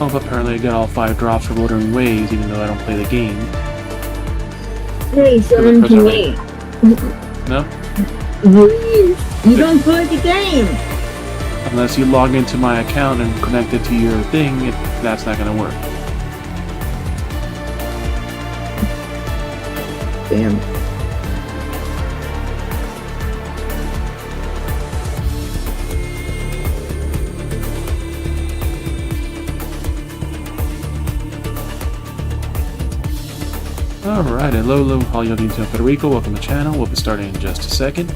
Oh, but apparently I got all 5 drops for Wuthering Waves, even though I don't play the game. Hey, someone can wait. No? Please, you don't play the game! Unless you log into my account and connect it to your thing, that's not gonna work. Damn. Alright, hello, all y'all into Federico, welcome to the channel. We'll be starting in just a second.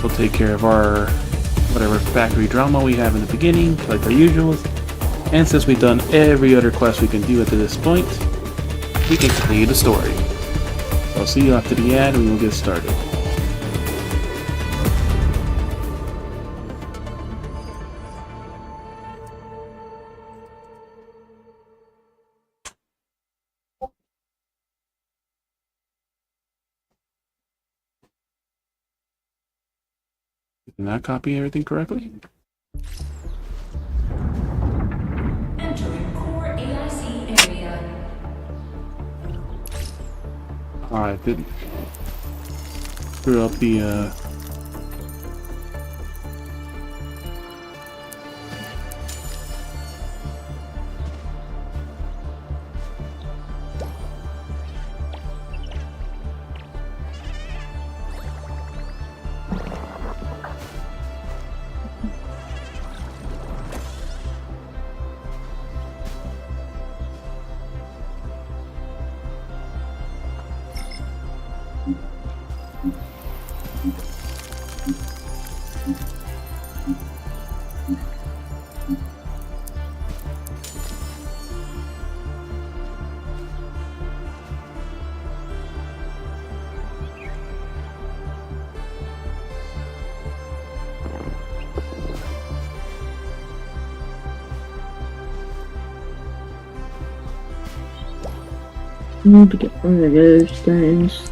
We'll take care of our whatever factory drama we have in the beginning, like our usuals. And since we've done every other quest we can do up to this point, we can continue the story. I'll see you after the ad and we will get started. Did not copy everything correctly? Entering core AIC area. I didn't screw up the I need to get one of those things.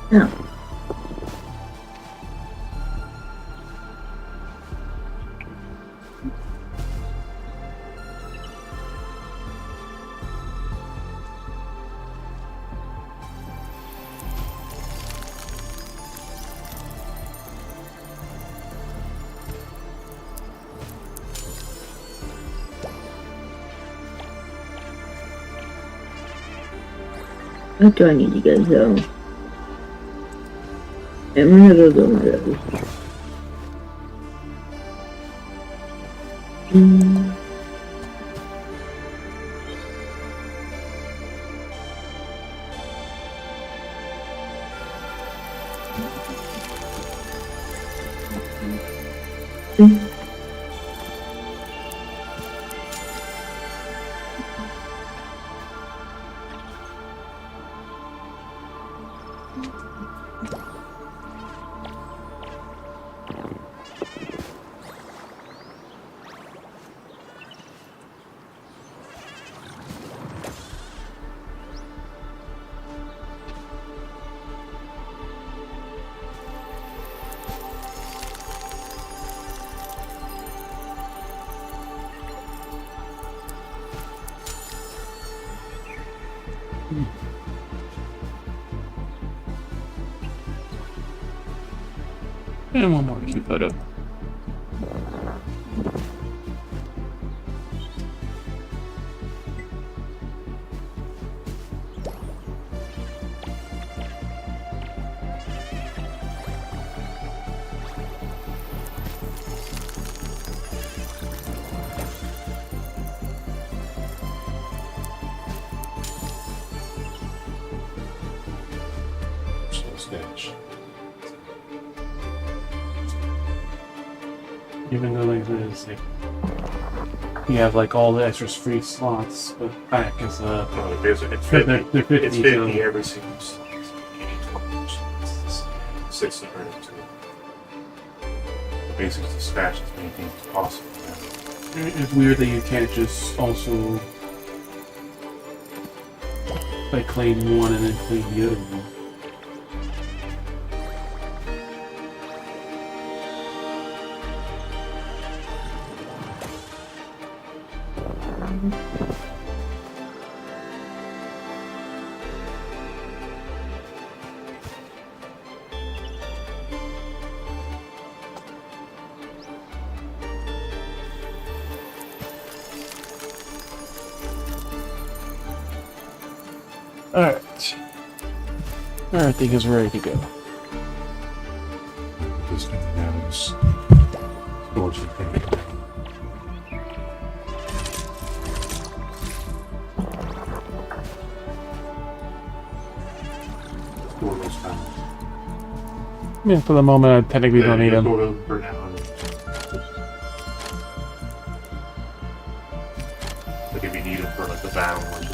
No. What do I need to go though? I'm gonna go get one of those. And one more to keep that up. Even though like there's like you have like all the extras free slots, but back is It's they're 50. 50, It's 50 so- every single slot. You need 12 slots. 600 to basically dispatch as many things as possible. It's weird that you can't just also like claim one and then claim the other one. Alright. Everything is ready to go. This thing now is storage thing. Store those panels. Yeah, for the moment, I technically don't need them. Store those for now. Like if you need them for like the battle or something.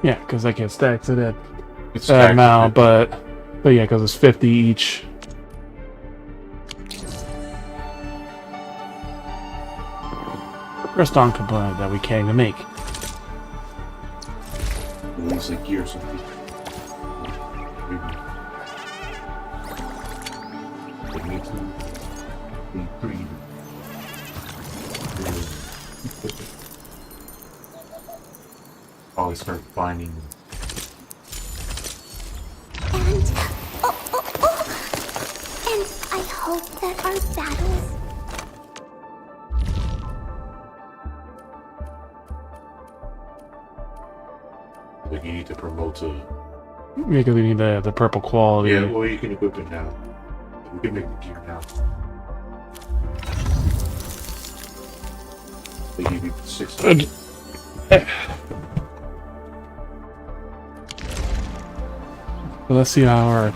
Yeah, because I can stack to that It's amount, but yeah, because it's 50 each. Rest on component that we can't even make. It's like gear or something. They need to be green. Always start finding. And and I hope that our battles Like you need to promote to. Because we need the purple quality. Yeah, well you can equip it now. We can make the gear now. They give you 6. So let's see how our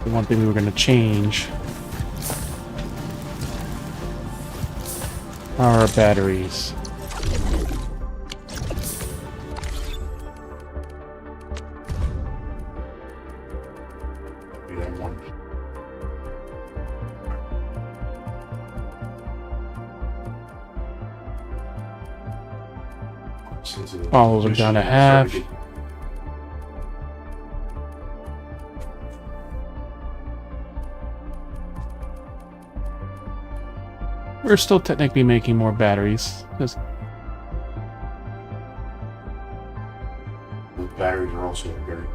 the one thing we were going to change our batteries. Do that one. All those are down to half. We're still technically making more batteries. Just The batteries are also very.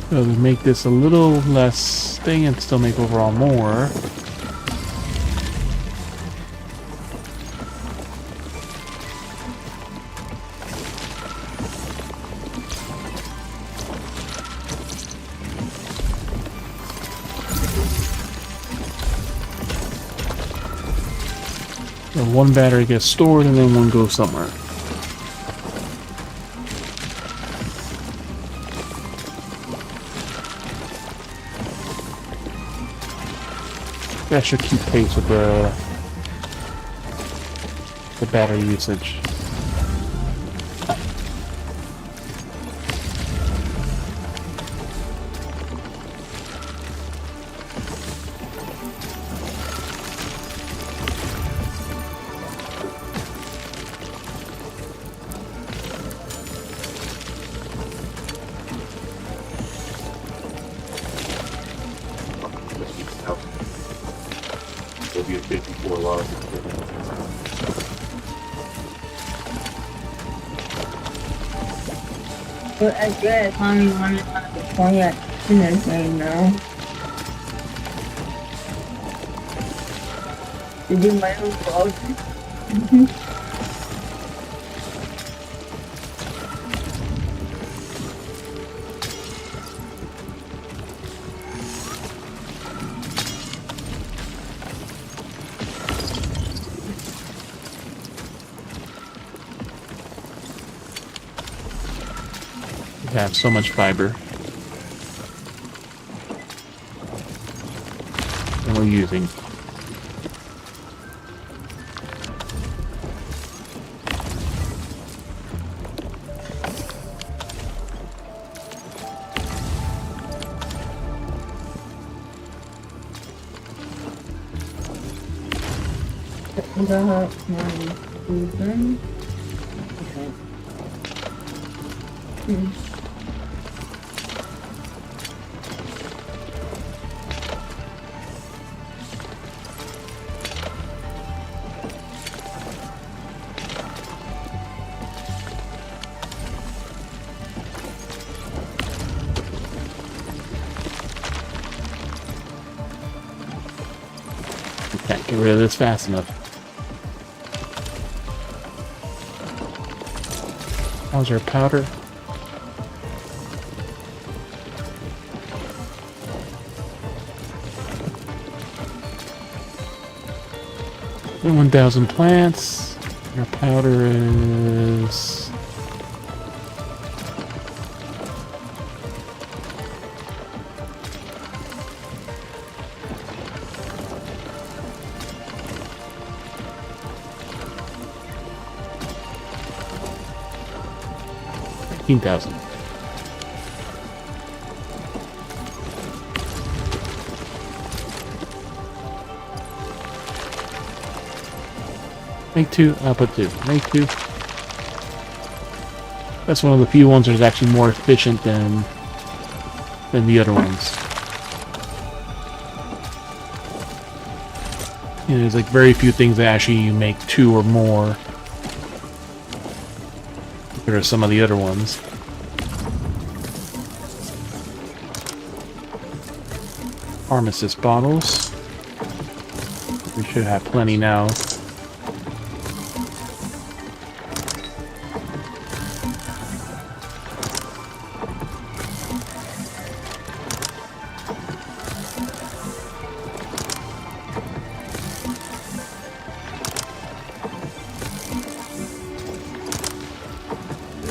so we make this a little less thing and still make overall more. So one battery gets stored and then one goes somewhere. That should keep pace with the battery usage. There'll be a 54 large. But I guess I finally wanted to point at Anything now. To do my own vlog. We have so much fiber. And we're using. Got my food then. Okay. We can't get rid of this fast enough. How's our powder? And 1,000 plants. Our powder is... $15,000. Make 2, I'll put 2. Make 2. That's one of the few ones that's actually more efficient than the other ones. You know, there's like very few things that actually you make 2 or more. There are some of the other ones. Pharmacist bottles. We should have plenty now.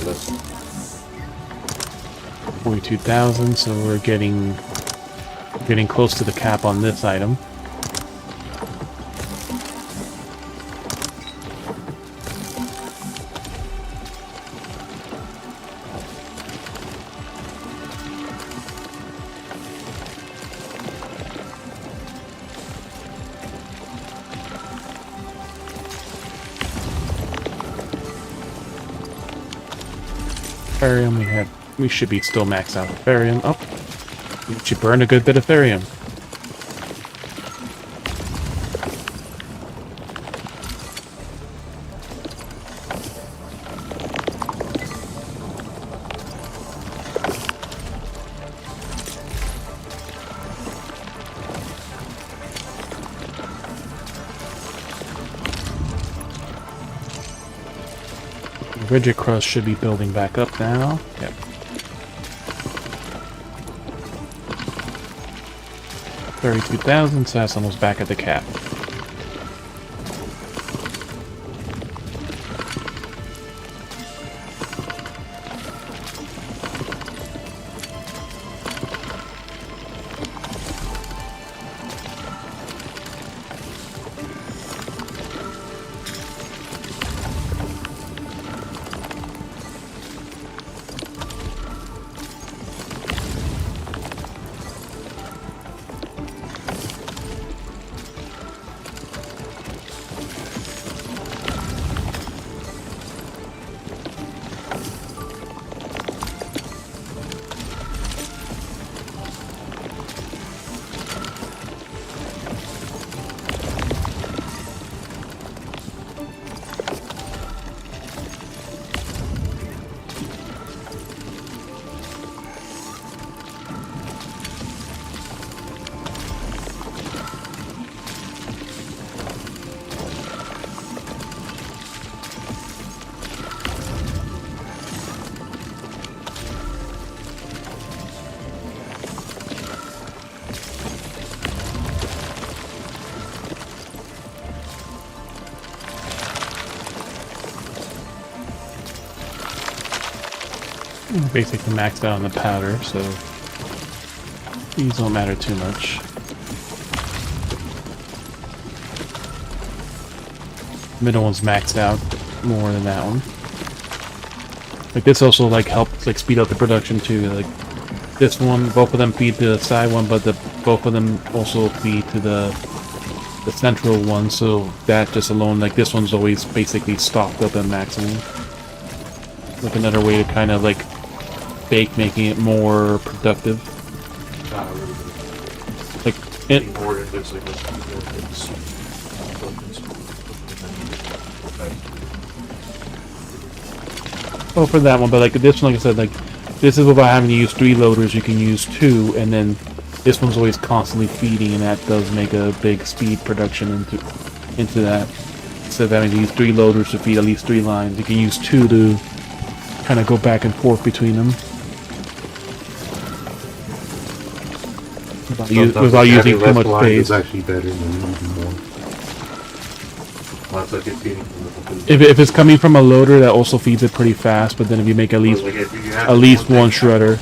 Let's 42,000, so we're getting close to the cap on this item. Therium, we should be still maxed out. Therium, oh, we should burn a good bit of therium. Rigid crust should be building back up now. Yep. 32,000, so that's almost back at the cap. Basically maxed out on the powder, so these don't matter too much. Middle one's maxed out more than that one. Like this also like helps like speed up the production too. Like this one, both of them feed to the side one, but both of them also feed to the central one. So that just alone, like this one's always basically stocked up at maximum. Like another way to kind of like bake, making it more productive. Like it. Oh, for that one, but like this one, like I said, like this is without having to use 3 loaders. You can use 2, and then this one's always constantly feeding, and that does make a big speed production into that. Instead of having to use 3 loaders to feed at least 3 lines, you can use 2 to kind of go back and forth between them without using too much space. It's actually better than using more. If it's coming from a loader, that also feeds it pretty fast. But then if you make at least one shredder,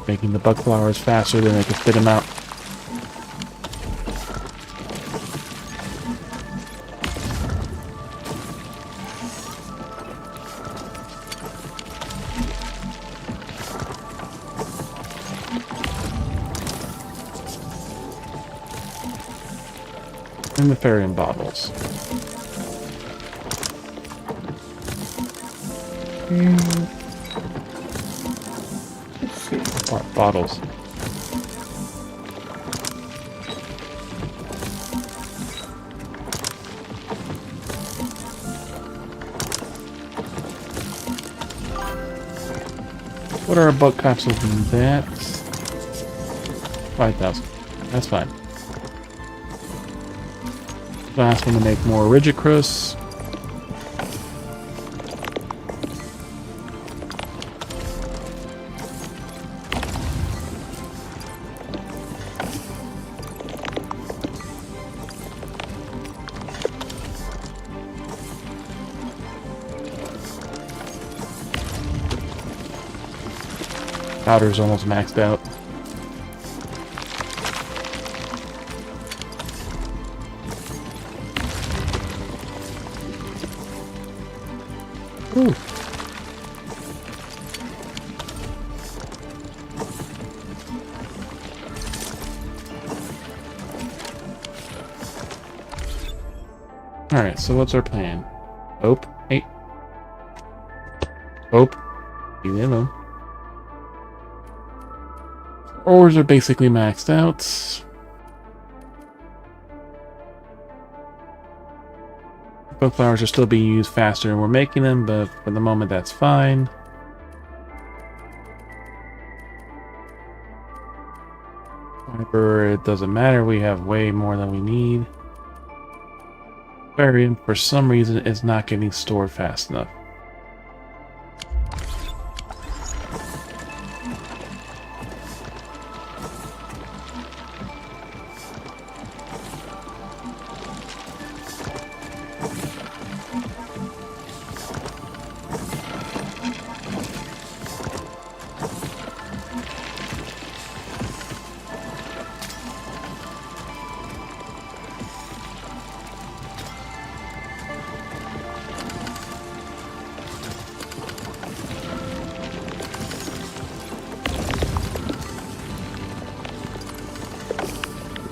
making the bug flowers faster, then they can spit them out. And the Farium bottles. Bottles. What are our bug capsules in that? 5,000. That's fine. Last one to make more rigid crusts. Powder's almost maxed out. Ooh. Alright, so what's our plan? Hope. Hey. Hope. Leave me alone. Ores are basically maxed out. Bug flowers are still being used faster and we're making them, but for the moment that's fine. Fiber, it doesn't matter, we have way more than we need. Barium, for some reason, is not getting stored fast enough.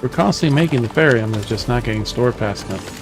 We're constantly making the Farium, it's just not getting stored fast enough.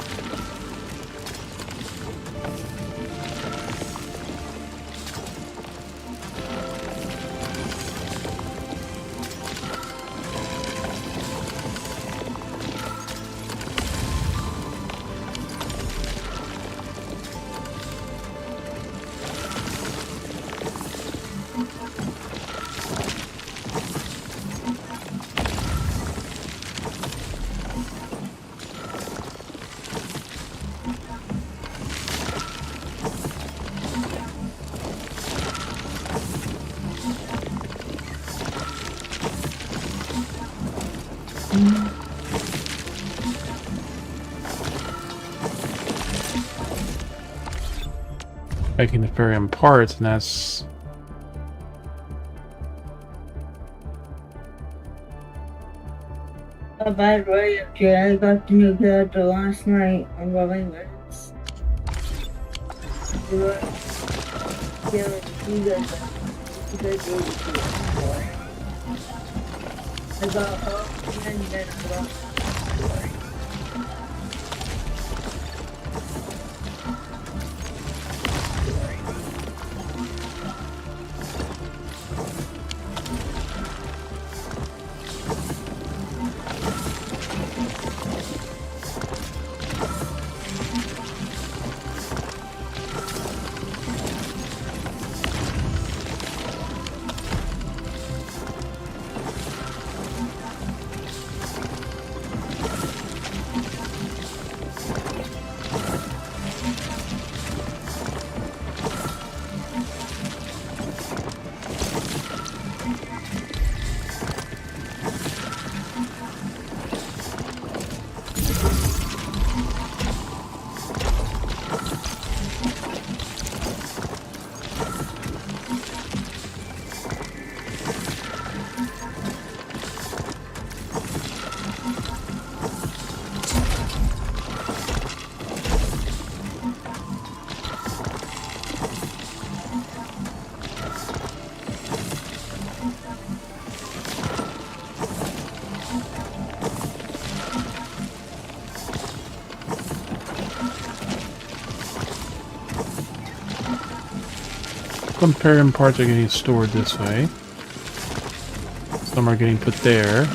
Making the ferrum parts, and that's A bad way of I got the new character last night on Rolling Minutes. You guys do it. I got her and then I got some ferrum parts are getting stored this way. Some are getting put there.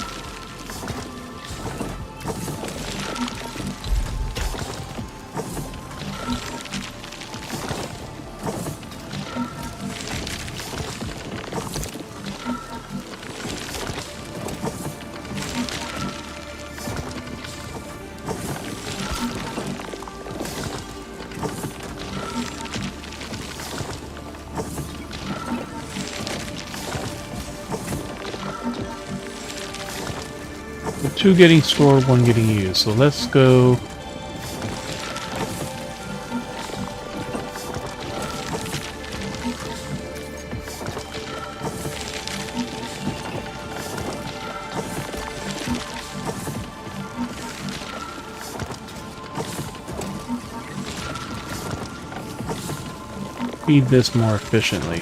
Two getting stored, one getting used. So let's go. Feed this more efficiently.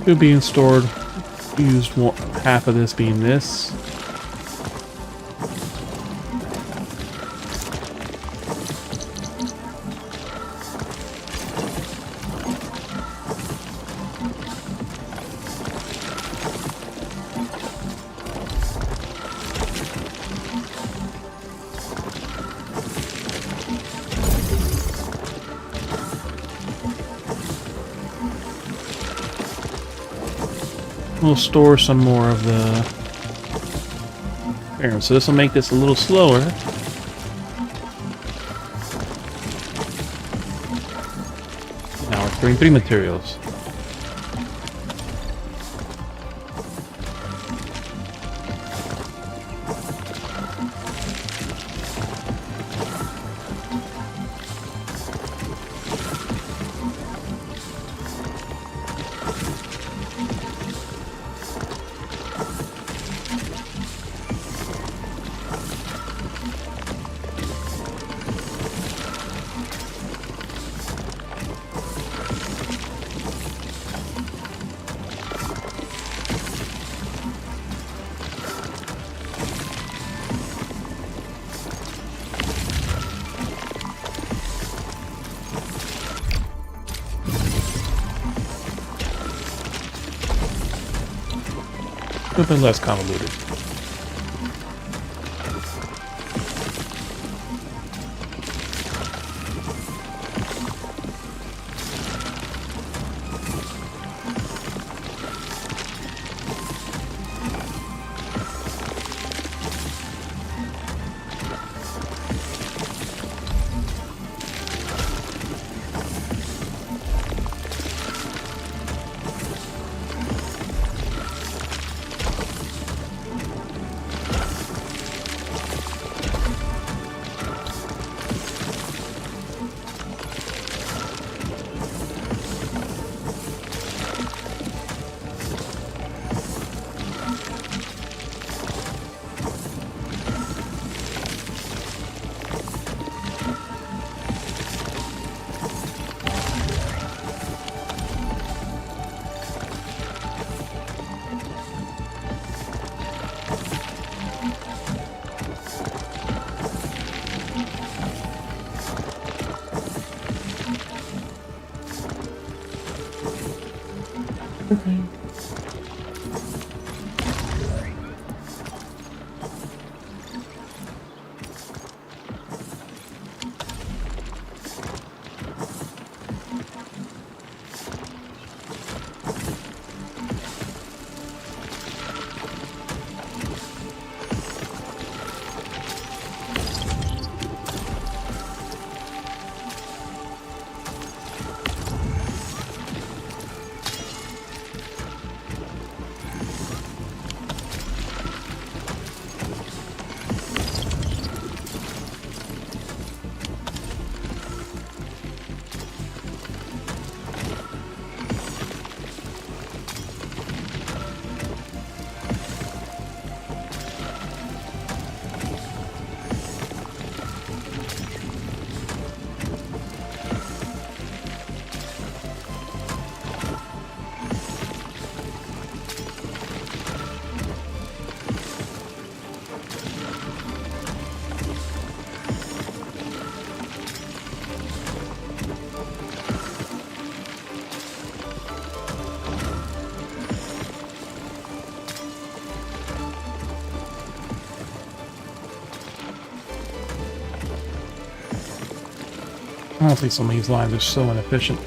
Two being stored, used half of this being this. We'll store some more of the ferrum. So this will make this a little slower. Now we're storing 3 materials. A little bit less convoluted. I don't think some of these lines are so inefficient.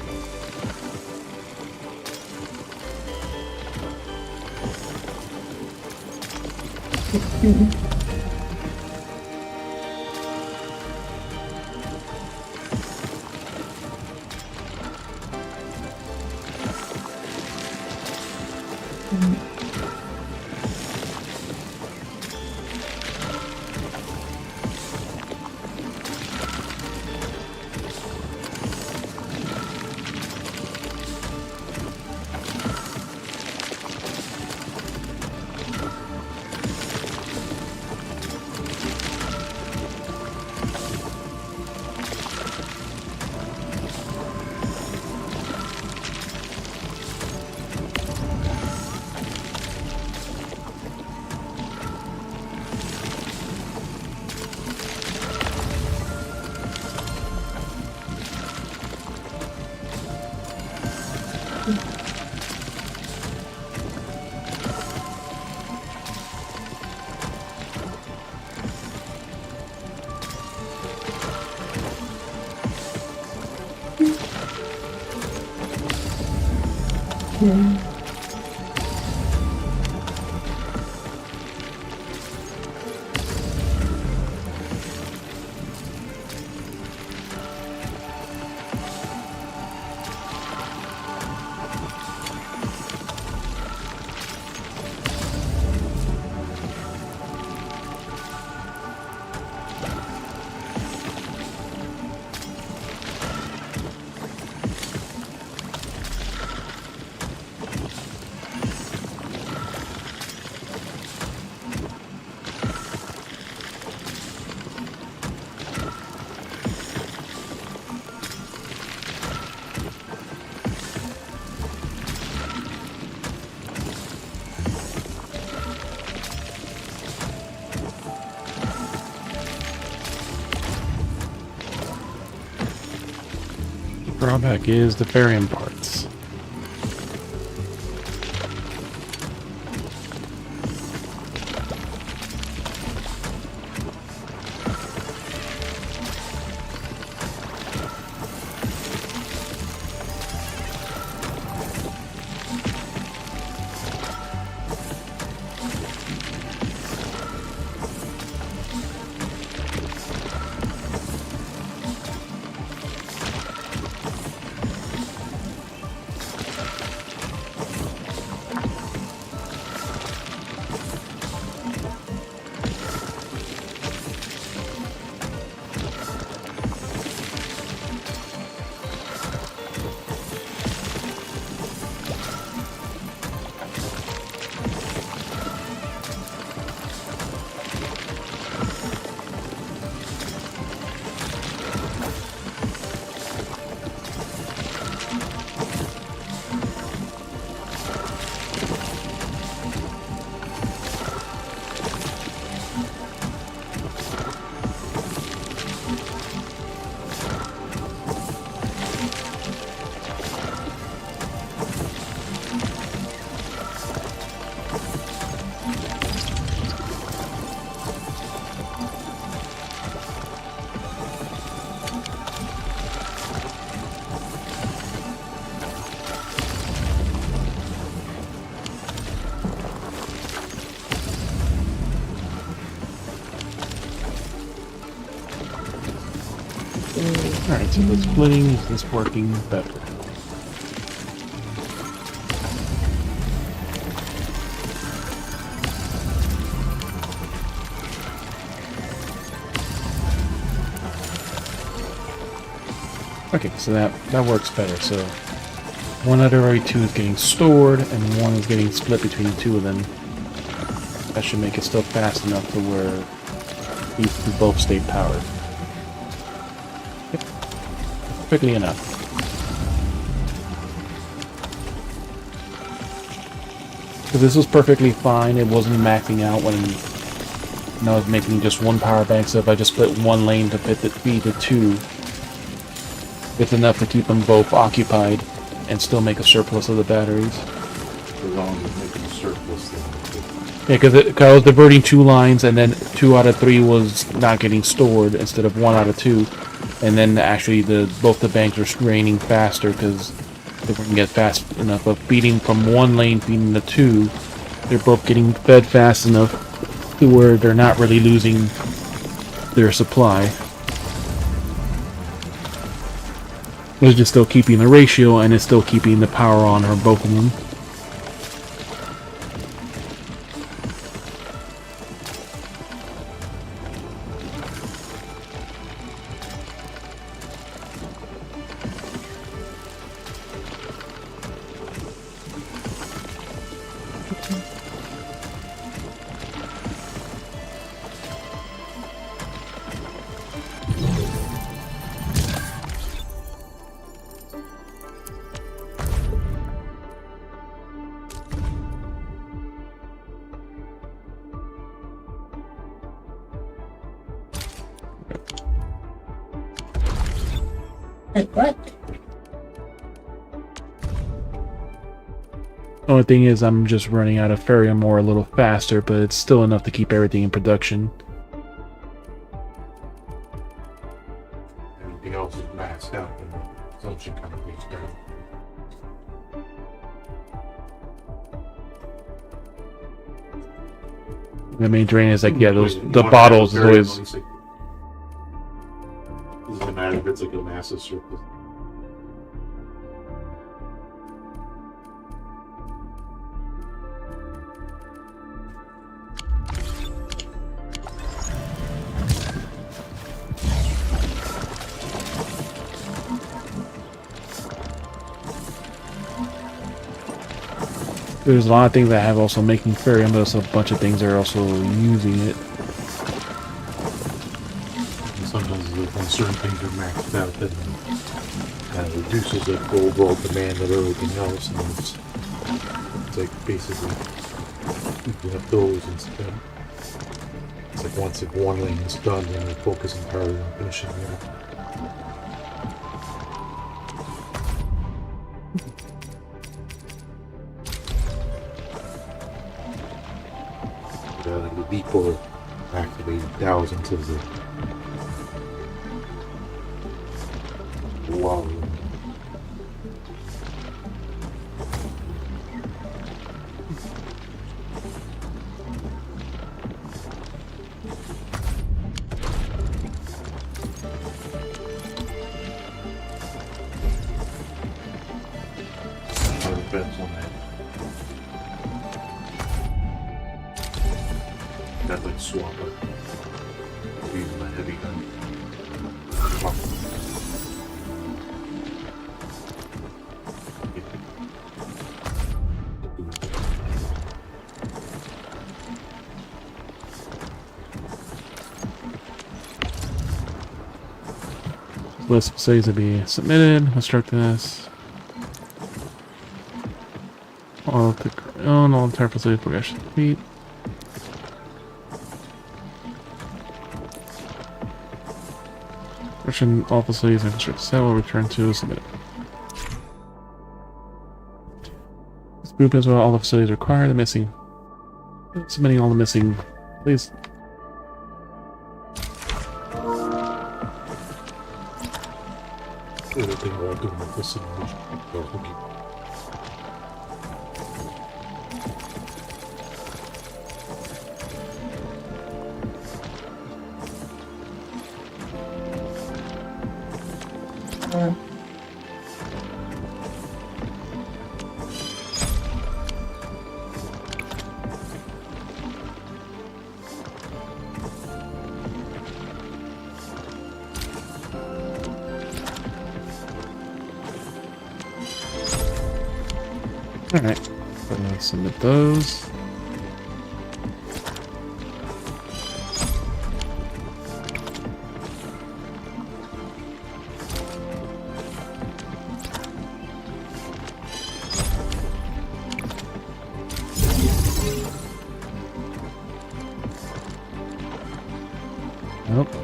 Drawback is the barium parts. Alright, so the splitting is working better. Okay, so that works better. So one out of every two is getting stored, and one is getting split between the two of them. That should make it still fast enough to where these two both stay powered. Yep. Quickly enough. So this was perfectly fine. It wasn't maxing out when I was making just one power bank. So if I just split one lane to feed the two, it's enough to keep them both occupied and still make a surplus of the batteries. As long as it's making a surplus, then Yeah, because I was diverting two lines, and then 2 out of 3 was not getting stored instead of 1 out of 2, and then actually both the banks were draining faster because they wouldn't get fast enough. But feeding from one lane, feeding the two, they're both getting fed fast enough to where they're not really losing their supply. It's just still keeping the ratio, and it's still keeping the power on for both of them. Like what? Only thing is, I'm just running out of Ferium ore a little faster, but it's still enough to keep everything in production. everything else is maxed out, and the consumption kind of goes down. The main drain is like, yeah, the bottles is always. Doesn't matter if it's like a massive surplus. There's a lot of things that have also making Ferium, but there's a bunch of things that are also using it. And sometimes when certain things are maxed out, then it reduces the overall demand of everything else, and it's like basically keeping up those instead. It's like once if one lane is done, then we focus entirely on finishing the other. The depot activated thousands of the wow. Depends on that. That like swap it. Using my heavy gun. List of facilities to be submitted. Let's start this. All the entire facility progression complete. All facilities and infrastructure set will return to submit. This group as well, all the facilities required. The missing. Submitting all the missing. Please. Everything we're doing with this simulation. Okay. Alright, submit those. Nope.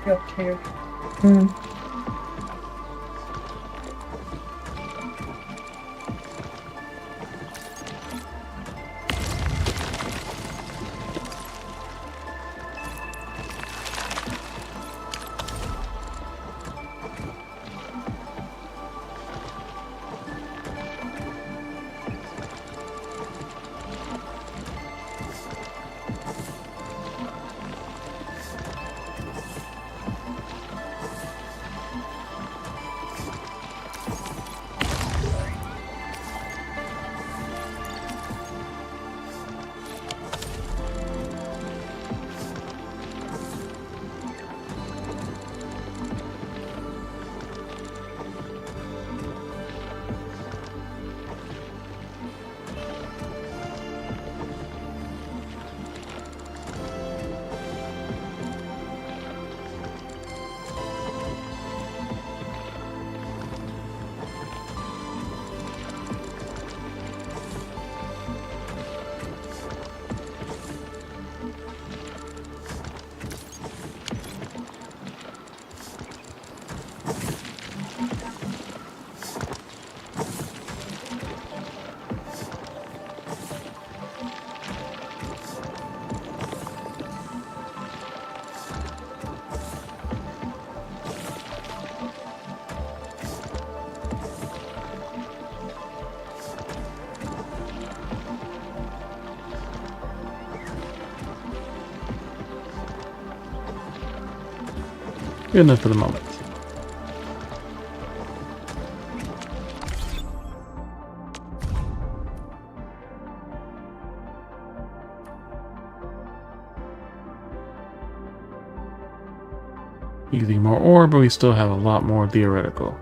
Okay. Good enough for the moment. Using more ore, but we still have a lot more theoretical.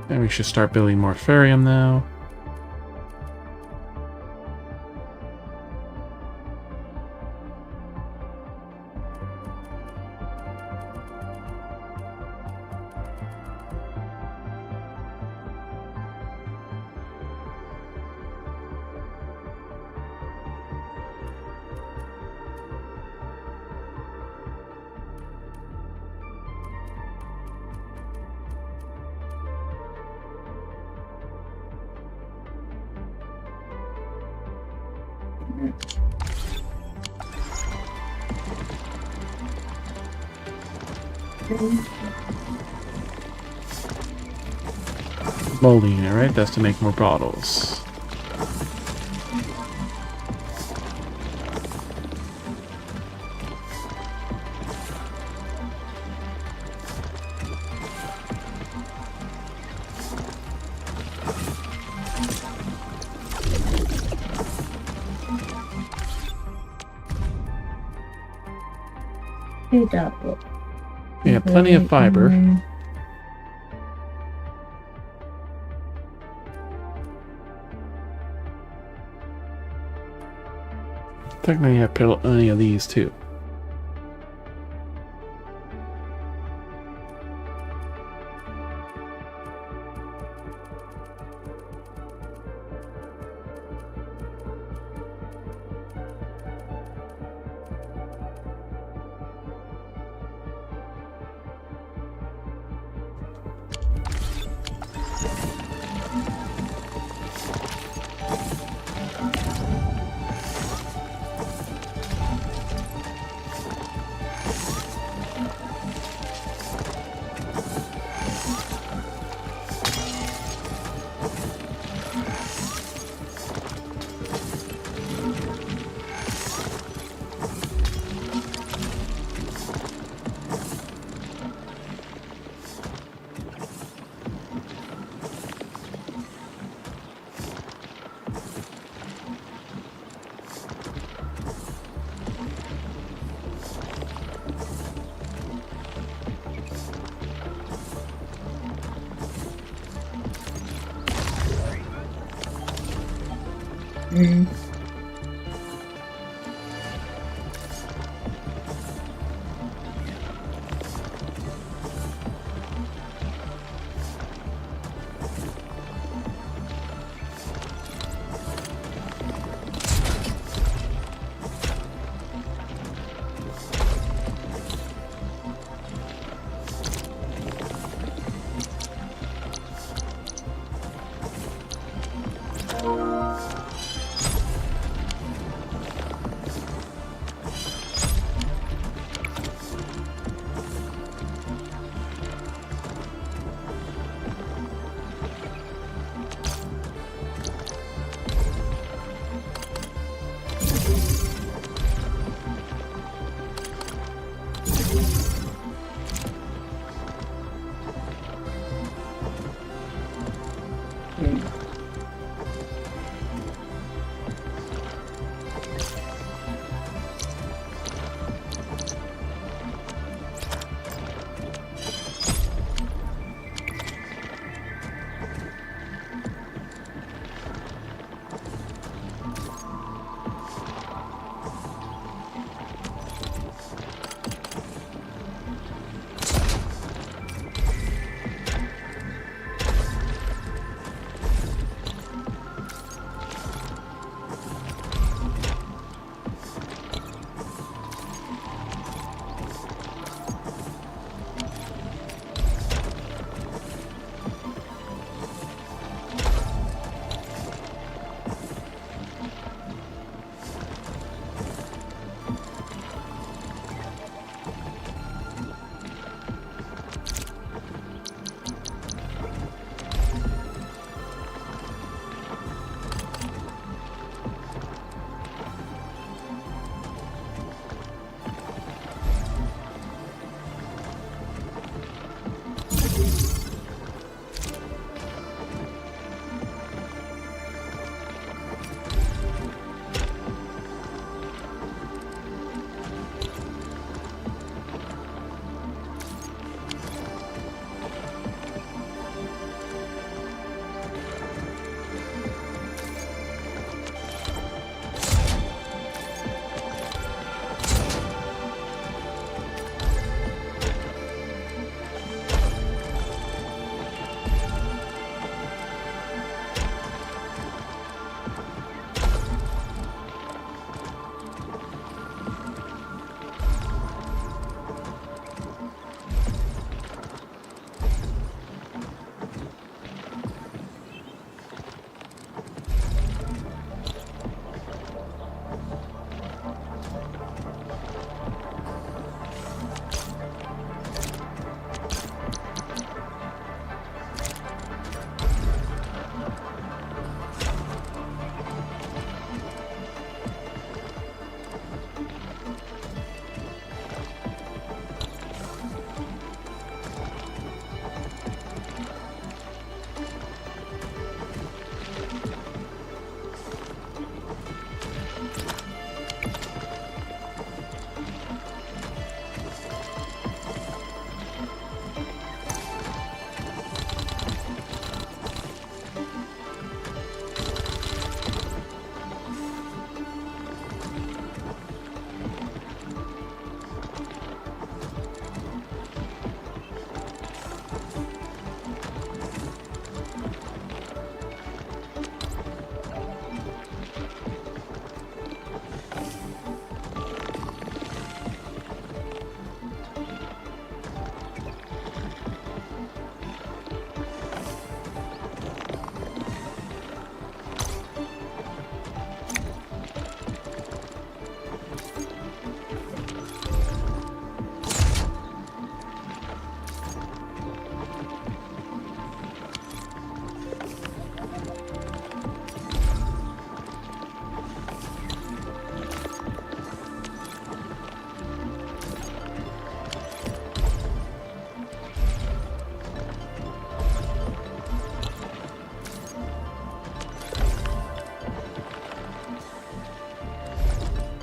And we should start building more ferrium now. Molding it, right? That's to make more bottles. Hey, Double. We have plenty of fiber. Technically, have plenty of these too.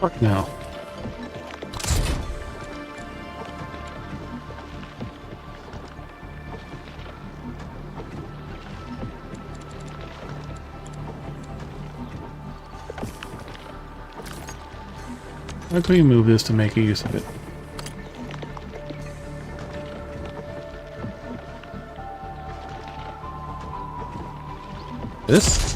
Fuck now. How can we move this to make use of it? This?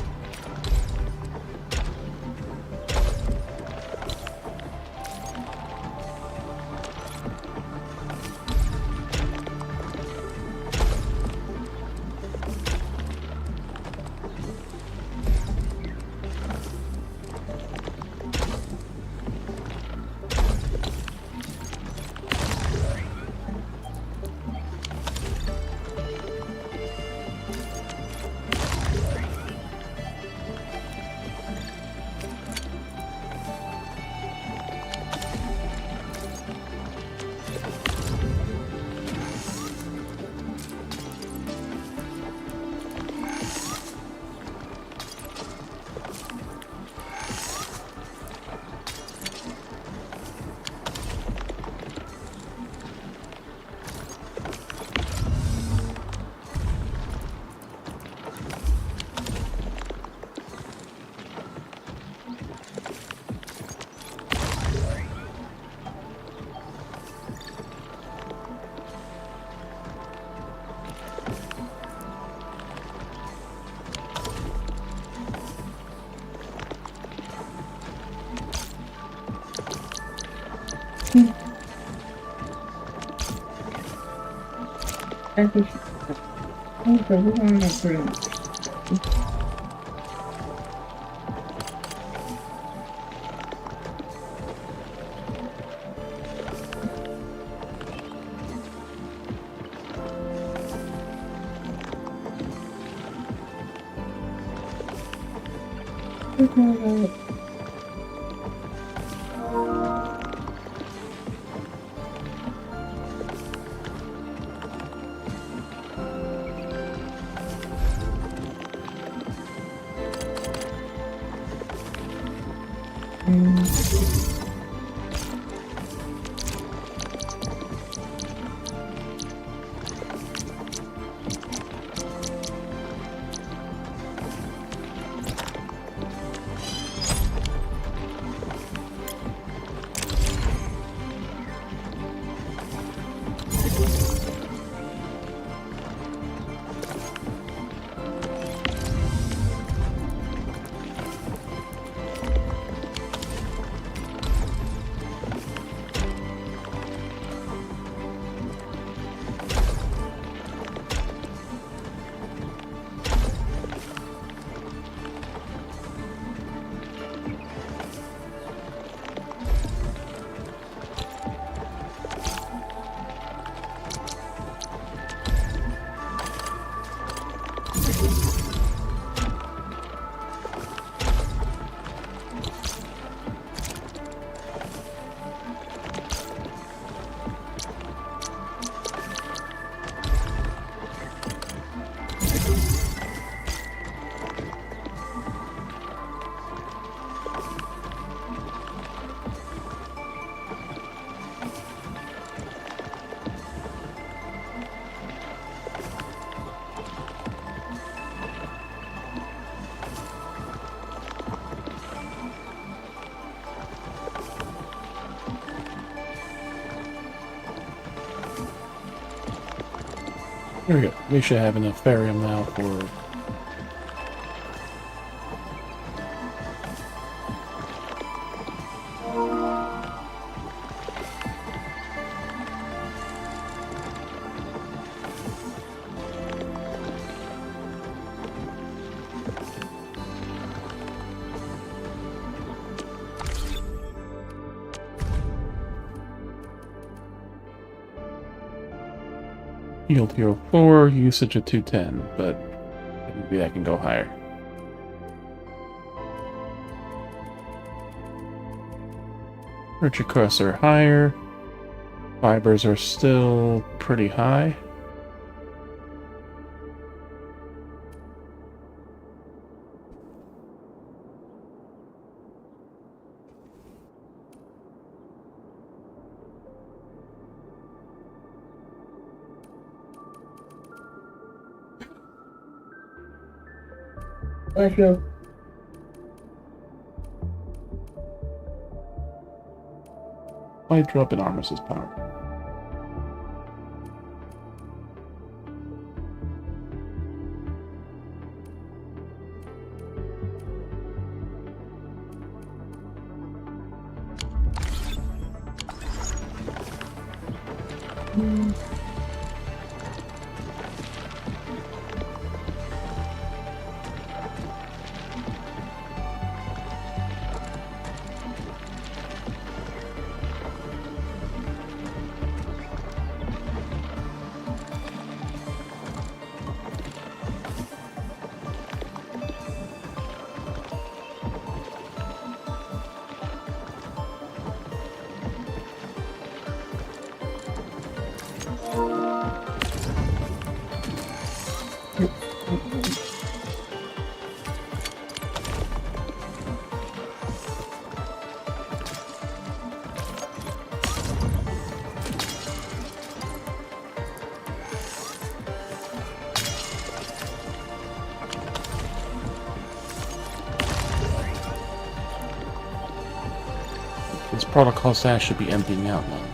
Actually, okay, we're going to through. There we go. We should have enough barium now for... Yield 4, usage of 210, but maybe that can go higher. Nurture costs are higher. Fibers are still pretty high. Let's go. Might drop in Armus's power. This protocol stash should be emptying out now.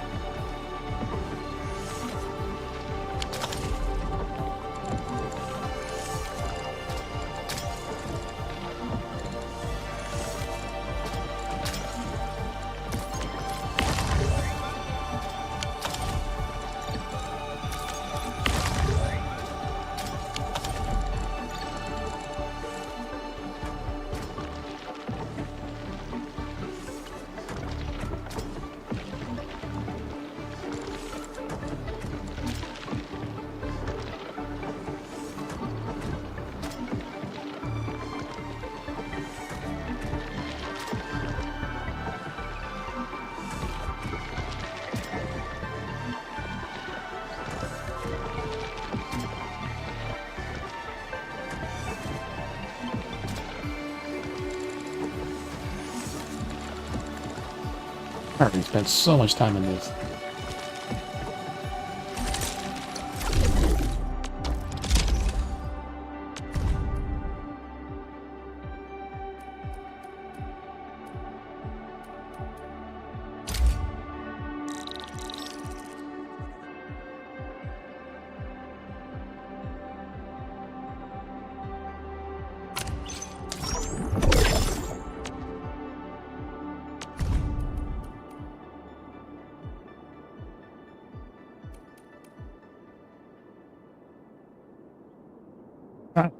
Harvey spent so much time in this.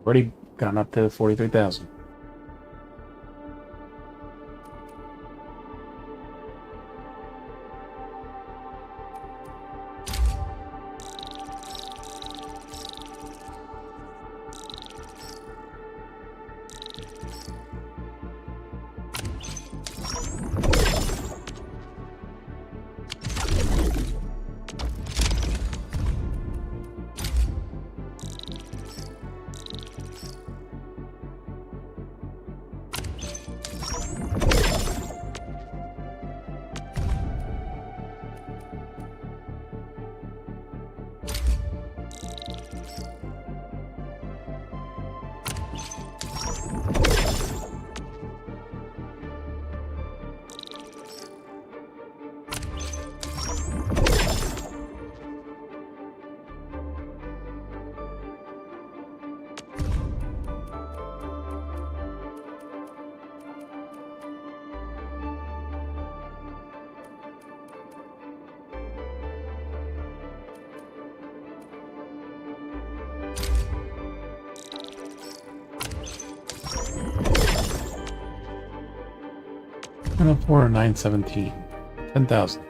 Already gone up to 43,000. And a 4 917. 10,000.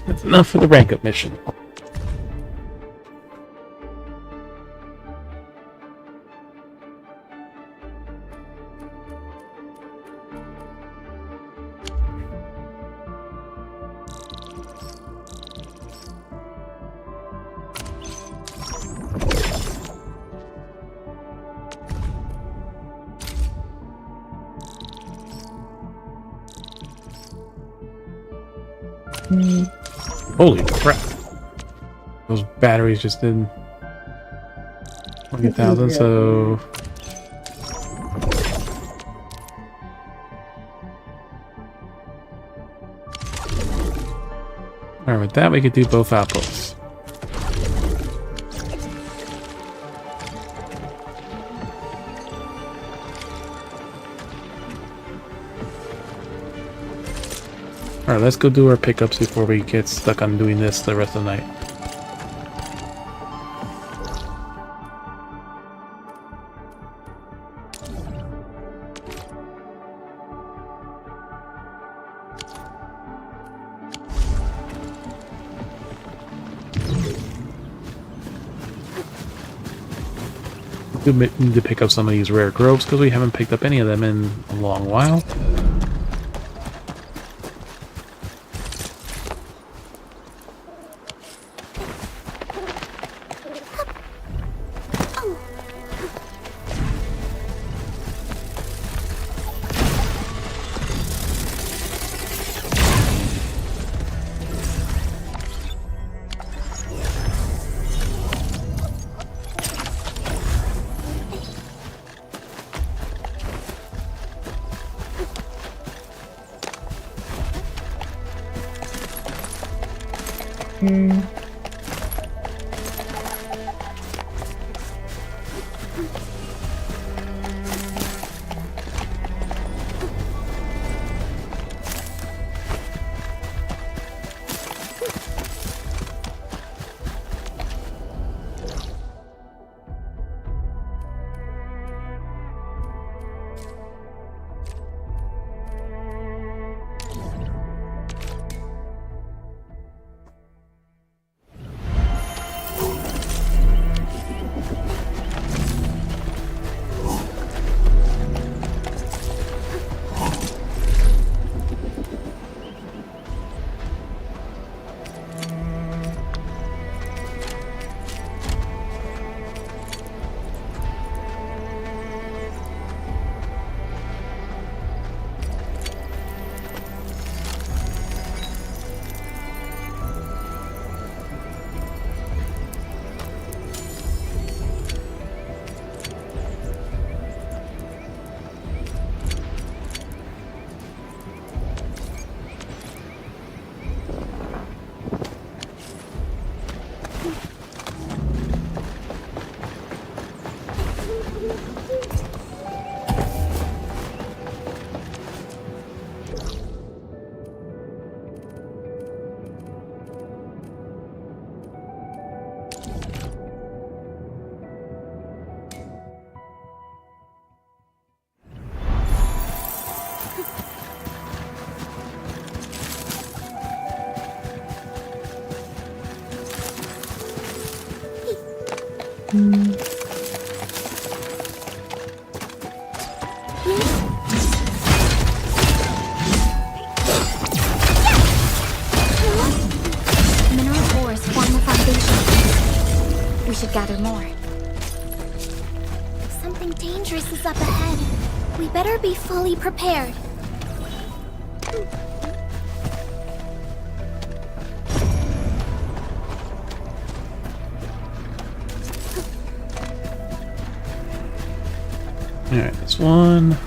That's enough for the rank up mission. Holy crap. Those batteries just did 20,000, so... Alright, with that we could do both outposts. Alright, let's go do our pickups before we get stuck on doing this the rest of the night. We need to pick up some of these rare groves because we haven't picked up any of them in a long while. Mineral ores form the foundation. We should gather more. Something dangerous is up ahead. We better be fully prepared. Alright, this one.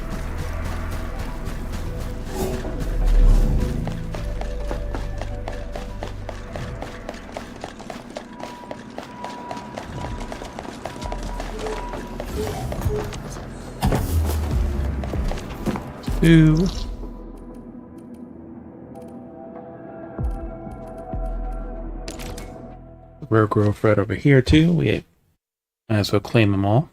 Two. Rare growth right over here too. We might as well claim them all.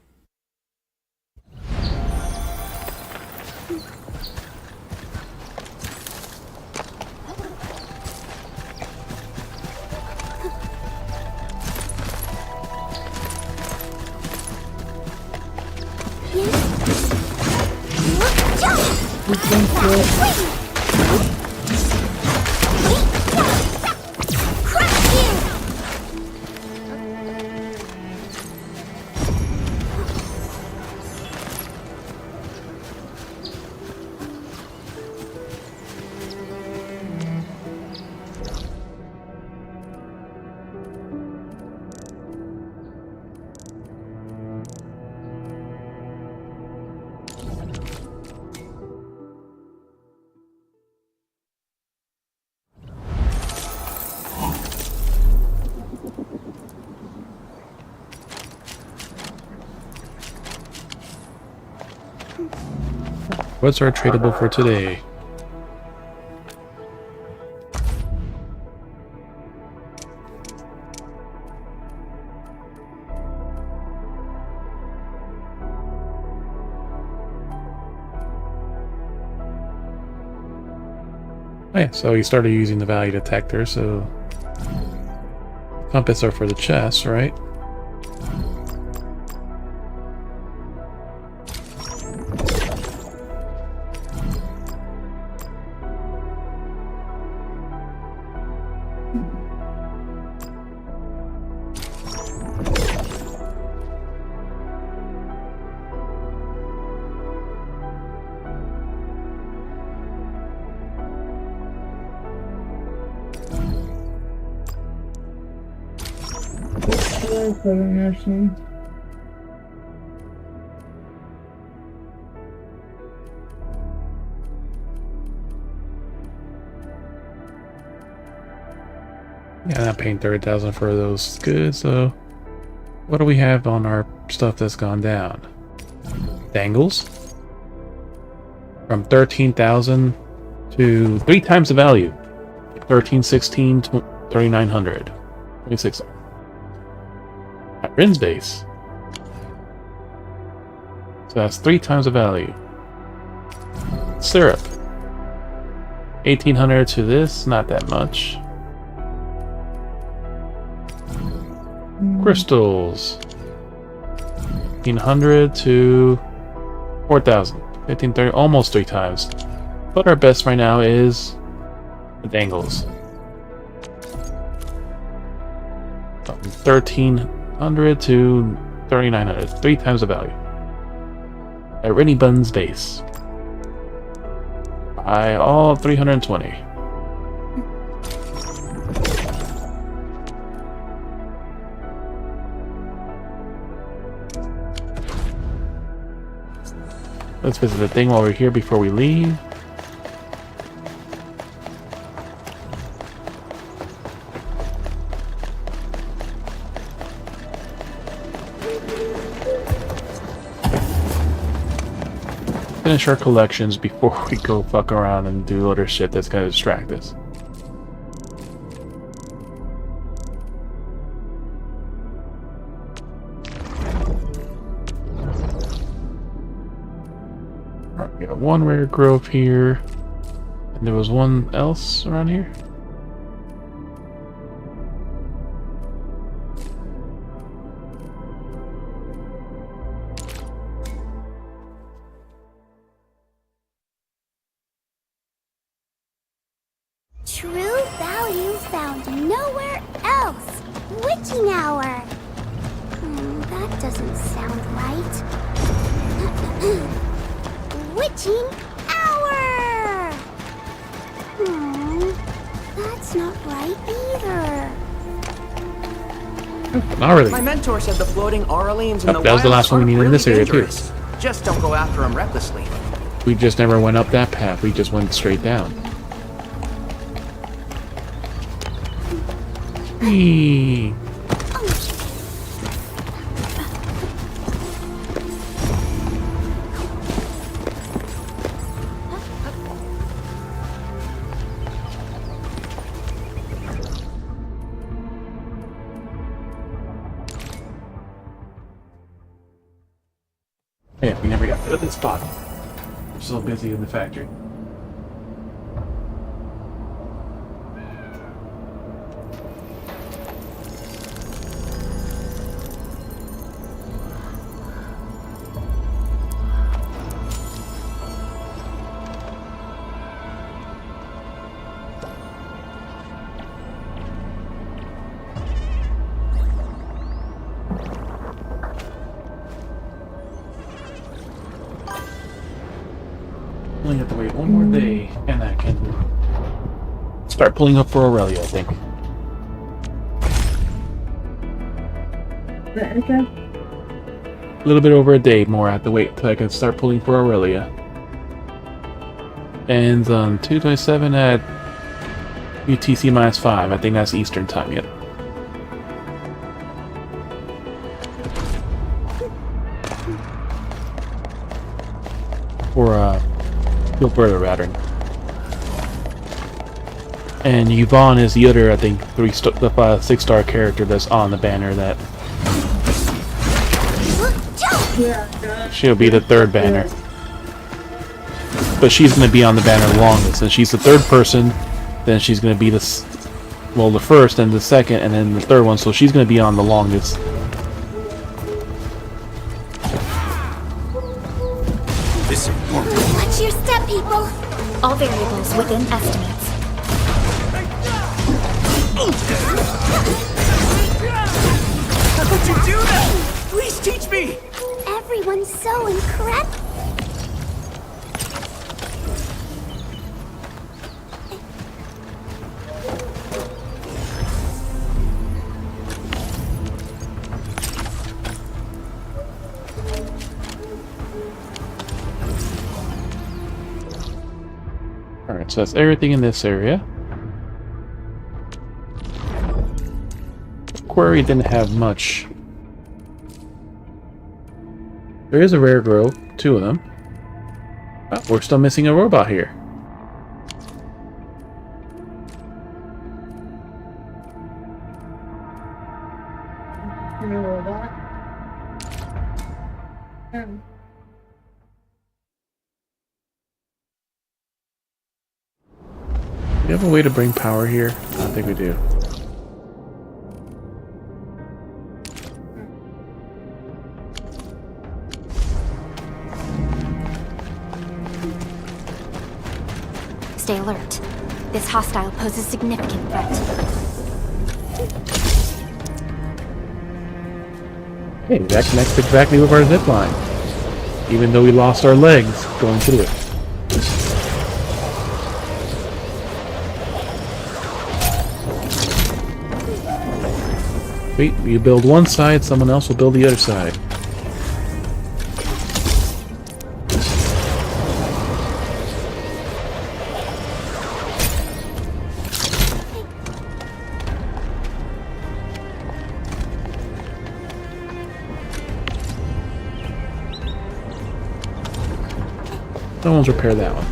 What's our tradable for today? Oh yeah, so you started using the value detector, so compass are for the chest, right? Yeah, not paying 30,000 for those goods, so what do we have on our stuff that's gone down? Dangles? From 13,000 to 3 times the value. 1316 to 3,900. 26. At Rin's base. So that's 3 times the value. Syrup. 1,800 to this, not that much. Crystals. 1,500 to 4,000. 1,530, almost 3 times. But our best right now is the dangles. 1,300 to 3,900. 3 times the value. At Rennie Bun's base. Buy all 320. Let's visit the thing while we're here before we leave. Finish our collections before we go fuck around and do other shit that's gonna distract us. We got one rare grove here, and there was one else around here. True value found nowhere else. Witching hour. That doesn't sound right. Witching hour. That's not right either. Not really. My mentor said the floating auralines in the That was the last one we needed in this area too. Just don't go after them recklessly. We just never went up that path. We just went straight down. Eee. Yeah, we never got to this spot. We're so busy in the factory. Only have to wait one more day, and I can start pulling up for Aurelia, I think. Okay. A little bit over a day more I have to wait until I can start pulling for Aurelia. Ends on 2:27 at UTC -5. I think that's Eastern time yet. For Go further, Rattern. And Yvonne is the other, I think, 6-star character that's on the banner. That Yeah. she'll be the third banner, but she's going to be on the banner longest. And she's the third person. Then she's going to be the first, and the second, and then the third one. So she's going to be on the longest. Watch your step, people. All variables within estimates. How could you do that? Please teach me! Everyone's so incredible. Alright, so that's everything in this area. Quarry didn't have much. There is a rare grove, 2 of them. Oh, we're still missing a robot here. You know robot? Do you have a way to bring power here? I don't think we do. Stay alert. This hostile poses significant threat. Hey, that connects exactly with our zip line. Even though we lost our legs going through it. Wait, you build one side, someone else will build the other side. Someone's repair that one.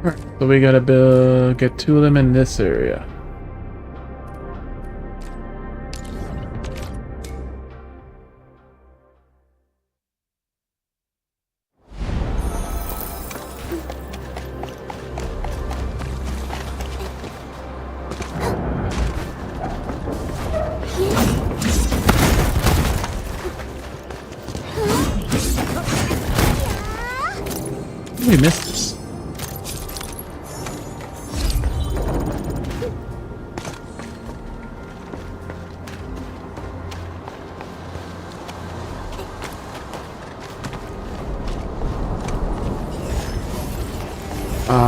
Alright, so we gotta get 2 of them in this area. We missed this.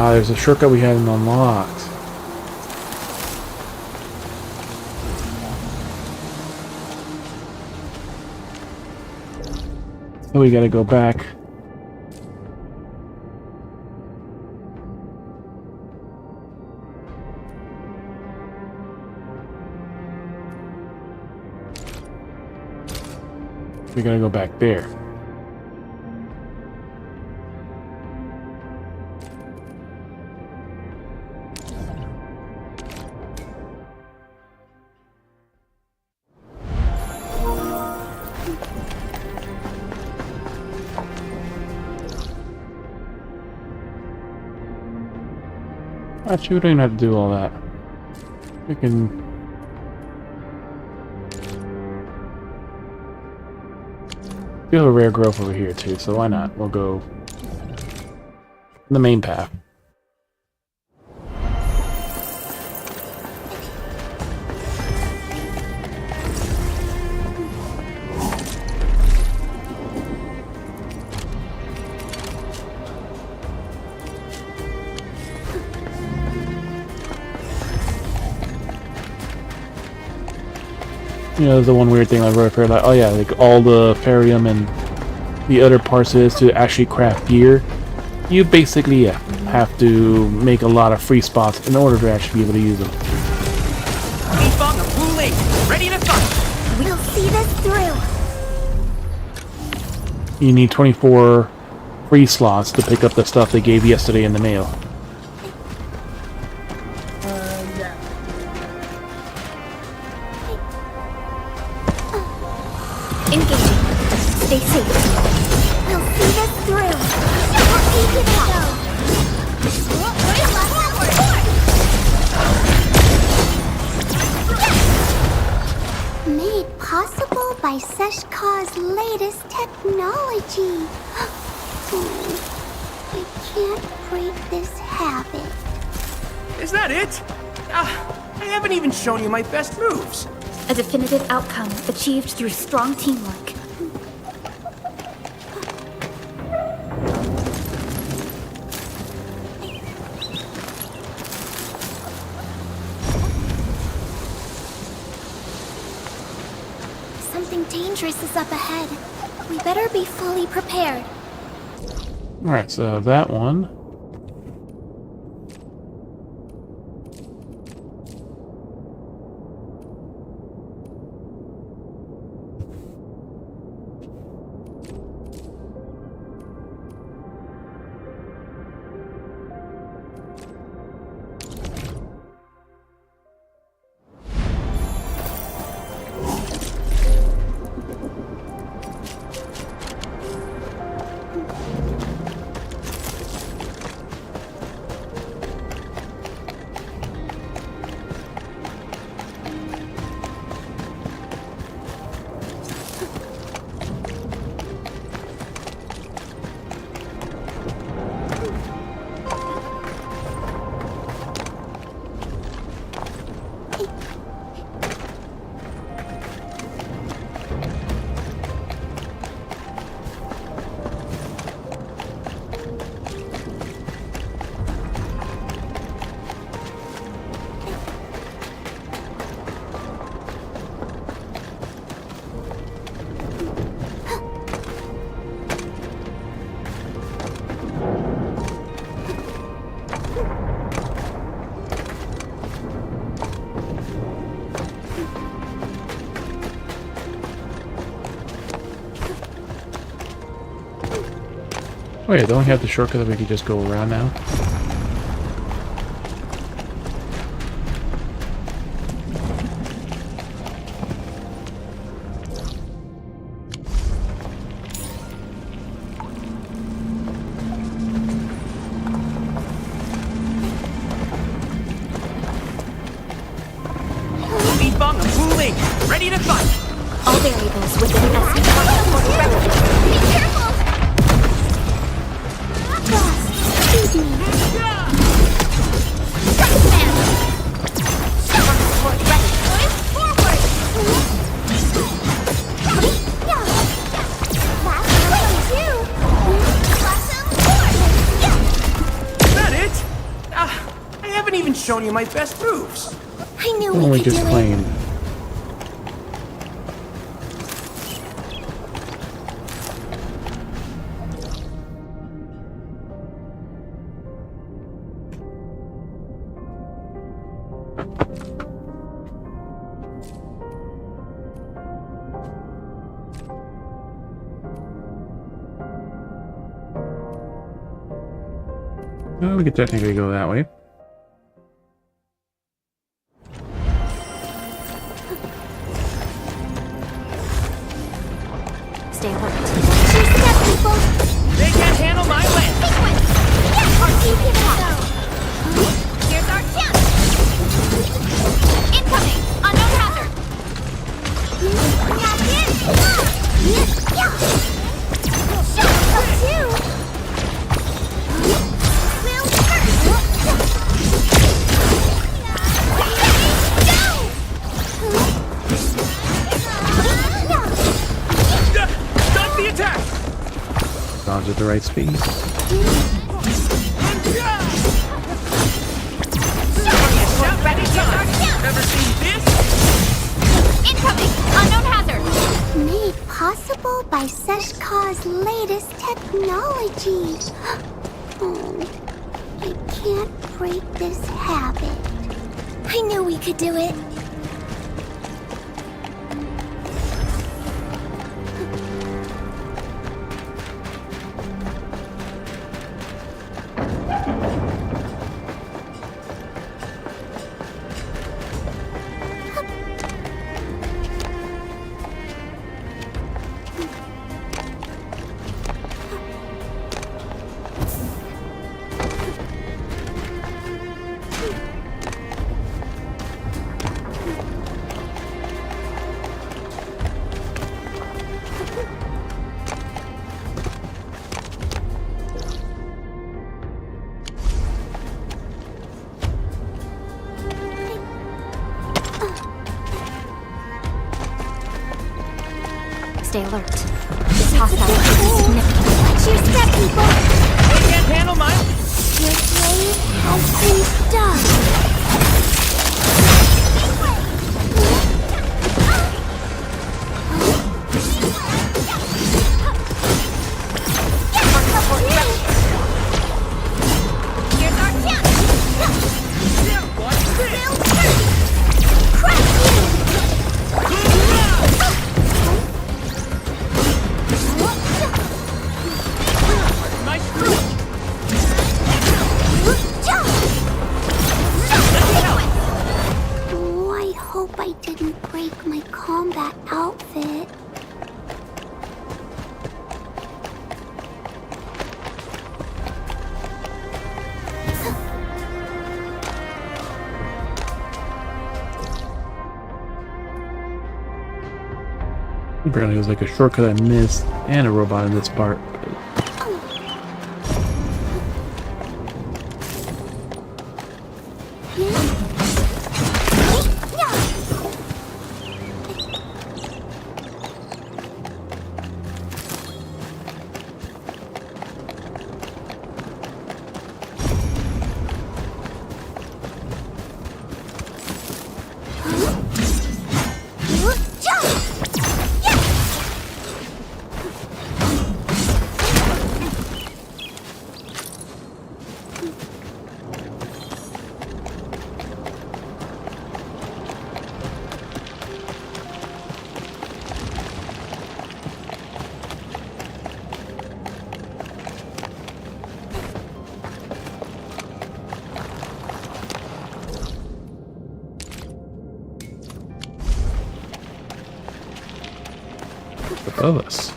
There's a shortcut we hadn't unlocked. So we gotta go back. We gotta go back there. Actually, we don't even have to do all that. We can... We have a rare growth over here too, so why not? We'll go the main path. You know, the one weird thing I wrote here, like, oh yeah, like all the Farium and the other parts is to actually craft gear. You basically have to make a lot of free spots in order to actually be able to use them. Keep on the blue lake, ready to fight! We'll see this through. you need 24 free slots to pick up the stuff they gave yesterday in the mail. Yeah. Engaging. Stay safe. We'll see this through. We'll keep it up. Made possible by Seshka's latest technology. I can't break this habit. Is that it? I haven't even shown you my best moves. A definitive outcome achieved through strong teamwork. Something dangerous is up ahead. We better be fully prepared. Alright, so that one. Oh yeah, don't we have the shortcut that we could just go around now? Speed bump, moving, ready to fight. All variables within estimate. Be careful! Boss, feed me. Strike command! Support ready. Forward! Last one, too. Awesome forward! Is that it? I haven't even shown you my best moves. I knew What we we could just do it. claimed. Oh, we could technically go that way. Stay alert. Two step, people! They can't handle my land. Sequence! Yes! Our keep it up! Here's our chance! Incoming! Unknown hazard! Tap in! Show us two! Will first! Stop the attack! Dodge at the right speed. Stop ready, time. Ever seen this? Incoming! Unknown hazard! Made possible by Seshka's latest technology. Oh, I can't break this habit. I knew we could do it. hostile. Watch your step, people! You can't handle mine. Your blade has been done. Here's our chance! Watch this. Crush you! My screw. Oh, I hope I didn't break my combat outfit. Apparently it was like a shortcut I missed and a robot in this part. Above us.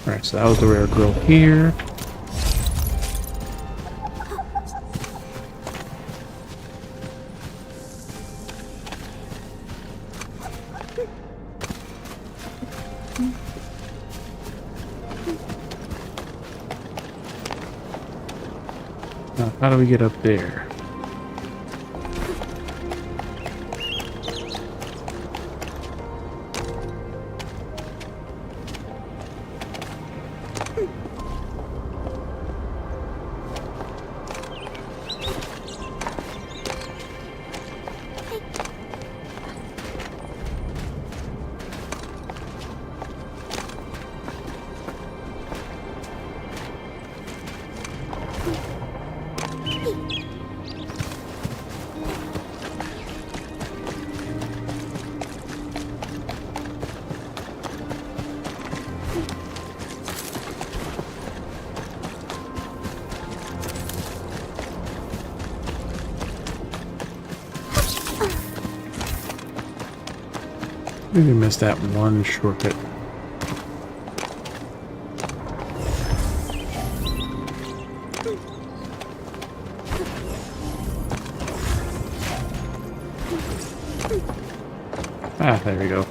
Alright, so that was the rare girl here. Now, how do we get up there? Maybe missed that one shortcut. Ah, there we go.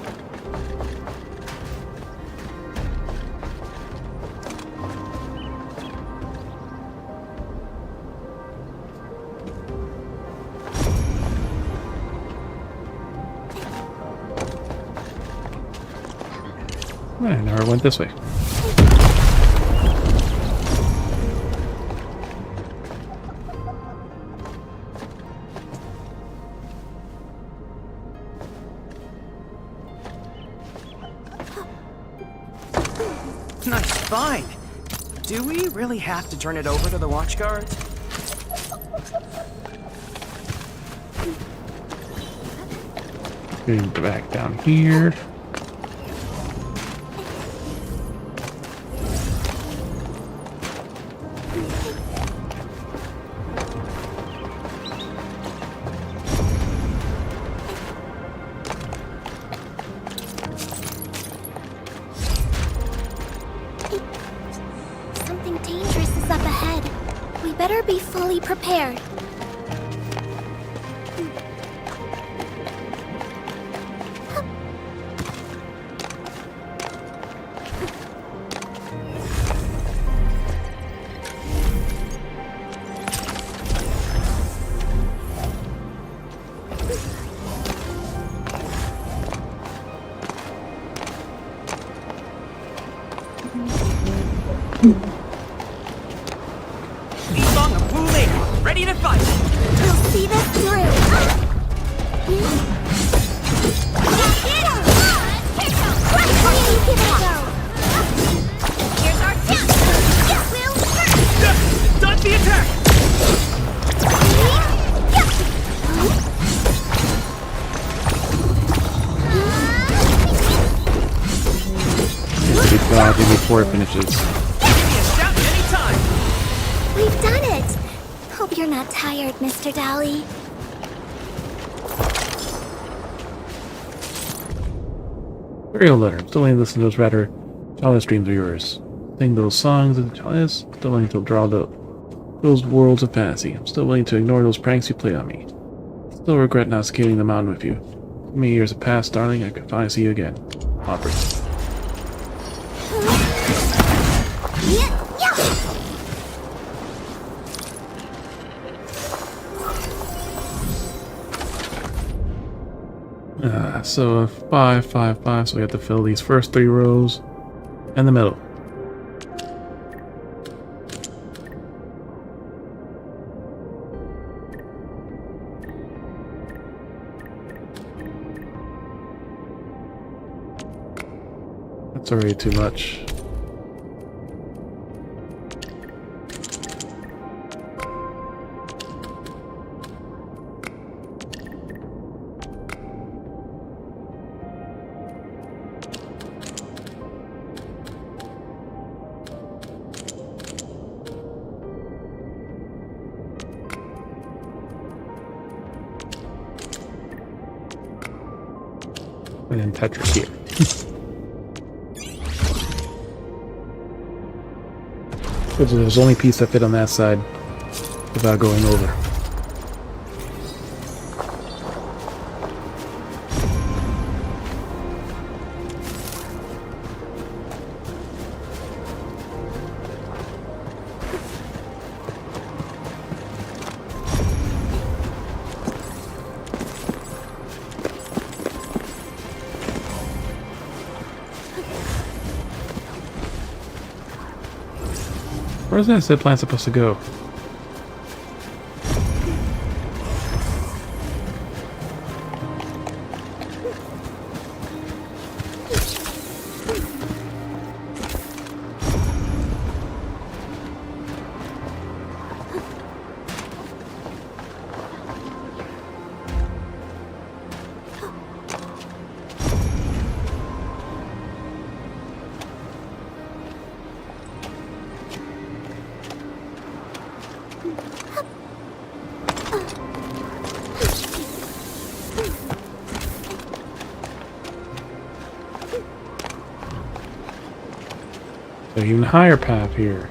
I never went this way. Nice find. Do we really have to turn it over to the watch guards? Getting back down here. Something dangerous is up ahead. We better be fully prepared. before it finishes. Shout anytime! We've done it! Hope you're not tired, Mr. Dally. Burial letter. I'm still waiting to listen to those rather childish dreams of yours. Sing those songs of the childish. Still willing to draw those worlds of fantasy. I'm still willing to ignore those pranks you played on me. Still regret not scaling the mountain with you. Many years have passed, darling. I could finally see you again. Aubrey. So 5, 5, 5. So we have to fill these first 3 rows and the middle. That's already too much. And then Tetris here. Which is the only piece that fit on that side without going over. Where's that zip line supposed to go? There's an even higher path here.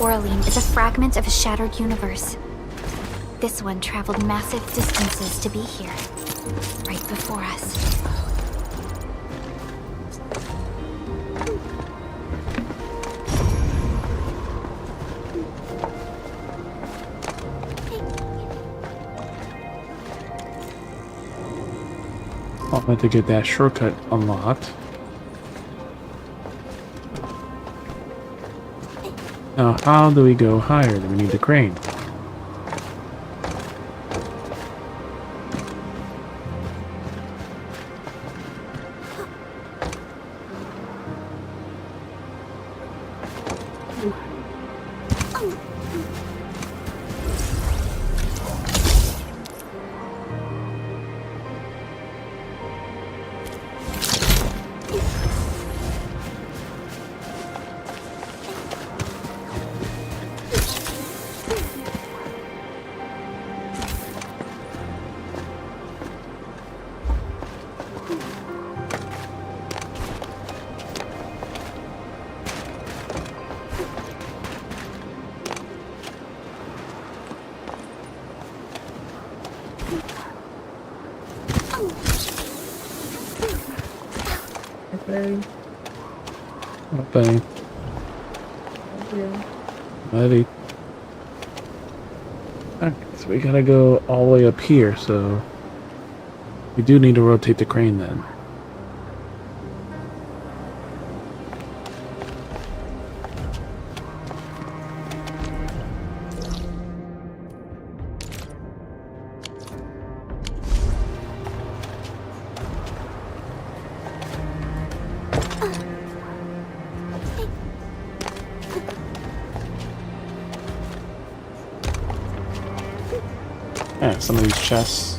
Orlean is a fragment of a shattered universe. This one traveled massive distances to be here, right before us. I'll have to get that shortcut unlocked. Now, how do we go higher? Then we need the crane. Okay. Bang. Yeah. Ready. Okay, so we gotta go all the way up here, so we do need to rotate the crane then. Yeah, some of these chests.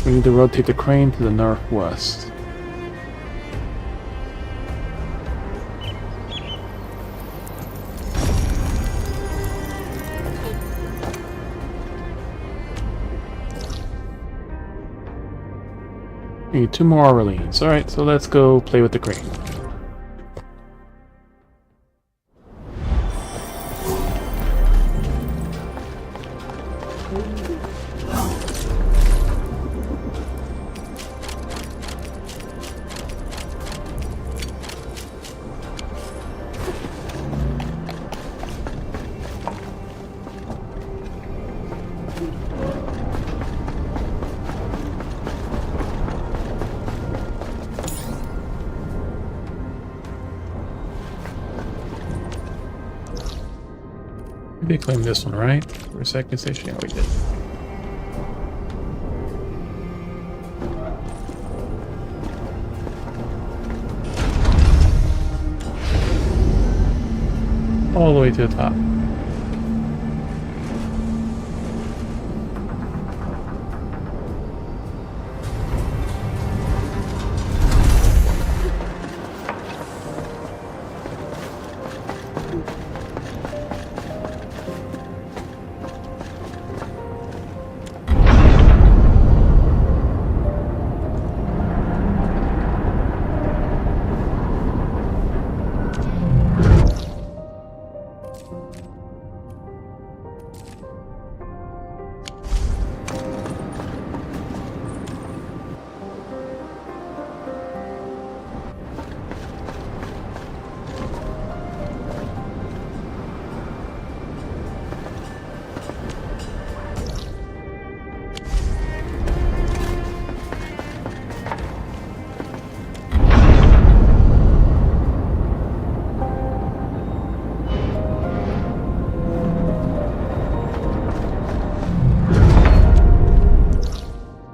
We need to rotate the crane to the northwest. We need 2 more Orleans. Alright, so let's go play with the crane. We did claim this one, right? For a second station? Yeah, we did. All the way to the top.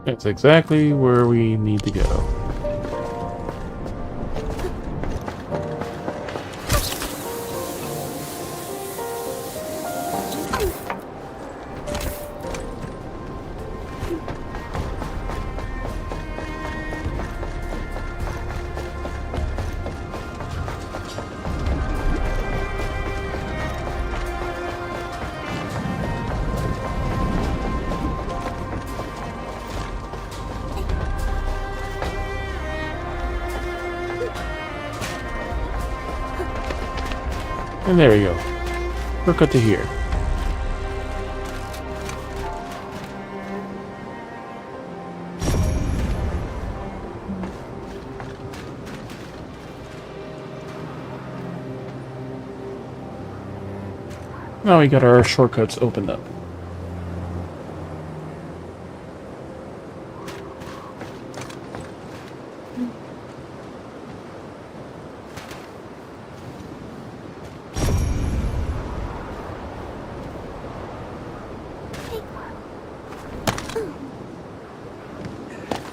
That's exactly where we need to go. And there we go. Shortcut to here. Now we got our shortcuts opened up.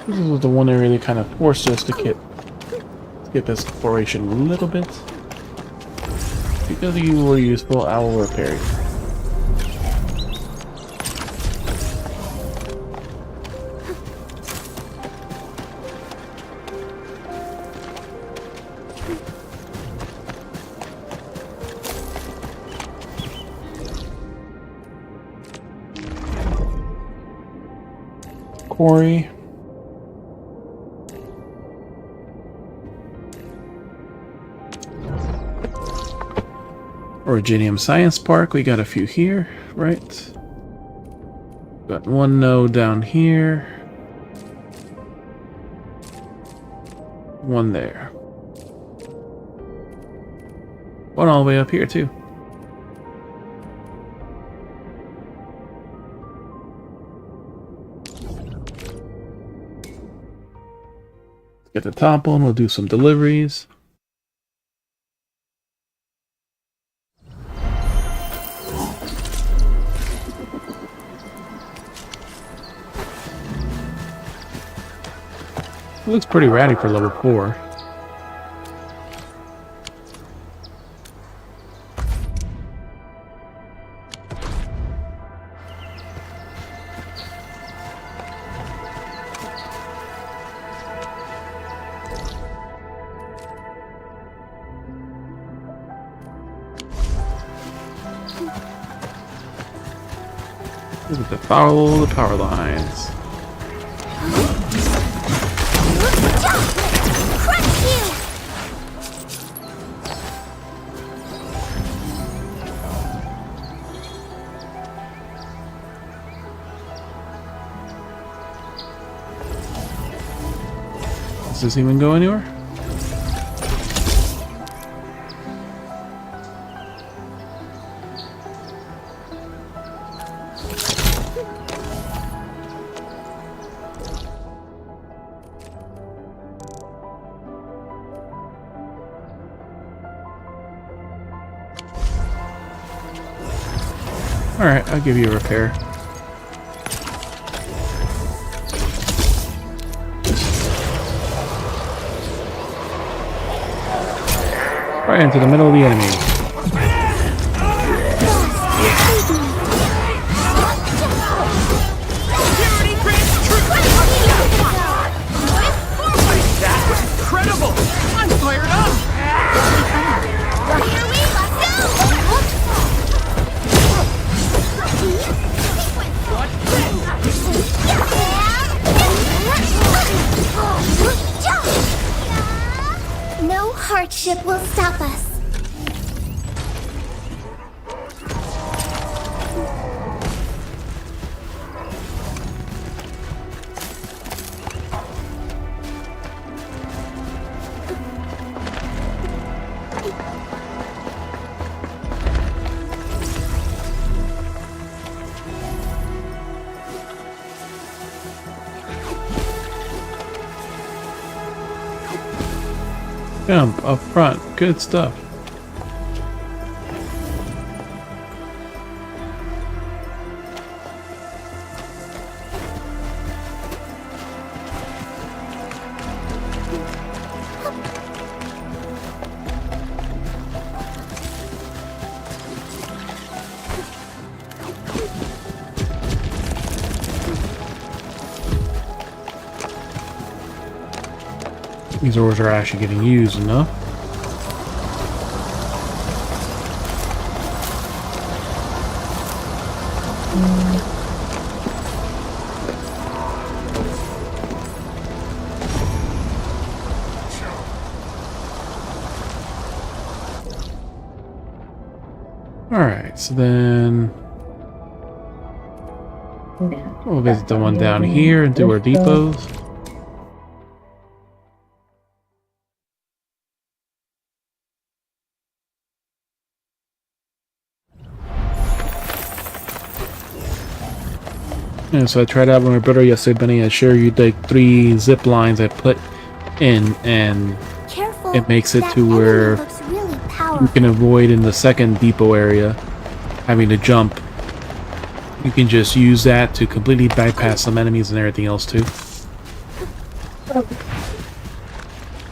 This is the one that really kind of forced us to skip this exploration a little bit. Because you were useful, I will repair you. Quarry. Originium Science Park, we got a few here, right? Got one node down here. One there. One all the way up here, too. Get the top one, we'll do some deliveries. It looks pretty ratty for level 4. Look at follow the power lines. Crush you! Does this even go anywhere? Alright, I'll give you a repair. Right into the middle of the enemy. That was incredible! I'm fired up! Here we go! No hardship will stop us. Jump up front. Good stuff. These ores are actually getting used enough. Alright, so then we'll visit the one down here and do our depots. Yeah, so I tried out with my brother yesterday, Benny. I showed you the 3 zip lines I put in, and Careful, it makes it that to enemy where looks really you powerful. can avoid in the second depot area having to jump. You can just use that to completely bypass some enemies and everything else too.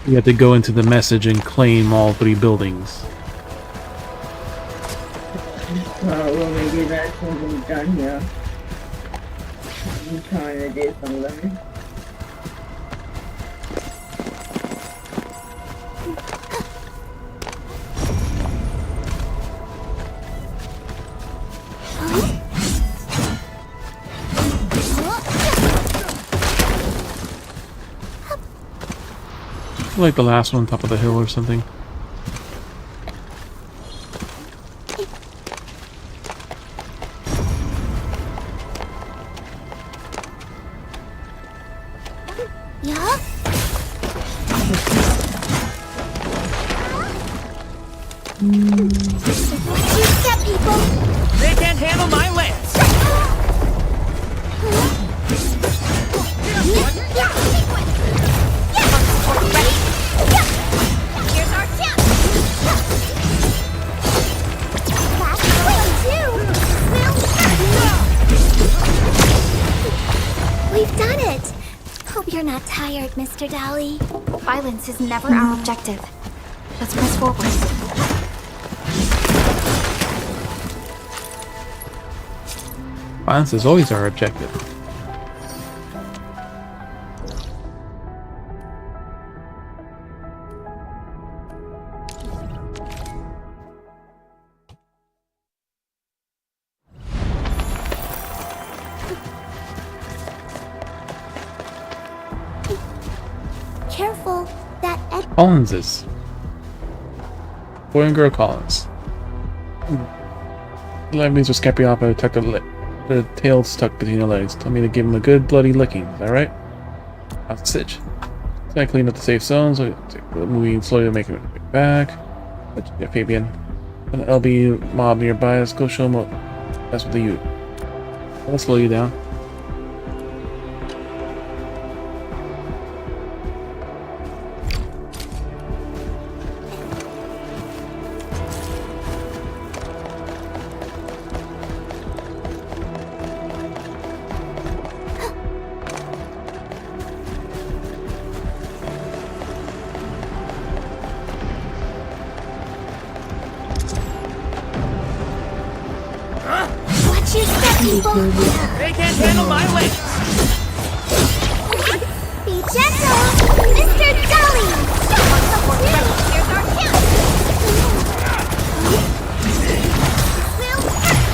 You have to go into the message and claim all 3 buildings. Well, maybe that's what we've done here. I'm trying to do some of them. Like the last one on top of the hill or something. Yeah? What you get, people? They can't handle my lance! Here's our You're not tired, Mr. Dolly. Violence is never our objective. Let's press forward. Violence is always our objective. Careful, that Collinses. Boy and girl Collins. Lebanese was scampering off and tucked the tail stuck between their legs. Told me to give him a good bloody licking. Is that right? How's the stitch? So I cleaned up the safe zone, so moving slowly to make it back. But yeah, Fabian. An LB mob nearby. Let's go show him what that's with the Ute. I'll slow you down. Watch your step, people! They can't handle my weight! Be gentle! Mr. Dolly! Here's our hint! Will hurt!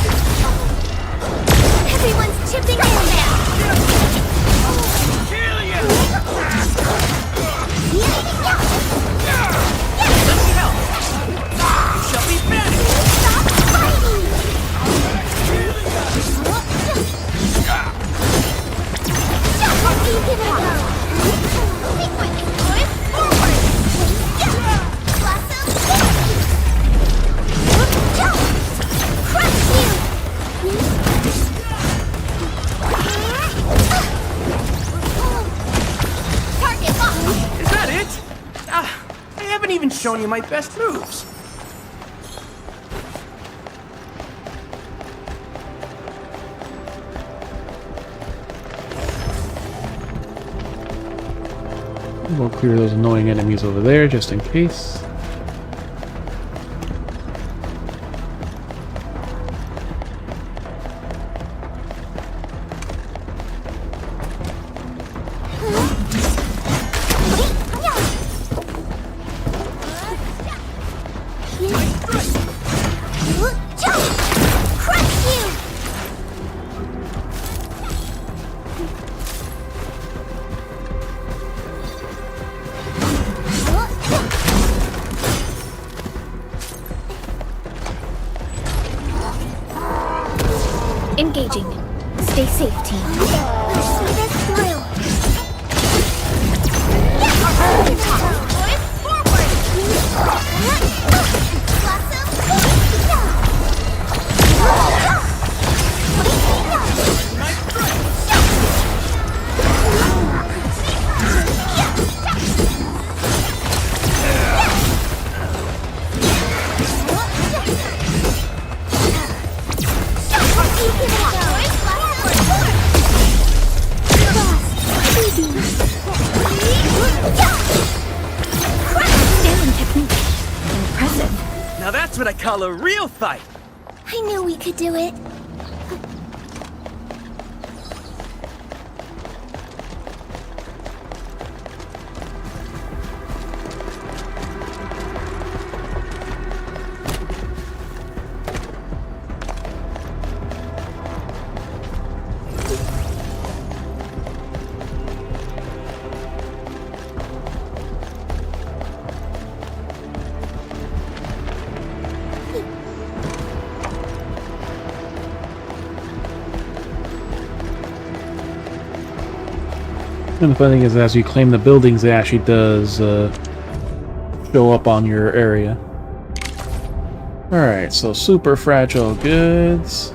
Everyone's chipping in now! Kill you! Let me help! You shall be banished! Stop fighting! Don't you give it up! Sequence, boys, forward! Blossom, jump! Crush you! Target locked! Is that it? I haven't even shown you my best moves. We'll clear those annoying enemies over there just in case. Crush you! Engaging. Stay safe, team. See this smile. Boys, forward! Sailing technique. Impressive. Now that's what I call a real fight. I knew we could do it. And the funny thing is, as you claim the buildings, it actually does show up on your area. Alright, so super fragile goods.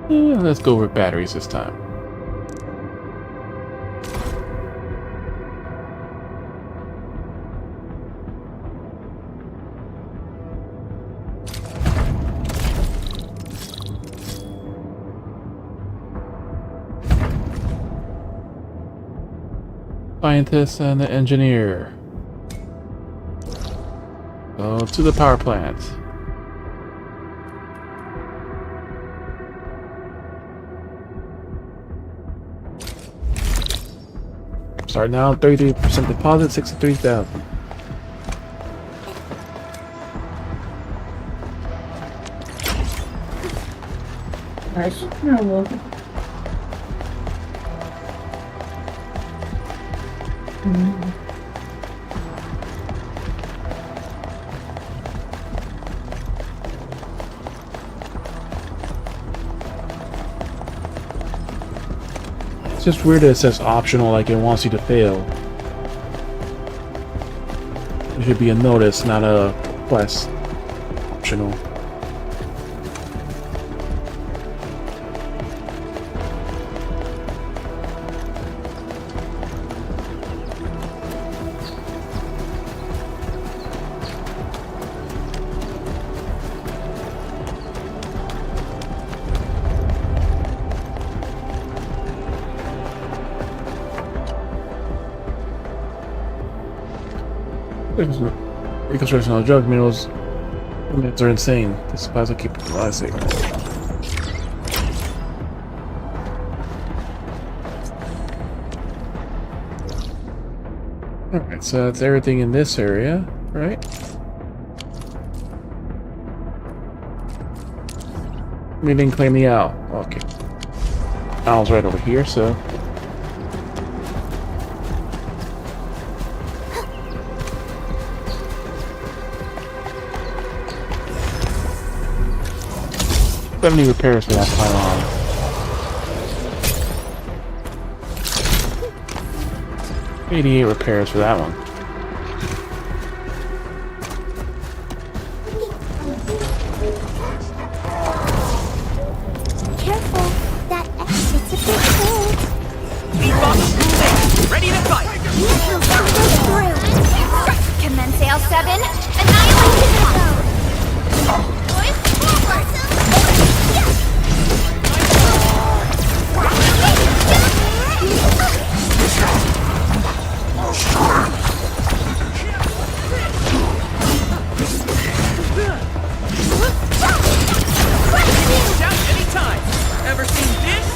Let's go with batteries this time. Scientist and the engineer. Go to the power plant. Start now, 33% deposit, 63,000. Nice. Oh, well. It's just weird that it says optional, like it wants you to fail. It should be a notice, not a quest. Optional. Reconstruction on drug minerals. Limits are insane. The supplies will keep it classic. Alright, so that's everything in this area, right? We didn't claim the owl. Okay. Owl's right over here, so. How many repairs for that pylon? $88 repairs for that one. Careful, that exit's a bit cold. Beatbox, ready to fight! Commence AL7, annihilation mode! Shout anytime! Ever seen this?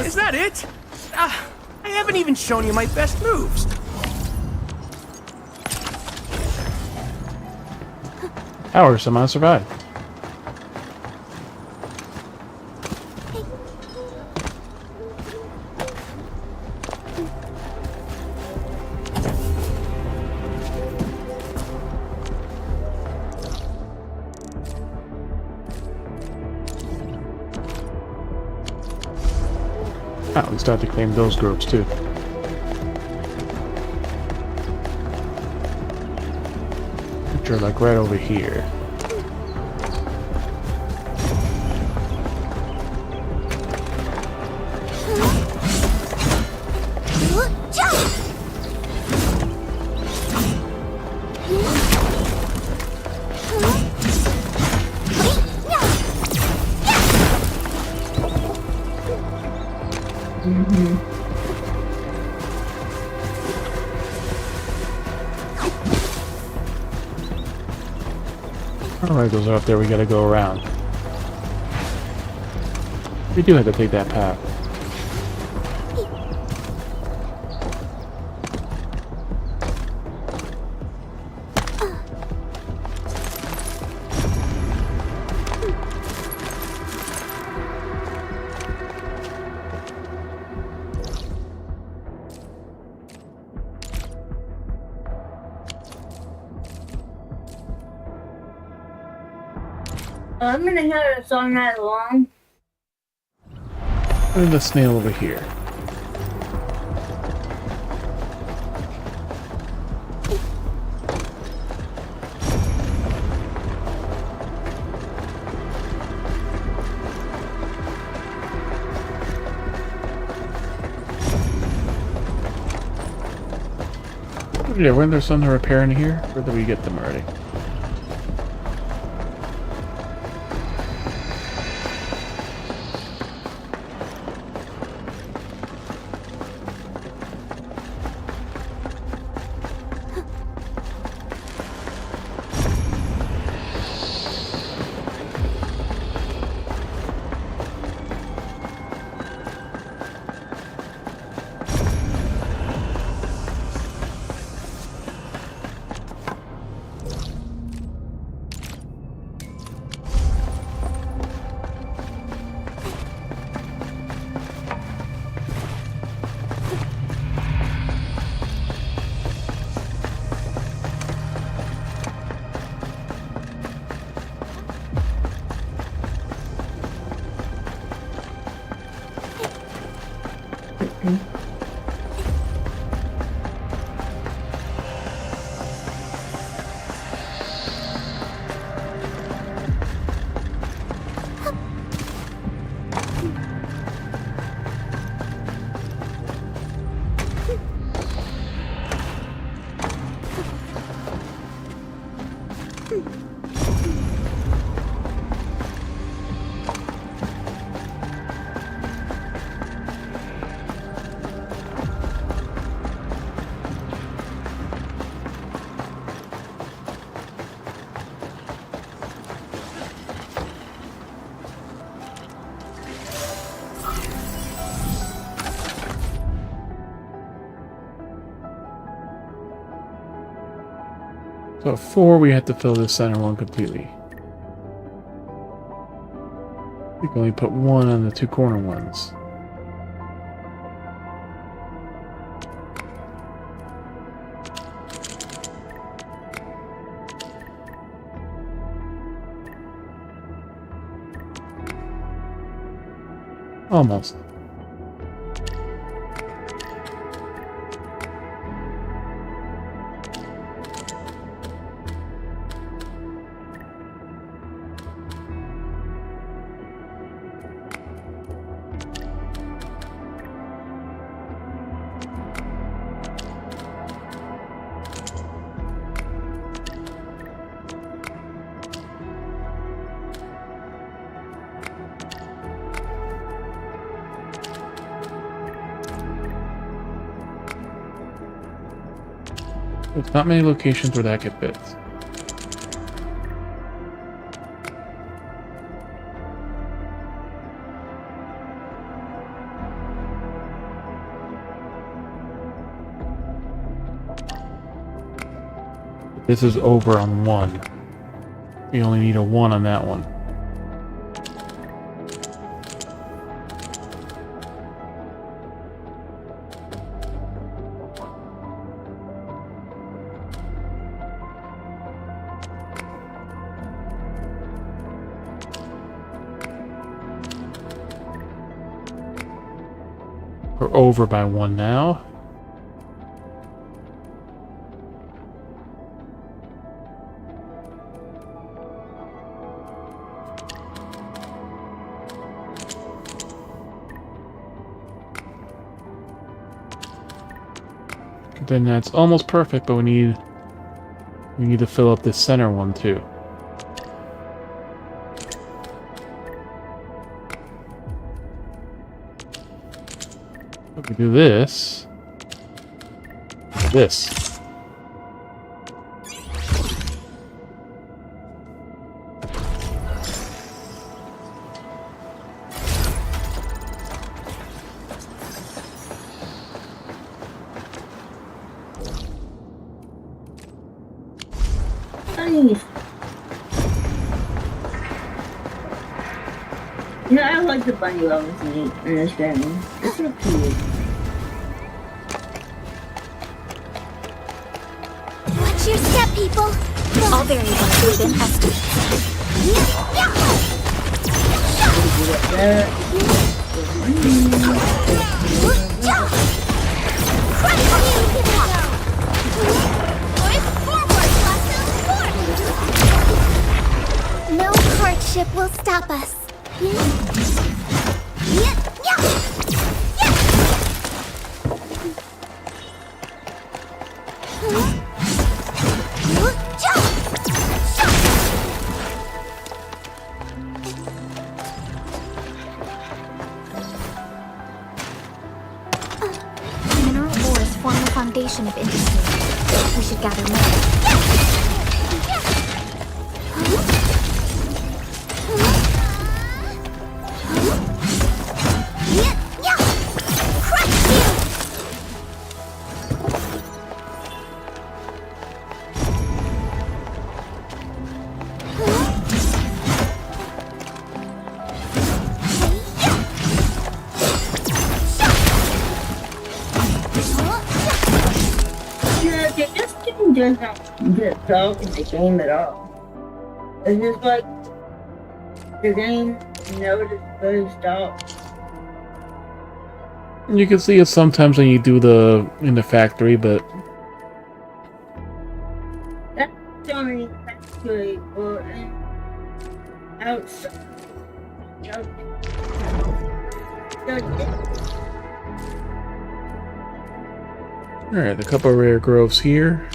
Is that it? I haven't even shown you my best moves. Hours, somehow survived. Ah, we start to claim those groups too. Which are like right over here. Alright, those are up there, we gotta go around. We do have to take that path. I'm gonna have a song that long. And the snail over here. Yeah, weren't there some to repair in here? Or did we get them already? So at 4, we have to fill this center one completely. We can only put 1 on the 2 corner ones. Almost. There's not many locations where that could fit. This is over on 1. We only need a 1 on that one. We're over by 1 now. Then that's almost perfect, but we need to fill up this center one too. If we do this, this. Nice. You know, I like the bunny levels in this game. It's so cute. Watch your step, people! All variables within estimates. No hardship will stop us. Mineral ores form the foundation of industry. We should gather more. Does not get dog in the game at all. It's just like the game never displays dog. You can see it sometimes when you do the in the factory, but That's the only factory or outside. alright, a couple of rare groves here.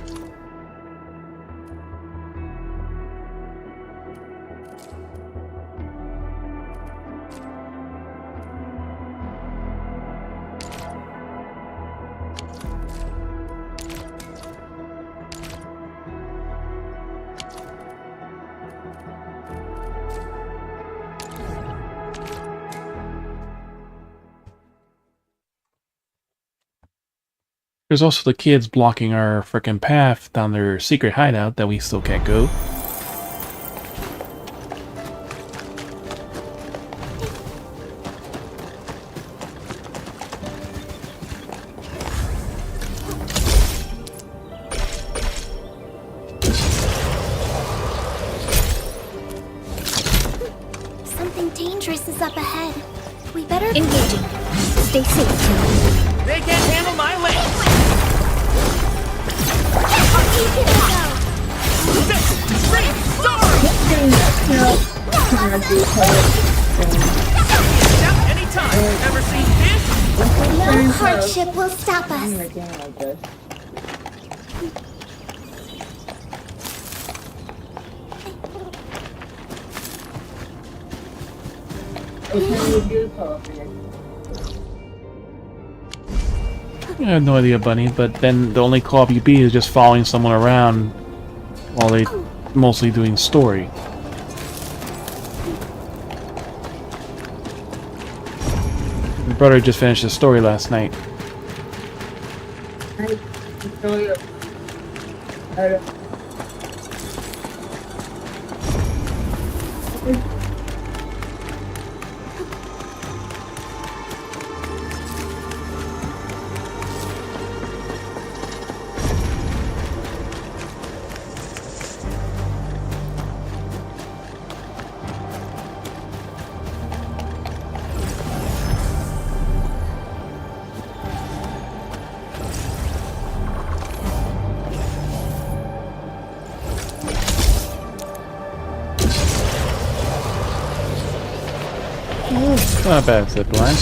There's also the kids blocking our frickin' path down their secret hideout that we still can't go. Something dangerous is up ahead. We better engaging. Stay safe. They can't handle my legs! How deep can it go? Great storm! Step anytime! Ever seen this? No hardship will stop us. I have no idea, Bunny, but then the only co-op you be is just following someone around while they mostly doing story. My brother just finished his story last night. Not a bad zip line.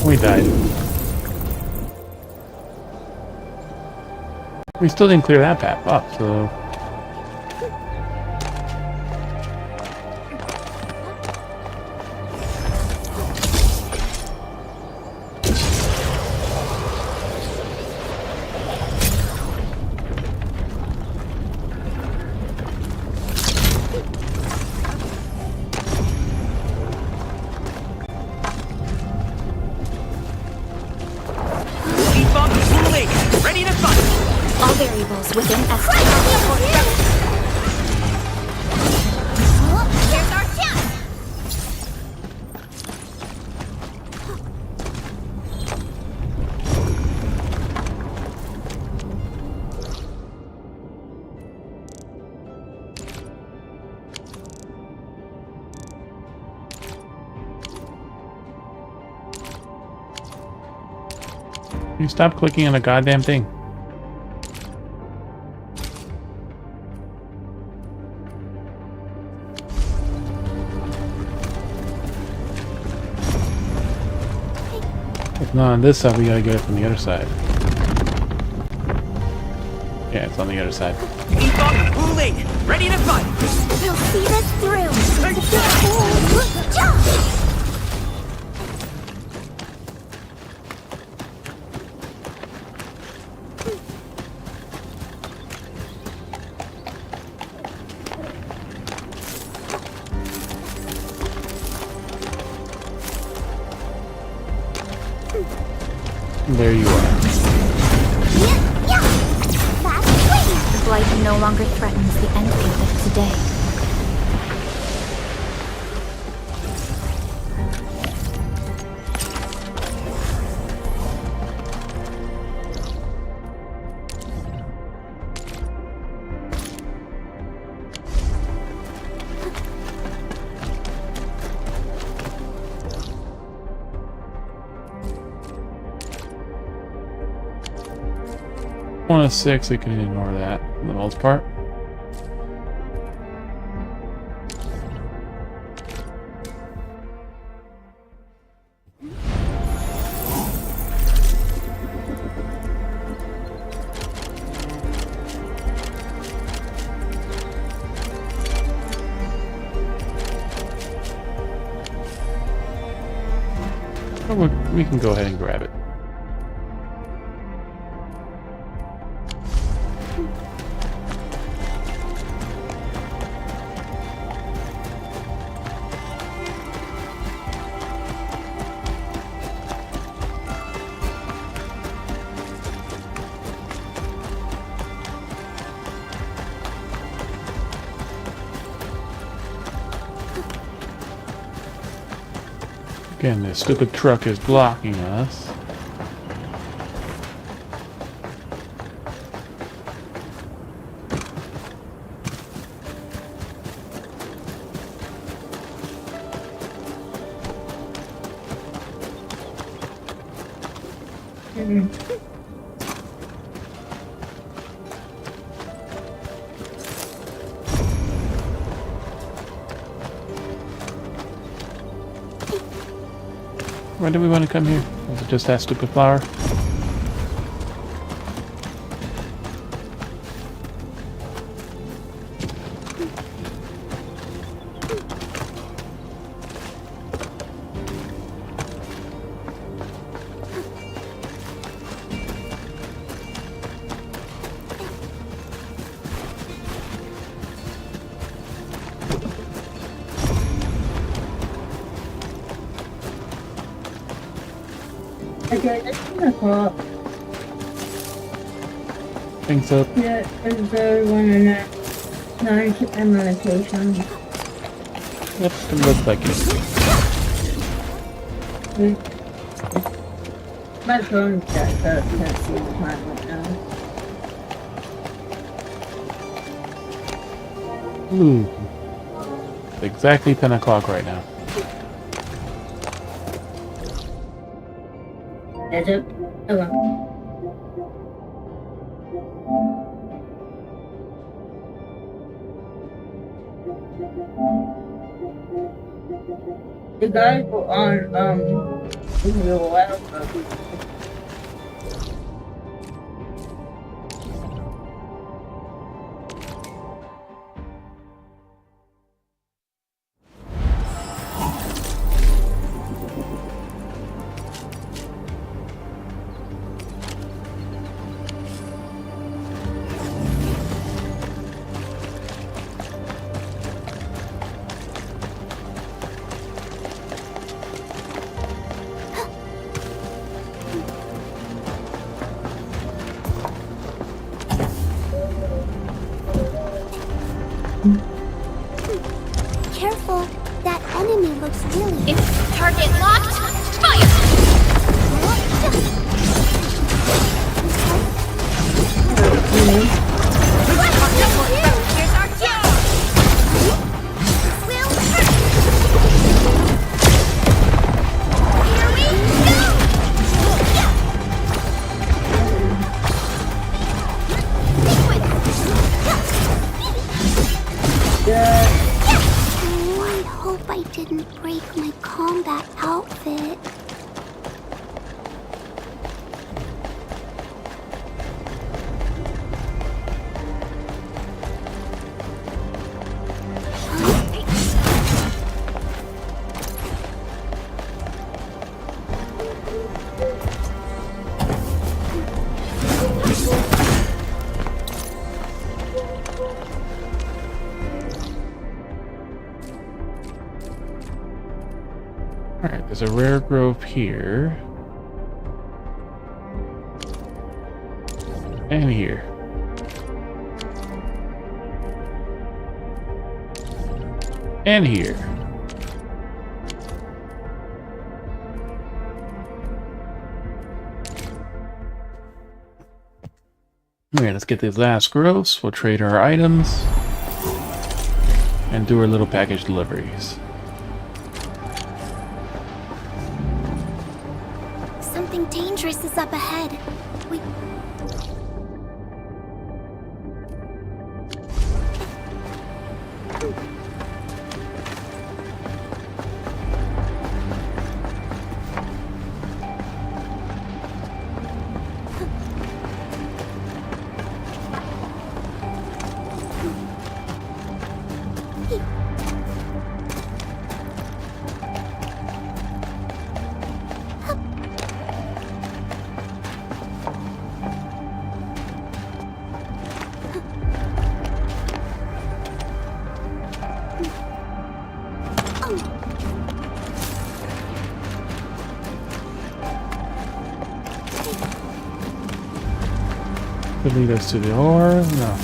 We died. We still didn't clear that path up, so... Ready to fight! All variables within estimate. Here's our chance! You stop clicking on the goddamn thing. If not on this side, we gotta get it from the other side. Yeah, it's on the other side. Ready to fight! We'll see this through! There you are. flight no longer threatens the Endfield of today. One of 6, we can ignore that for the most part. Oh, we can go ahead and grab it. Again, this stupid truck is blocking us. Why do we want to come here? Was it just that stupid flower? Okay, that's 10 o'clock. Think so. Yeah, is there one in that 9 to 10 medication? Yep, it looks like it. My phone's dead, so I can't see the time right now. Ooh. It's exactly 10 o'clock right now. Is it? Okay. The guys were on, the wild boat. Careful, that enemy looks really... It's target locked! Fire! Here's our kill! Will hurt! Here we go! Oh, I hope I didn't break my combat outfit. Alright, there's a rare grove here. And here. And here. Alright, let's get these last growths. We'll trade our items. And do our little package deliveries. Something dangerous is up ahead. We... Could lead us to the ore. No.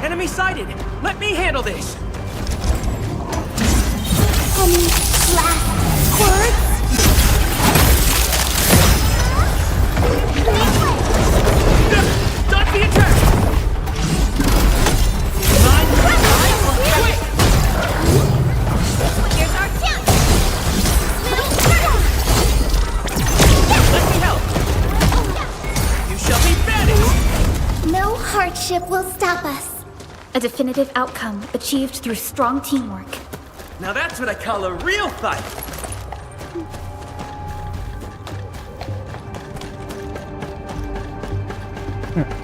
Enemy sighted! Let me handle this! Any last words? Dodge the attack! Here's our chance! Let me help! You shall be banished! No hardship will stop us. A definitive outcome achieved through strong teamwork. Now that's what I call a real fight!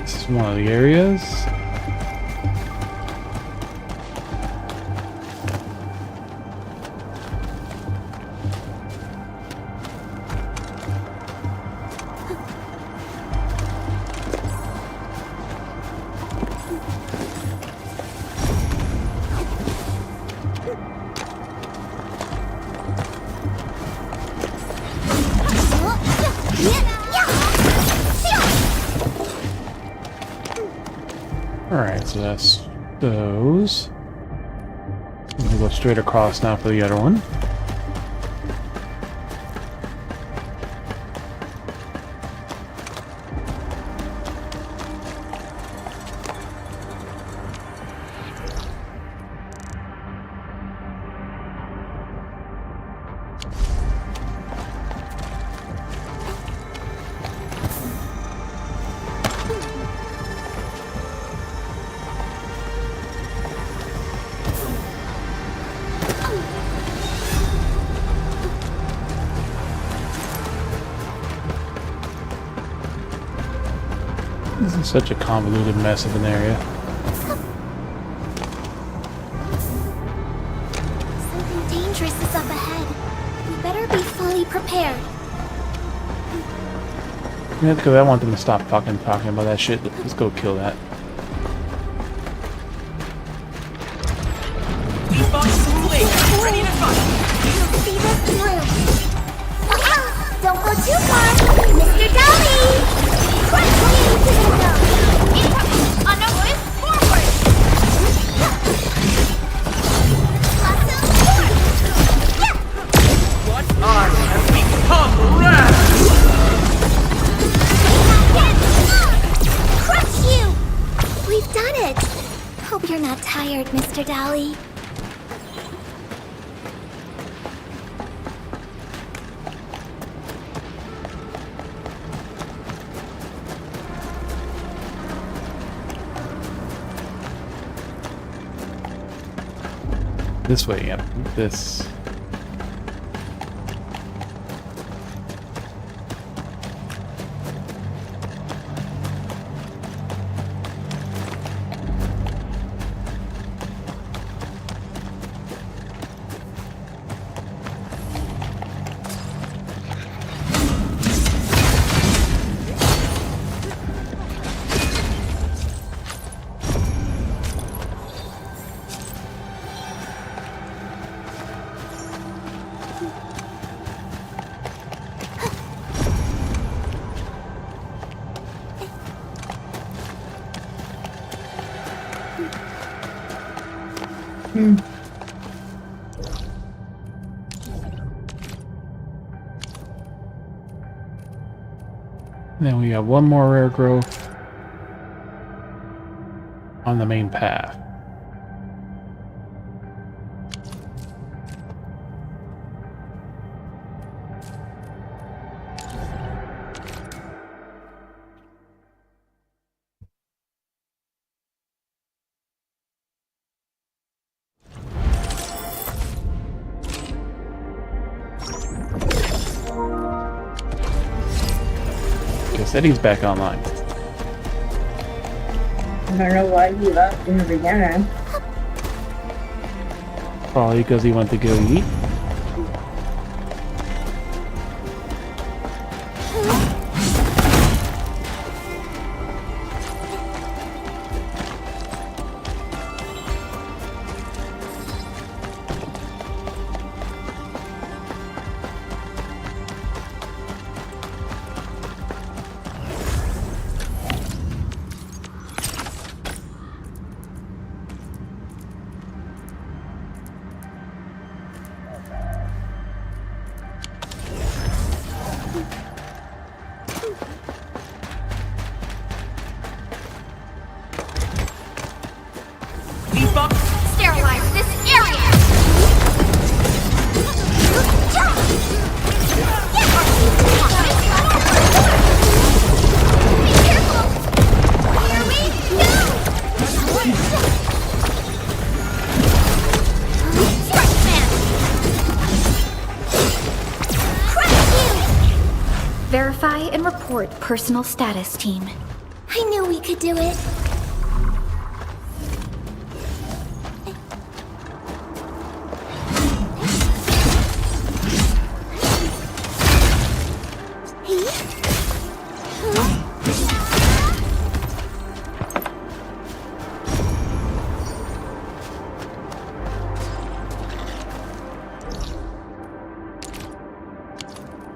This is one of the areas. Alright, so that's those. I'm gonna go straight across now for the other one. This is such a convoluted mess of an area. Something dangerous is up ahead. We better be fully prepared. Yeah, because I want them to stop fucking talking about that shit. Let's go kill that. Debuff complete! Ready to fight! See this through. Don't go too far, Mr. Dolly! Onward, forward! What I have become wrath! Crush you! We've done it! Hope you're not tired, Mr. Dolly. This way, yep. This. Hmm. And then we have one more rare growth on the main path. Guess Eddie's back online. I don't know why he left in the beginning. Probably because he went to go eat. Sterilize this area! Be careful! Here we go! Strikeman! Crush you! Verify and report personal status, team. I knew we could do it.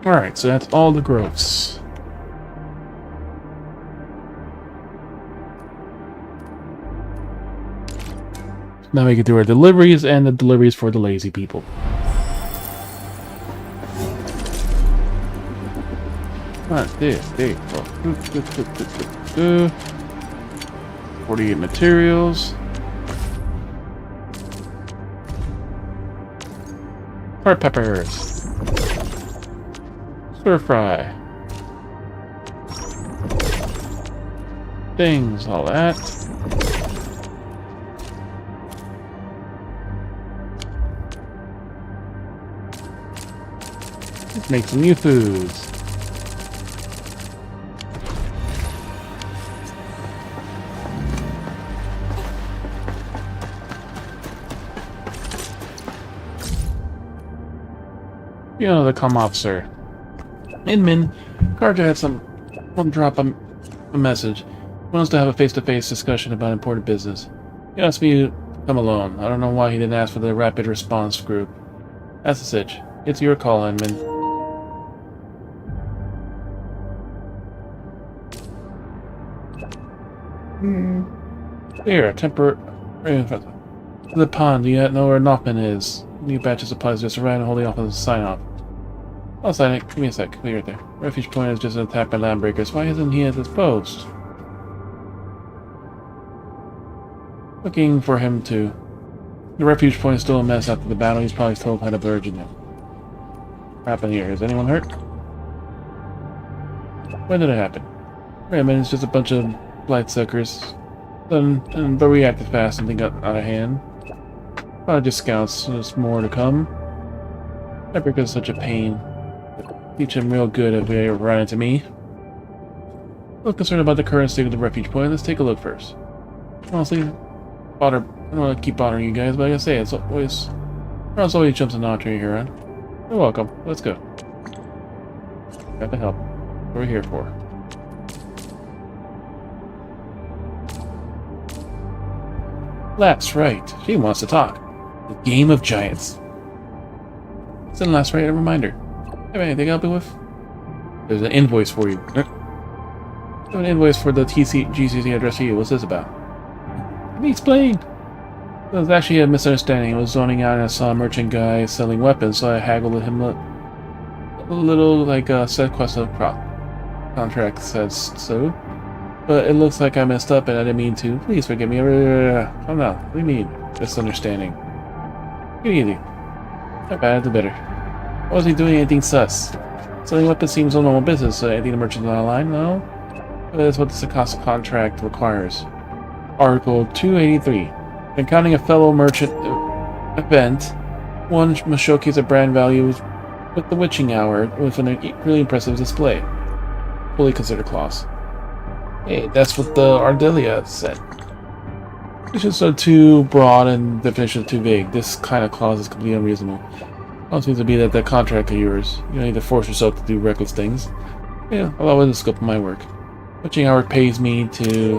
Alright, so that's all the growths. Now we can do our deliveries and the deliveries for the lazy people. One, two, three, four. 48 materials. Hard peppers. Stir fry. Things, all that. Let's make some new foods. You know, the comm officer. Inman, Carter had one drop a message. He wants to have a face-to-face discussion about important business. He asked me to come alone. I don't know why he didn't ask for the rapid response group. That's the sitch. It's your call, Inman. Here, temporary. The pond. Do you know where Knockman is? New batch of supplies just arrived and holding off on the sign-off. I'll sign it. Give me a sec. Be right there. Refuge point is just attacked by landbreakers. Why isn't he at this post? Looking for him too. The refuge point is still a mess after the battle. He's probably still kind of urgent now. What happened here? Is anyone hurt? When did it happen? Wait a minute, it's just a bunch of blightsuckers. But we acted fast and they got out of hand. Probably just scouts. There's more to come. Landbreaker's such a pain. Teach him real good if they run into me. A little concerned about the current state of the refuge point. Let's take a look first. Honestly, I don't want to keep bothering you guys, but like I say, it's always jumps a notch when you're here, huh? You're welcome. Let's go. Got the help. What are we here for? That's right. She wants to talk. The game of giants. Send last right a reminder. Have anything I'll be with? There's an invoice for you. I have an invoice for the GCC address to you. What's this about? Let me explain. It was actually a misunderstanding. I was zoning out and I saw a merchant guy selling weapons, so I haggled with him a little, like set quest of contract says so. But it looks like I messed up and I didn't mean to. Please forgive me. Oh no, what do you mean? Misunderstanding. Get easy. Not bad, the better. Why was he doing anything sus? Selling weapons seems a normal business, so anything the merchant's not online? No? But that's what the Sakasa contract requires. Article 283. Encountering a fellow merchant event, one must showcase a brand value with the witching hour with an really impressive display. Fully considered clause. Hey, that's what the Ardelia said. It's just too broad and definition too vague. This kind of clause is completely unreasonable. It seems to be that contract of yours. You don't need to force yourself to do reckless things. Yeah, well, within the scope of my work. Witching hour pays me to...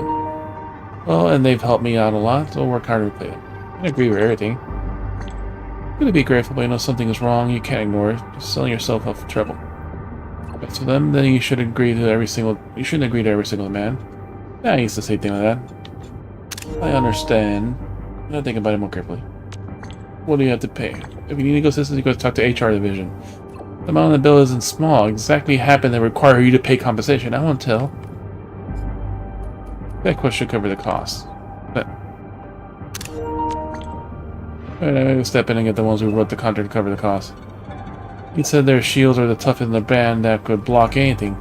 Well, and they've helped me out a lot, so I'll work harder to play them. I don't agree with everything. Good to be grateful, but you know something is wrong, you can't ignore it. Just selling yourself up for trouble. But to them, then you should agree to every single... You shouldn't agree to every single demand. Yeah, I used to say things like that. I understand. I'm not thinking about it more carefully. What do you have to pay? If you need legal assistance, you go to talk to HR division. The amount of the bill isn't small. Exactly happened that require you to pay compensation. I won't tell. That quest should cover the cost. But alright, I'm gonna step in and get the ones who wrote the contract to cover the cost. He said their shields are the toughest in the band that could block anything.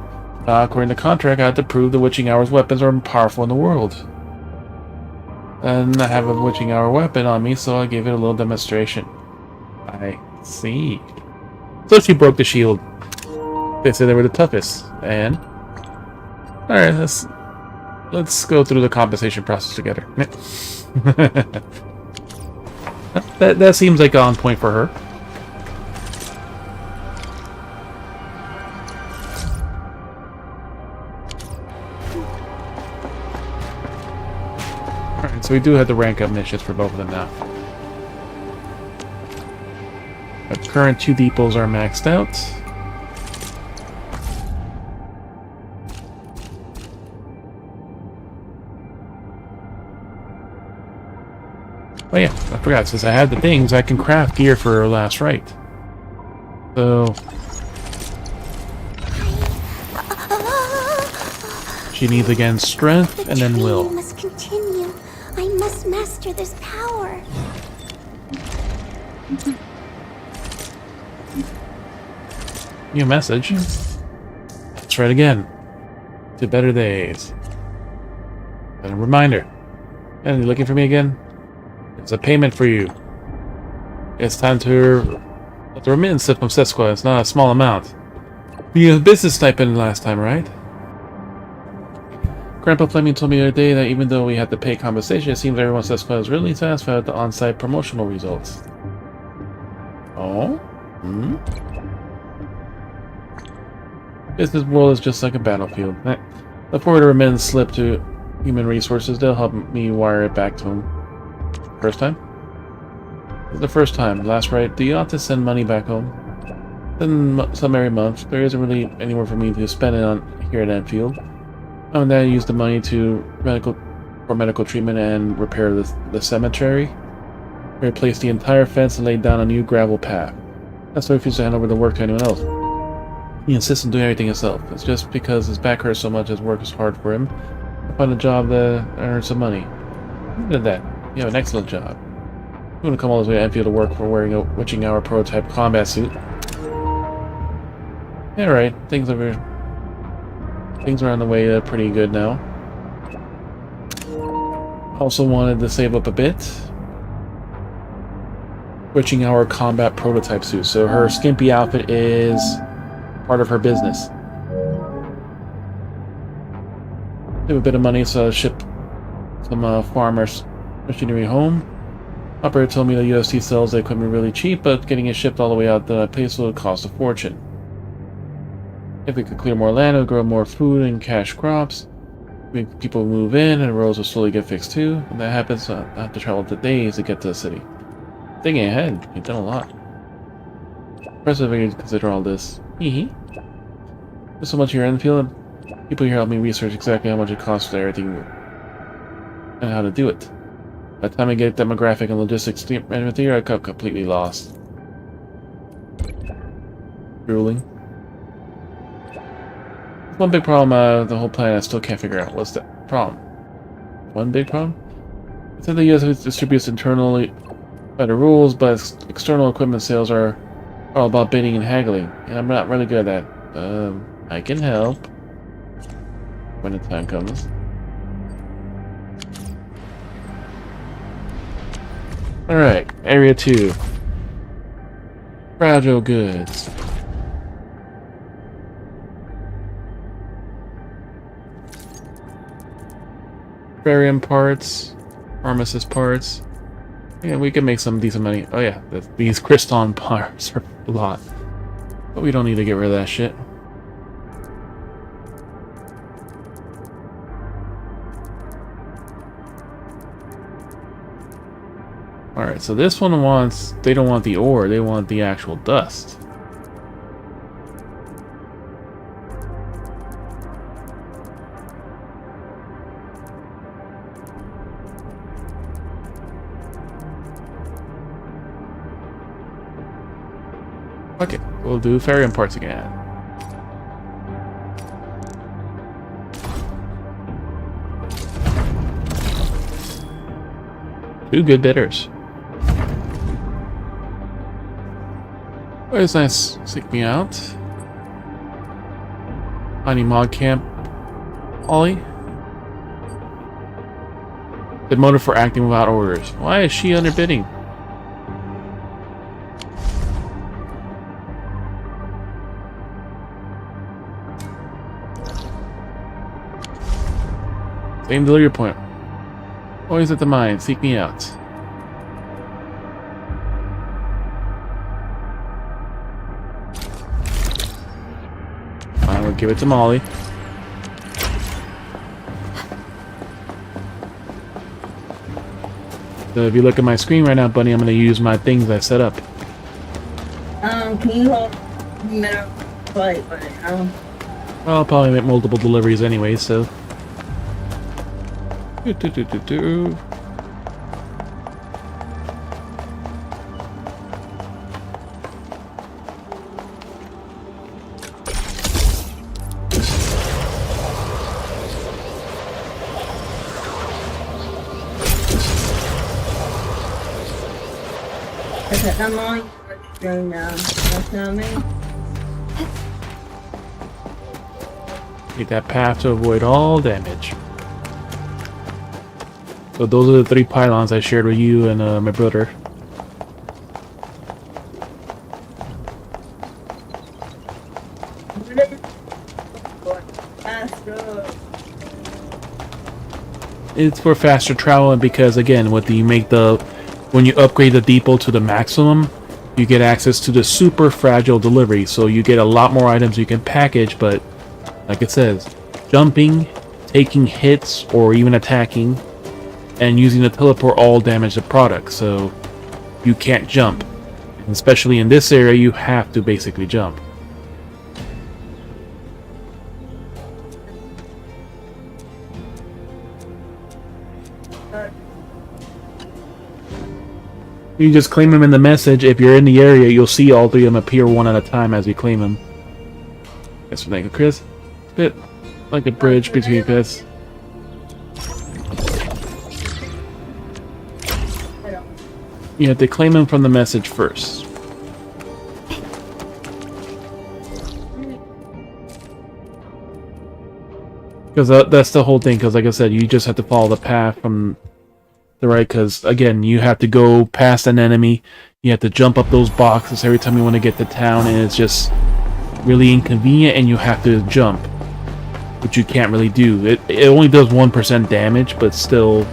According to the contract, I had to prove the Witching Hour's weapons are powerful in the world. And I have a Witching Hour weapon on me, so I gave it a little demonstration. I see. So she broke the shield. They said they were the toughest. And alright, let's go through the compensation process together. that seems like on point for her. Alright, so we do have the rank up missions for both of them now. Our current 2 depots are maxed out. Oh yeah, I forgot, since I had the things, I can craft gear for her last right. So... she needs again strength, and then will. The must continue. I must master this power. New message. Let's try it again. To better days. And a reminder. And you looking for me again? It's a payment for you. It's time to... the remittance slip from Sesqua. It's not a small amount. You used business stipend last time, right? Grandpa Fleming told me the other day that even though we had to pay compensation, it seems everyone at Sesqua is really satisfied with the on-site promotional results. Oh? Hmm? Business world is just like a battlefield. Look forward to remittance slip to Human Resources. They'll help me wire it back to him. First time? This is the first time. Last right. Do you ought to send money back home? Then some every month. There isn't really anywhere for me to spend it on here at Enfield. And then I use the money to medical treatment and repair the cemetery. Replace the entire fence and lay down a new gravel path. That's why he refuses to hand over the work to anyone else. He insists on doing everything himself. It's just because his back hurts so much his work is hard for him. I find a job that earns some money. Look at that. You have an excellent job. You want to come all this way to Enfield to work for wearing a Witching Hour prototype combat suit. Yeah, right. Things are on the way pretty good now. Also wanted to save up a bit. Witching Hour combat prototype suit. So her skimpy outfit is part of her business. Save a bit of money, so I ship some farmers machinery home. Operator told me the UST sells the equipment really cheap, but getting it shipped all the way out the place would cost a fortune. If we could clear more land, it would grow more food and cash crops. People move in, and roads will slowly get fixed too. When that happens, I have to travel to days to get to the city. Thinking ahead, you've done a lot. Impressive of you to consider all this. Hee. There's so much here in the field. People here help me research exactly how much it costs for everything and how to do it. By the time I get demographic and logistics theory, I got completely lost. Drooling. One big problem, the whole planet I still can't figure out. What's the problem? One big problem? It said the US distributes internally by the rules, but external equipment sales are all about bidding and haggling, and I'm not really good at that. I can help when the time comes. Alright, Area 2. Fragile goods. Barium parts, pharmacist parts. Yeah, we can make some decent money. Oh yeah, these crystalline parts are a lot. But we don't need to get rid of that shit. Alright, so this one wants... They don't want the ore, they want the actual dust. Okay, we'll do Farium parts again. Two good bidders. Oh, it's nice. Seek me out. Tiny mod camp. Ollie. The motive for acting without orders. Why is she underbidding? Same delivery point. Always at the mine. Seek me out. Fine, we'll give it to Molly. So if you look at my screen right now, buddy, I'm going to use my things I set up. Can you hold middle plate right now? Well, I'll probably make multiple deliveries anyway, so... Okay, I'm on your screen now. That's not me. Need that path to avoid all damage. So those are the 3 pylons I shared with you and my brother. It's for faster travel, and because again, when you upgrade the depot to the maximum, you get access to the super fragile delivery. So you get a lot more items you can package, but like it says, jumping, taking hits, or even attacking, and using the teleport all damage the product, so you can't jump. And especially in this area, you have to basically jump. You just claim them in the message. If you're in the area, you'll see all 3 of them appear one at a time as you claim them. Yes, thank you, Chris. Bit like a bridge between pits. You have to claim them from the message first. Because that's the whole thing, because like I said, you just have to follow the path from the right, because again, you have to go past an enemy, you have to jump up those boxes every time you want to get to town, and it's just really inconvenient, and you have to jump, which you can't really do. It only does 1% damage, but still,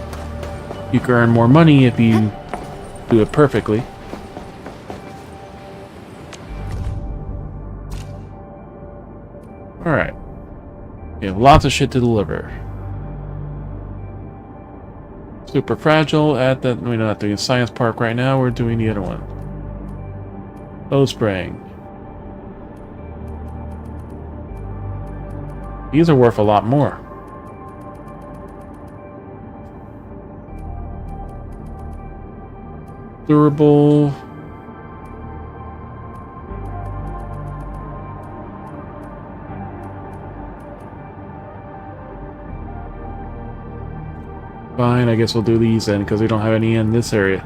you can earn more money if you do it perfectly. Alright. We have lots of shit to deliver. Super fragile at the... We're not doing Science Park right now, we're doing the other one. Low spraying. These are worth a lot more. Durable. Fine, I guess we'll do these then, because we don't have any in this area.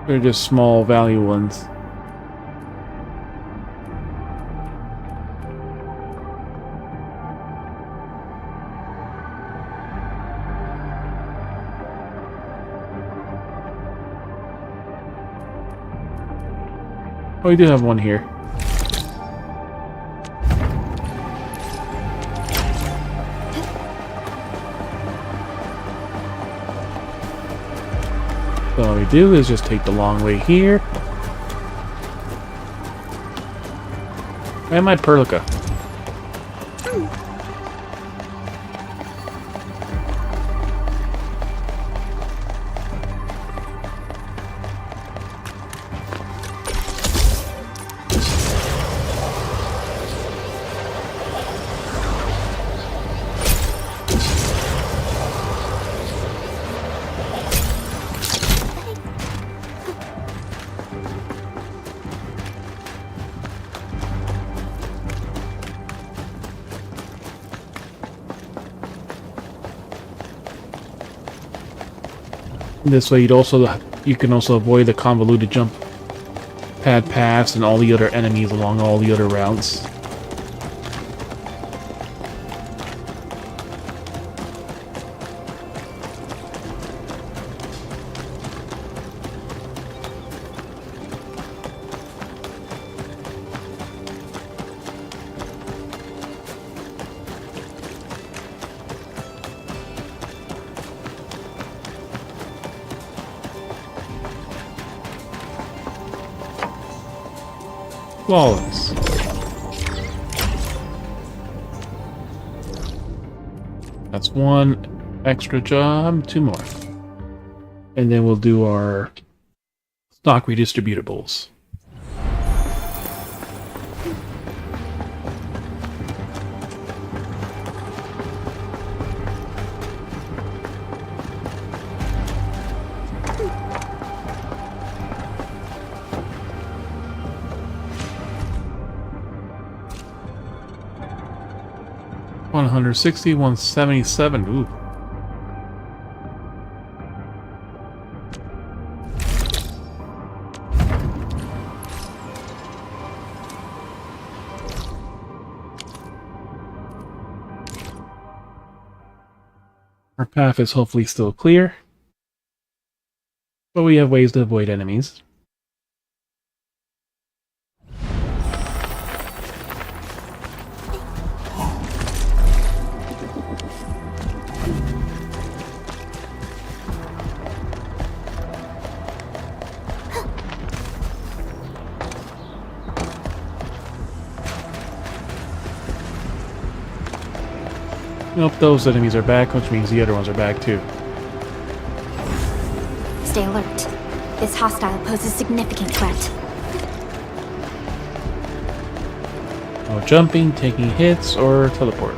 They're just small value ones. Oh, we do have one here. So all we do is just take the long way here. And my Perlica. This way you can also avoid the convoluted jump pad paths and all the other enemies along all the other routes. Flawless. That's one extra job, 2 more. And then we'll do our stock redistributables. $160, $177. Ooh. Our path is hopefully still clear, but we have ways to avoid enemies. Nope, those enemies are back, which means the other ones are back too. Stay alert. This hostile poses significant threat. No jumping, taking hits, or teleport.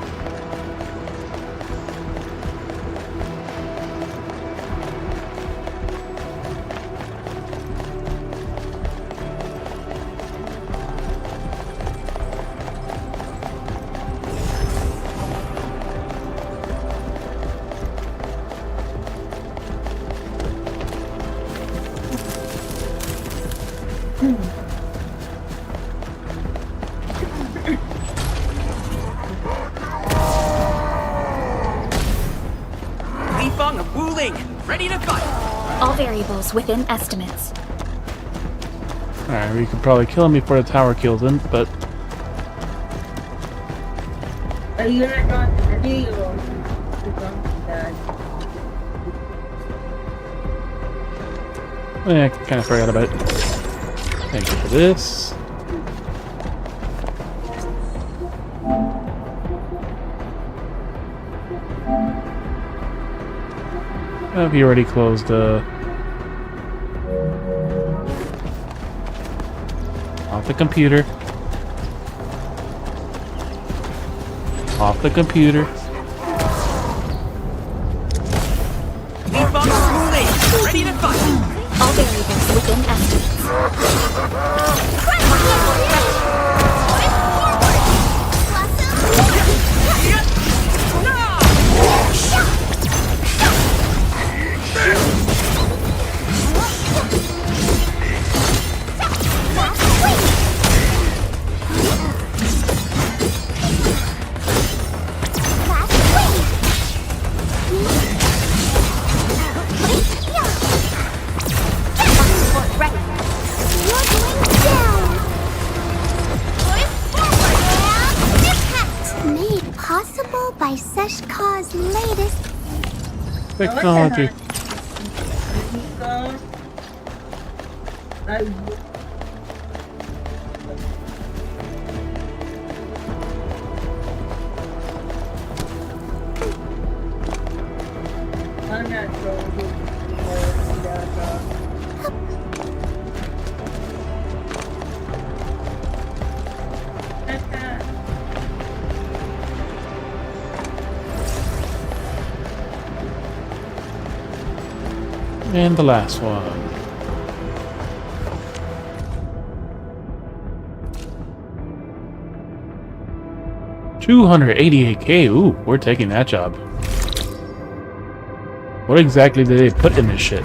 Ready to fight! All variables within estimates. Alright, we could probably kill him before the tower kills him, but... Are you not going to the deal? You're going to die. I kind of forgot about it. Thank you for this. Oh, he already closed off the computer. Off the computer. Keep on schooling! Ready to fight! All variables within estimates. Made possible by Seshka's latest Technology. And the last one. $288K. Ooh, we're taking that job. What exactly did they put in this shit?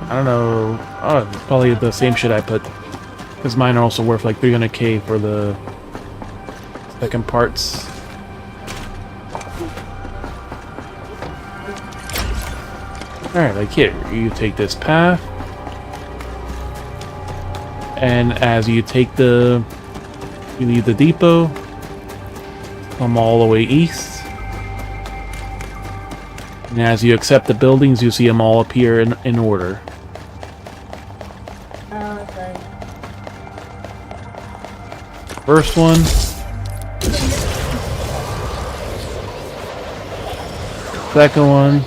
I don't know. Oh, it's probably the same shit I put. Because mine are also worth like 300K for the second parts. Alright, like here, you take this path. And as you take you leave the depot, come all the way east. And as you accept the buildings, you see them all appear in order. Okay. First one. Second one.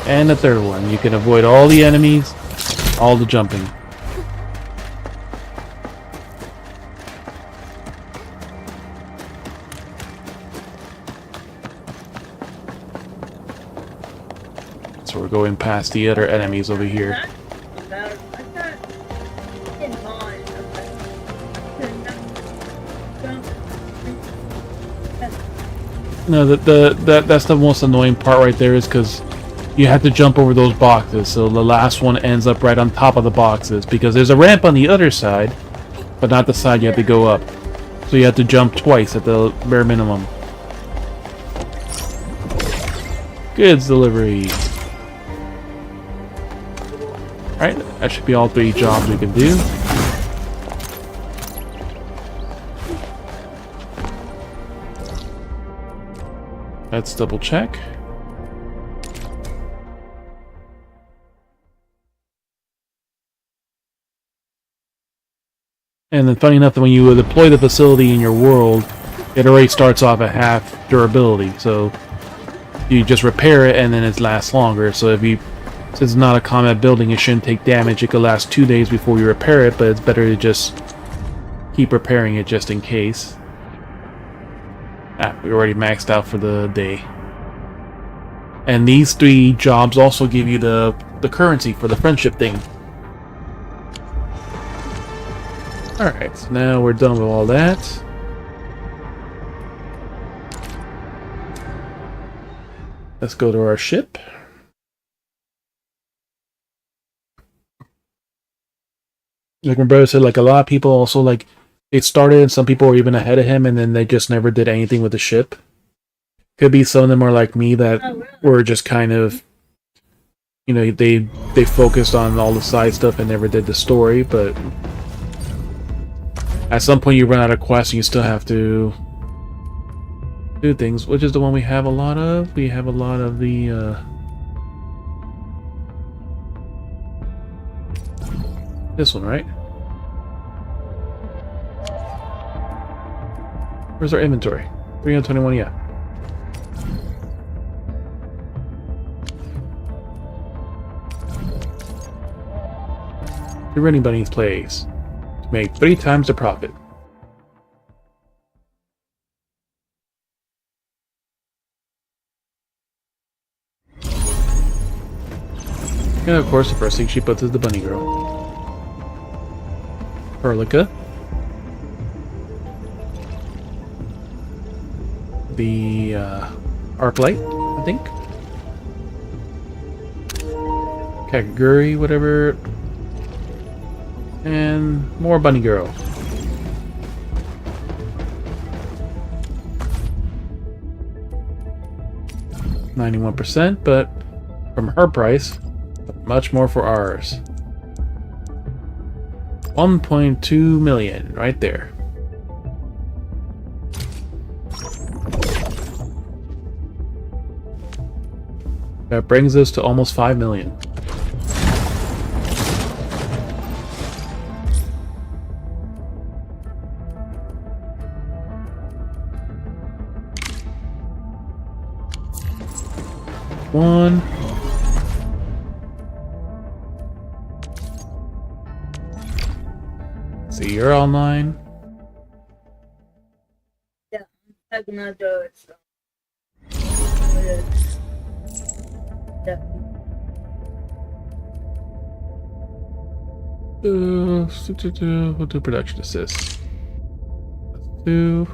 And the third one. You can avoid all the enemies, all the jumping. So we're going past the other enemies over here. No, that's the most annoying part right there, is because you have to jump over those boxes, so the last one ends up right on top of the boxes, because there's a ramp on the other side, but not the side you have to go up. So you have to jump twice at the bare minimum. Goods delivery. Alright, that should be all 3 jobs we can do. Let's double check. And then funny enough, that when you deploy the facility in your world, it already starts off at half durability. So you just repair it and then it lasts longer. So since it's not a combat building, it shouldn't take damage. It could last 2 days before you repair it, but it's better to just keep repairing it just in case. We already maxed out for the day. And these 3 jobs also give you the currency for the friendship thing. Alright, so now we're done with all that. Let's go to our ship. Like my brother said, like a lot of people also like it started and some people were even ahead of him and then they just never did anything with the ship. Could be some of them are like me that were just kind of, you know, they focused on all the side stuff and never did the story, but at some point you run out of quests and you still have to do things, which is the one we have a lot of. We have a lot of the this one, right? Where's our inventory? 321, yeah. The Running Bunnies plays to make 3 times the profit. And of course, the first thing she puts is the bunny girl. Perlica. The Arklight, I think. Kakaguri, whatever. And more bunny girl. $91%, but from her price, much more for ours. 1.2 million right there. That brings us to almost 5 million. One. See, you're online. Yeah, I'm checking out those. Yeah. We'll do production assist. Let's do.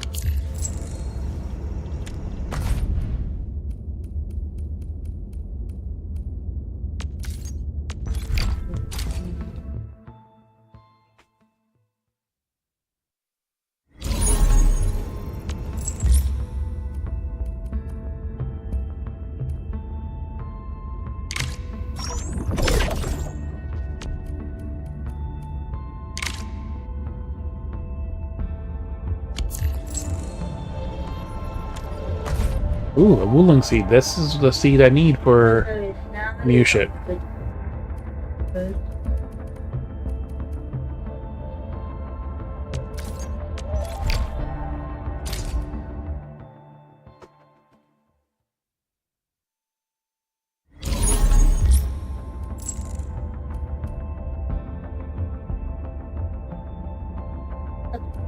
Ooh, a Wooling seed. This is the seed I need for new shit.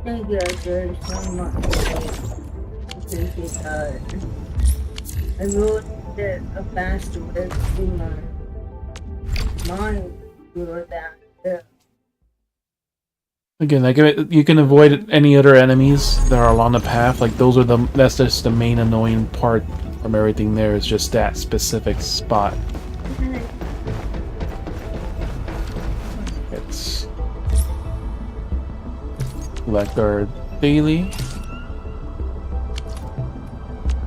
Thank you guys so much. Appreciate that. I really did a faster way to my mind for that. Yeah. Again, like you can avoid any other enemies that are along the path. Like those are that's just the main annoying part from everything. There is just that specific spot. It's select our daily.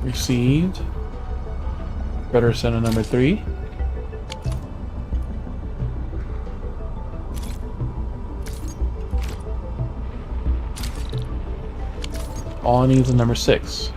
Received. Better center number 3. All I need is number 6.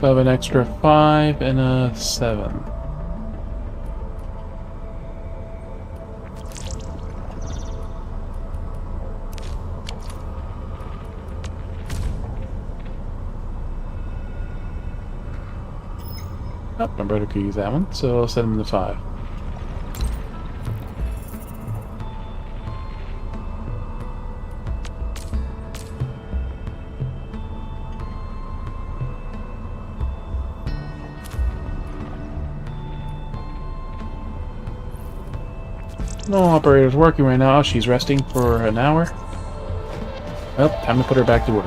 So I have an extra 5 and a 7. Oh, my brother could use that one, so I'll set him to 5. No operator's working right now. She's resting for an hour. Well, time to put her back to work.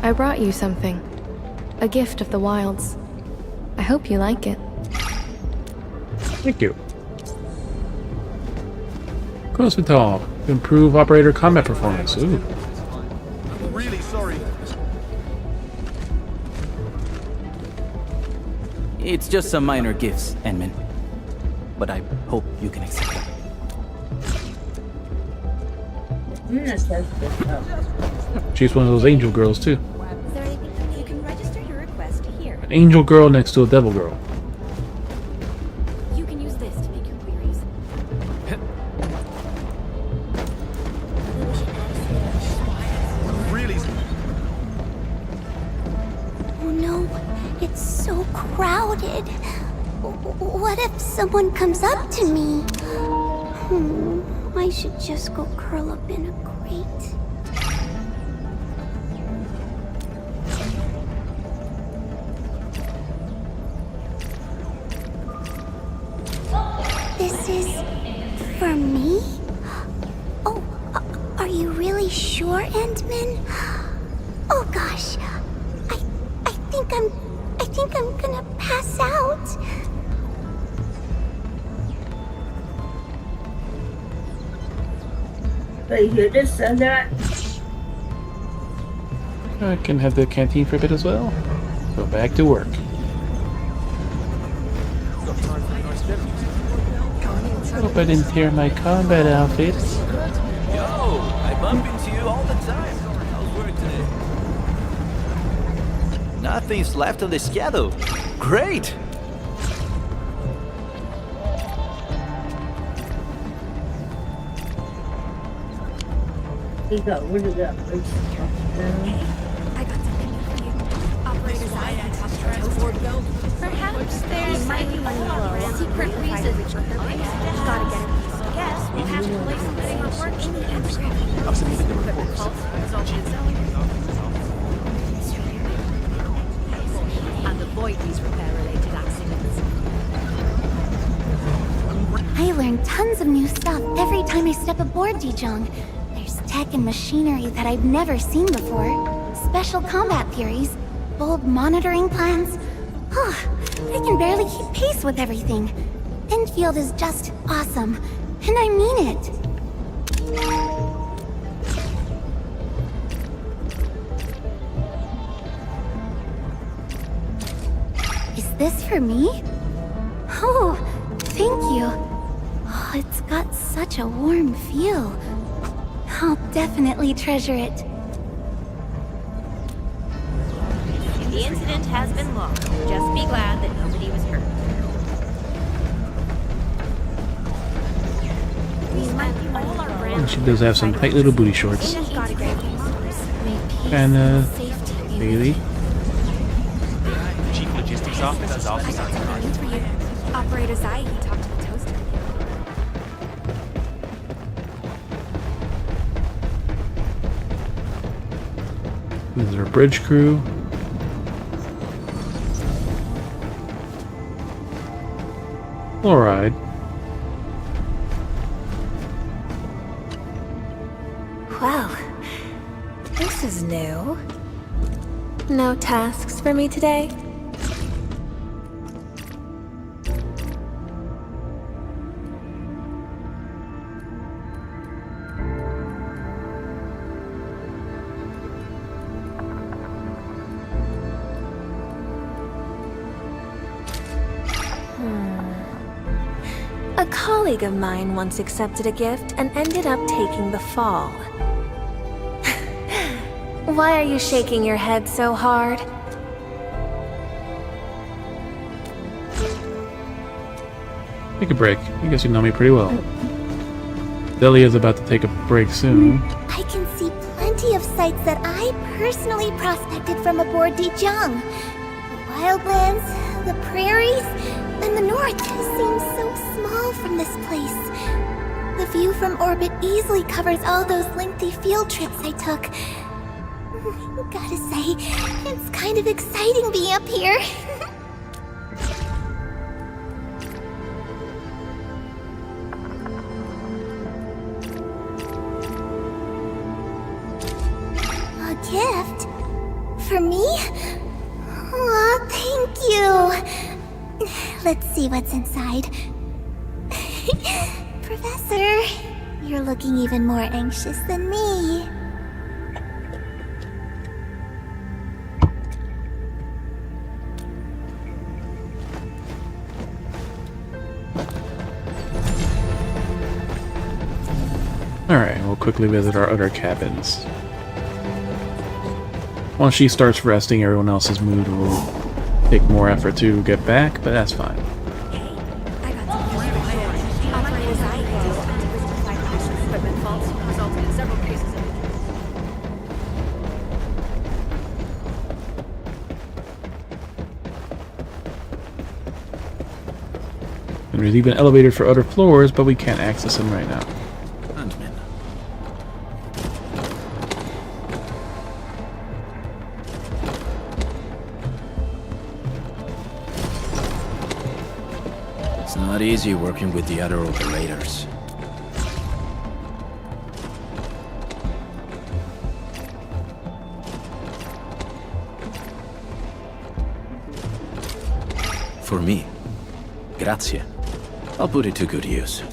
I brought you something. A gift of the wilds. I hope you like it. Thank you. Close to tall. Improve operator combat performance. Ooh. I'm really sorry. It's just some minor gifts, Enman. But I hope you can accept them. I'm gonna test this out. She's one of those angel girls too. Is there anything you can register your request here? An angel girl next to a devil girl. You can use this to make your queries. Really? Oh no, it's so crowded. What if someone comes up to me? I should just go curl up in a crate. This is for me? Oh, are you really sure, Endman? Oh gosh, I think I'm gonna pass out. Wait, you just said that? I can have the canteen for a bit as well. So back to work. Hope I didn't tear my combat outfit. Yo, I bump into you all the time. How's work today? Nothing's left on the schedule. Great! He got rid of that. I got something for you. Operator's eye can touch the toaster. Perhaps there's might be one secret reason. Gotta get it. Guess we'll have to place something on work in the And avoid these repair-related accidents. I learn tons of new stuff every time I step aboard Dijong. There's tech and machinery that I've never seen before. Special combat theories, bold monitoring plans. I can barely keep pace with everything. Enfield is just awesome, and I mean it. Is this for me? Oh, thank you. Oh, it's got such a warm feel. I'll definitely treasure it. The incident has been logged. Just be glad that nobody was hurt. We spent all our And brand she does have some tight little booty shorts. May peace And and safety be with Bailey. you. Chief Logistics Office is also on News for you. Operator's eye can talk to the toaster. This is our bridge crew. Alright. Wow. This is new. No tasks for me today? A colleague of mine once accepted a gift and ended up taking the fall. Why are you shaking your head so hard? Take a break. I guess you know me pretty well. Delia's about to take a break soon. I can see plenty of sites that I personally prospected from aboard Dijong. The wildlands, the prairies, and the north seems so small from this place. The view from orbit easily covers all those lengthy field trips I took. Gotta say, it's kind of exciting being up here. A gift? Let's see what's inside. Professor, you're looking even more anxious than me. Alright, we'll quickly visit our other cabins. Once she starts resting, everyone else's mood will take more effort to get back, but that's fine. I got some operators equipment faults resulted in several cases of And there's even an elevator for other floors, but we can't access them right now. It's not easy working with the other operators. For me, grazie. I'll put it to good use.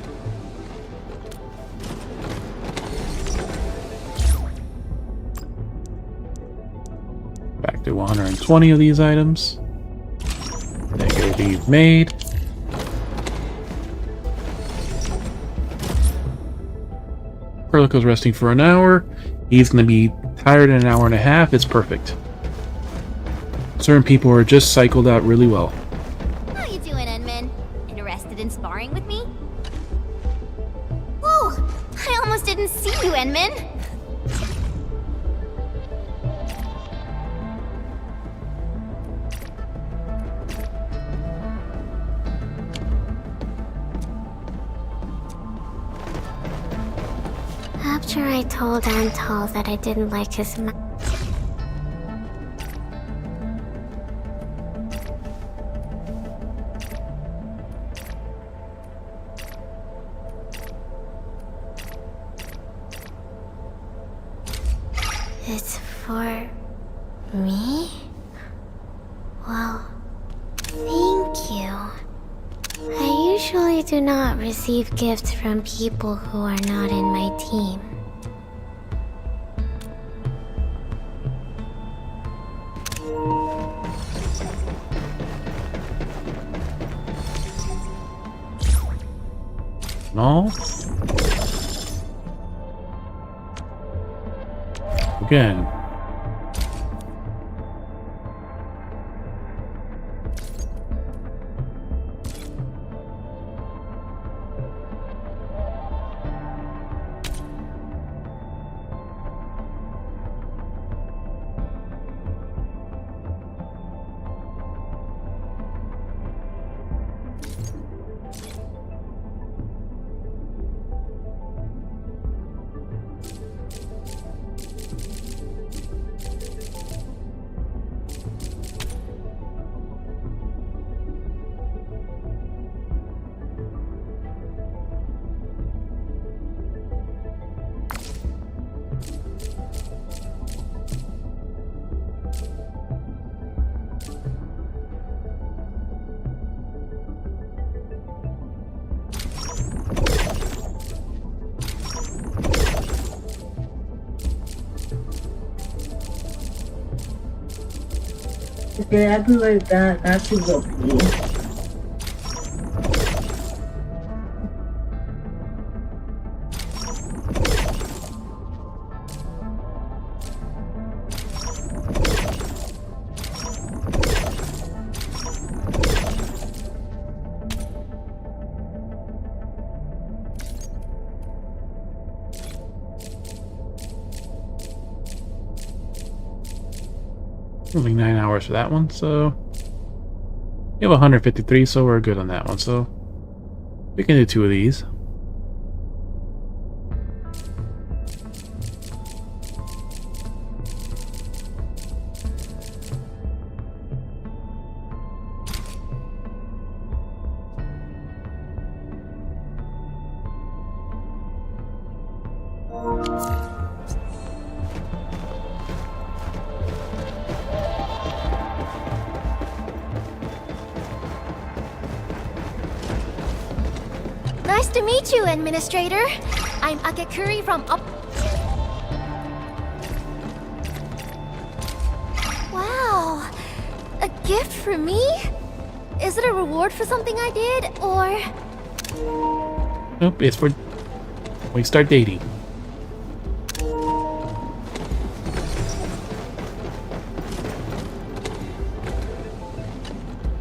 Back to 120 of these items. Negative made. Perlico's resting for an hour. He's going to be tired in an hour and a half. It's perfect. Certain people are just cycled out really well. How you doing, Enman? Interested in sparring with me? Whoa! I almost didn't see you, Enman! After I told Antal that I didn't like his It's for me? Well, thank you. I usually do not receive gifts from people who are not in my team. No? Again. Okay, I can like that. That should go pee. Only 9 hours for that one, so you have 153, so we're good on that one. So we can do 2 of these. Nice to meet you, Administrator. I'm Akakuri from up. Wow, a gift for me? Is it a reward for something I did, or? Nope, it's for we start dating.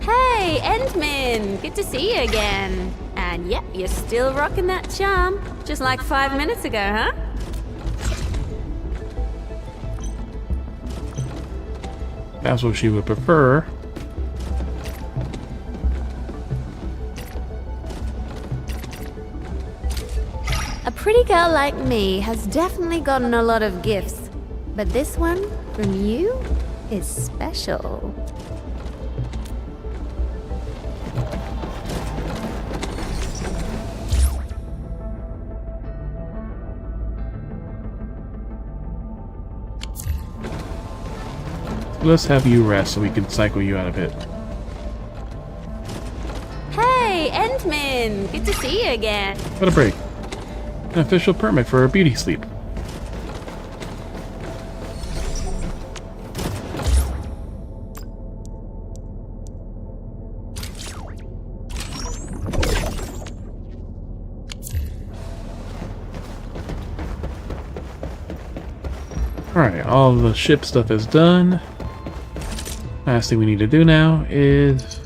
Hey, Endman! Good to see you again. And yep, you're still rocking that charm. Just like 5 minutes ago, huh? That's what she would prefer. A pretty girl like me has definitely gotten a lot of gifts. But this one, from you, is special. Let's have you rest so we can cycle you out of it. Hey, Endman! Good to see you again. What a break. An official permit for a beauty sleep. Alright, all the ship stuff is done. Last thing we need to do now is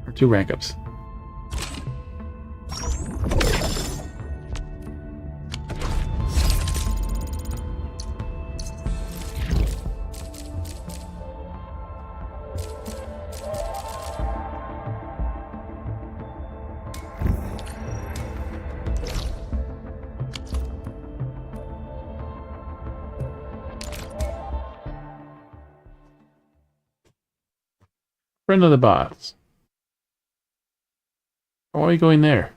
our 2 rank ups. Friend of the boss. Why are we going there?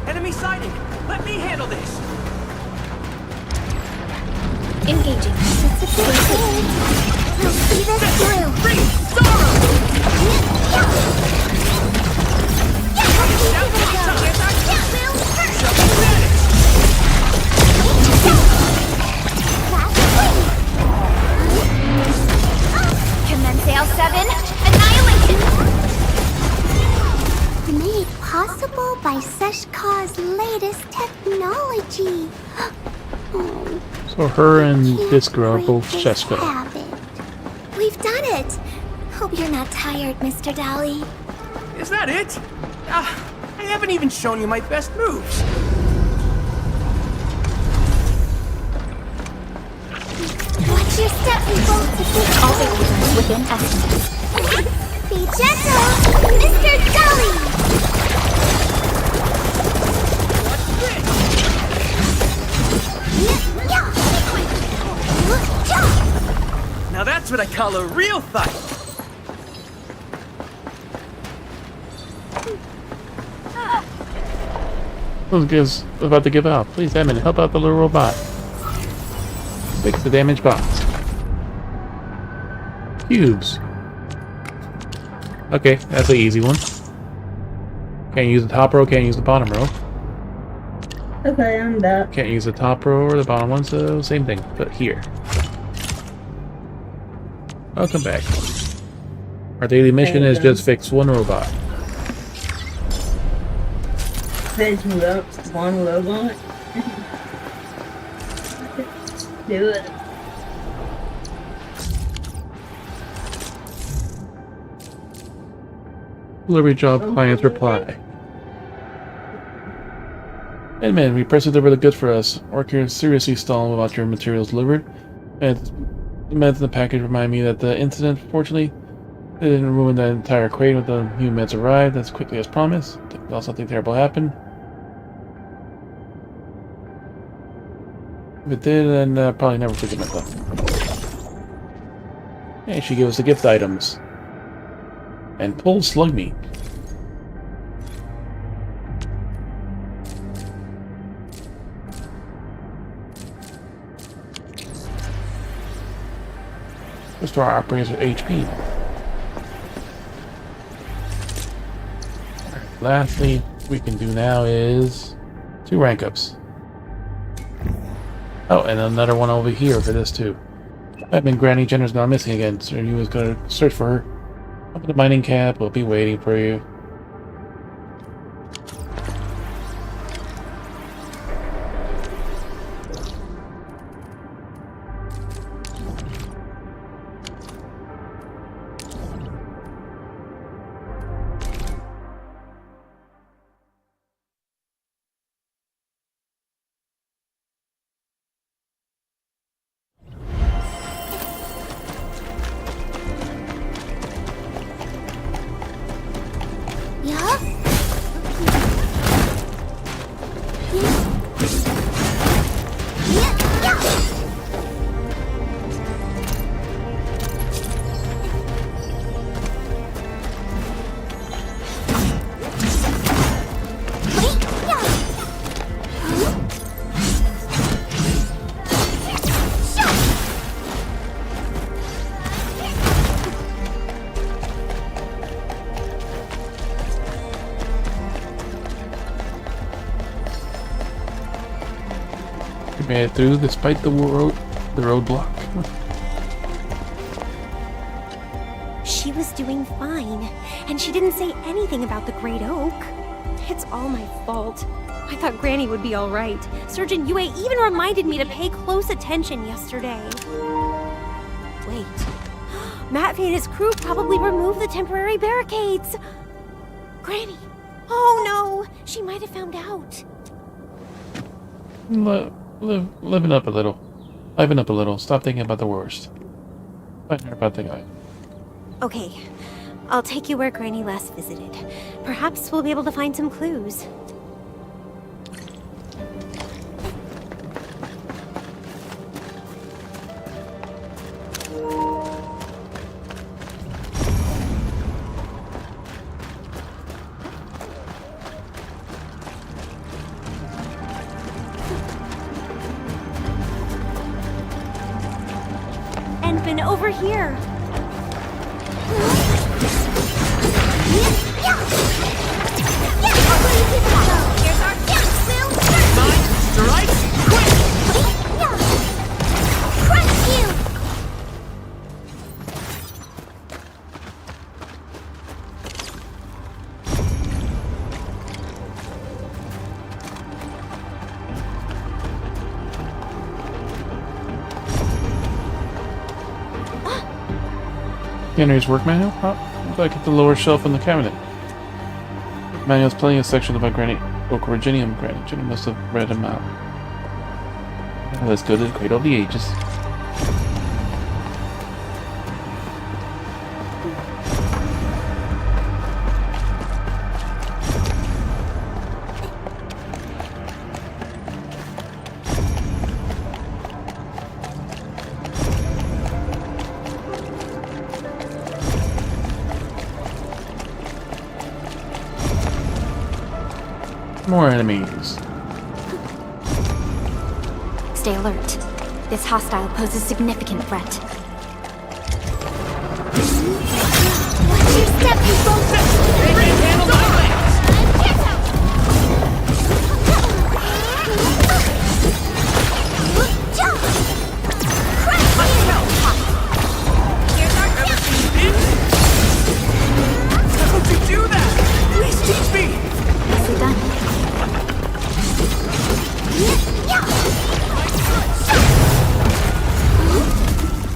Enemy sighting! Let me handle this! Engaging. We'll see this through. Bring sorrow! Commence L7. Annihilation. Made possible by Seshka's latest technology. Oh. So her and this girl are both Sheska. We've done it. Hope you're not tired, Mr. Dali. Is that it? I haven't even shown you my best moves. Watch your step, people. All items within estimates. Be gentle, Mr. Dali. Now that's what I call a real fight. Those guys are about to give out. Please, Edmund, help out the little robot. Fix the damaged box. Cubes. Okay, that's an easy one. Can't use the top row, can't use the bottom row. Okay, I'm back. Can't use the top row or the bottom one, so same thing, but here. Welcome back. Our daily mission is just fix one robot. Fix one robot. Do it. Delivery job, client's reply. Hey man, we pressed deliver the goods for us. Work here seriously stalling without your materials delivered. And the meds in the package remind me that the incident, fortunately, didn't ruin the entire crate when the new meds arrived as quickly as promised. Thought something terrible happened. If it did, then probably never forget myself. Hey, she gave us the gift items. And pulled slug meat. Restore operators with HP. Alright, lastly, we can do now is 2 rank ups. Oh, and another one over here for this too. I've been Granny Jenner's gone missing again, so he was gonna search for her. Up at the mining camp, we'll be waiting for you. We made it through despite the roadblock. She was doing fine, and she didn't say anything about the Great Oak. It's all my fault. I thought Granny would be alright. Surgeon Yue even reminded me to pay close attention yesterday. Wait. Matvey and his crew probably removed the temporary barricades. Granny! Oh no! She might have found out. Liven up a little. Liven up a little. Stop thinking about the worst. Find her about the guy. Okay. I'll take you where Granny last visited. Perhaps we'll be able to find some clues. Endman, over here! Henry's work manual? Back at the lower shelf in the cabinet. The manual's plenty of sections about Granny Oak Virginium. Granny Jenny must have read them out. Now let's go to the Cradle of the Ages. More enemies. Stay alert. This hostile poses significant threat. Watch your step, people! They can handle my How would you do that? Please teach me! Nicely done.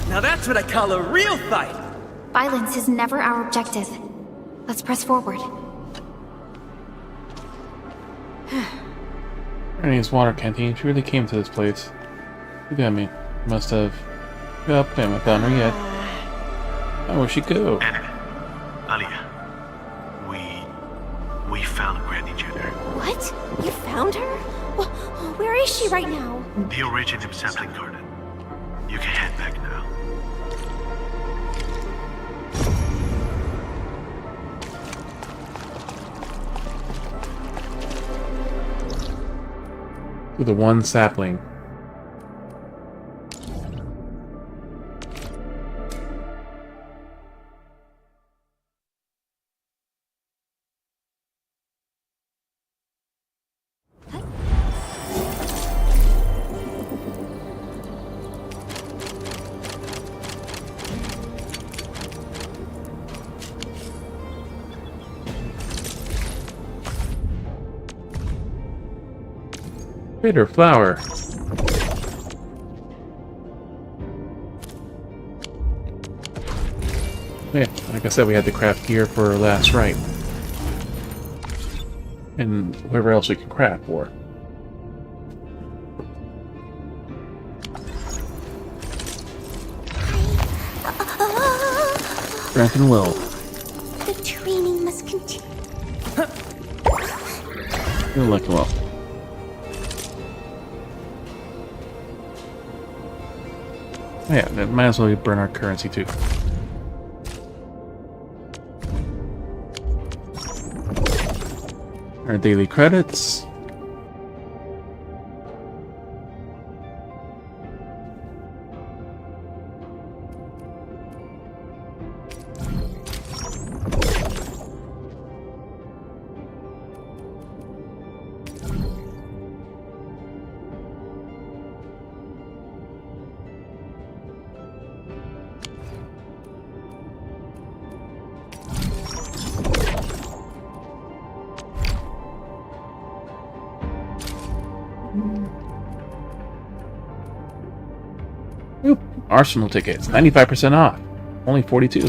Now that's what I call a real fight! Violence is never our objective. Let's press forward. Granny's water canteen. She really came to this place. You got me. Must have. Yep, I haven't found her yet. Oh, where'd she go? Alia, we found Granny Jenner. What? You found her? Well, where is she right now? The Originium sampling garden. You can head back now. With the one sapling. Bitter flower. Yeah, like I said, we had to craft gear for last rite. And whatever else we can craft for. Strength and will. The training must continue. You're looking well. Yeah, might as well burn our currency too. Our daily credits. Oop, Arsenal tickets, 95% off. Only 42.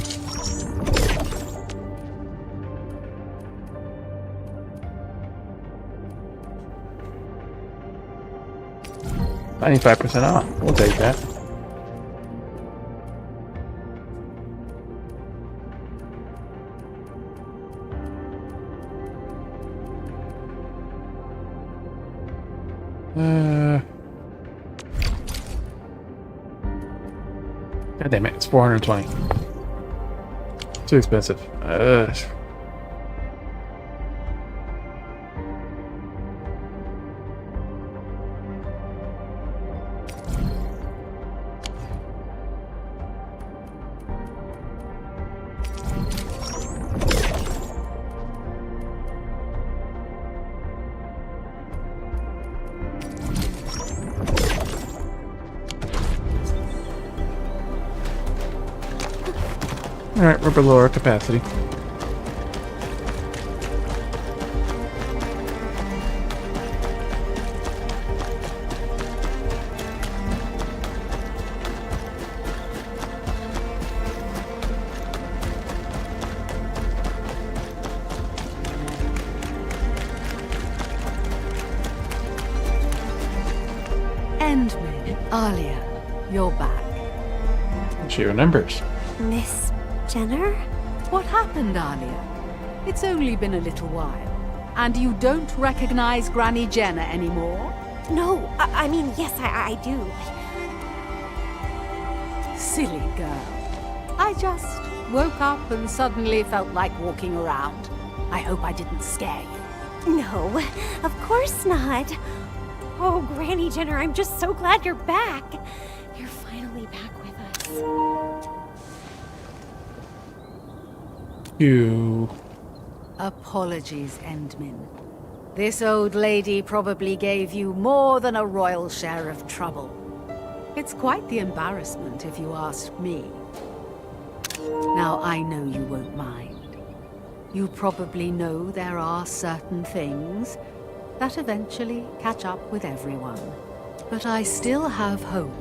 $95% off. We'll take that. God damn it, it's 420. Too expensive. Alright, we're below our capacity. Endman, Alia, you're back. She remembers. Miss Jenner? What happened, Alia? It's only been a little while. And you don't recognize Granny Jenner anymore? No, I mean, yes, I do. Silly girl. I just woke up and suddenly felt like walking around. I hope I didn't scare you. No, of course not. Oh, Granny Jenner, I'm just so glad you're back. You're finally back with us. You. Apologies, Endman. This old lady probably gave you more than a royal share of trouble. It's quite the embarrassment, if you ask me. Now, I know you won't mind. You probably know there are certain things that eventually catch up with everyone. But I still have hope.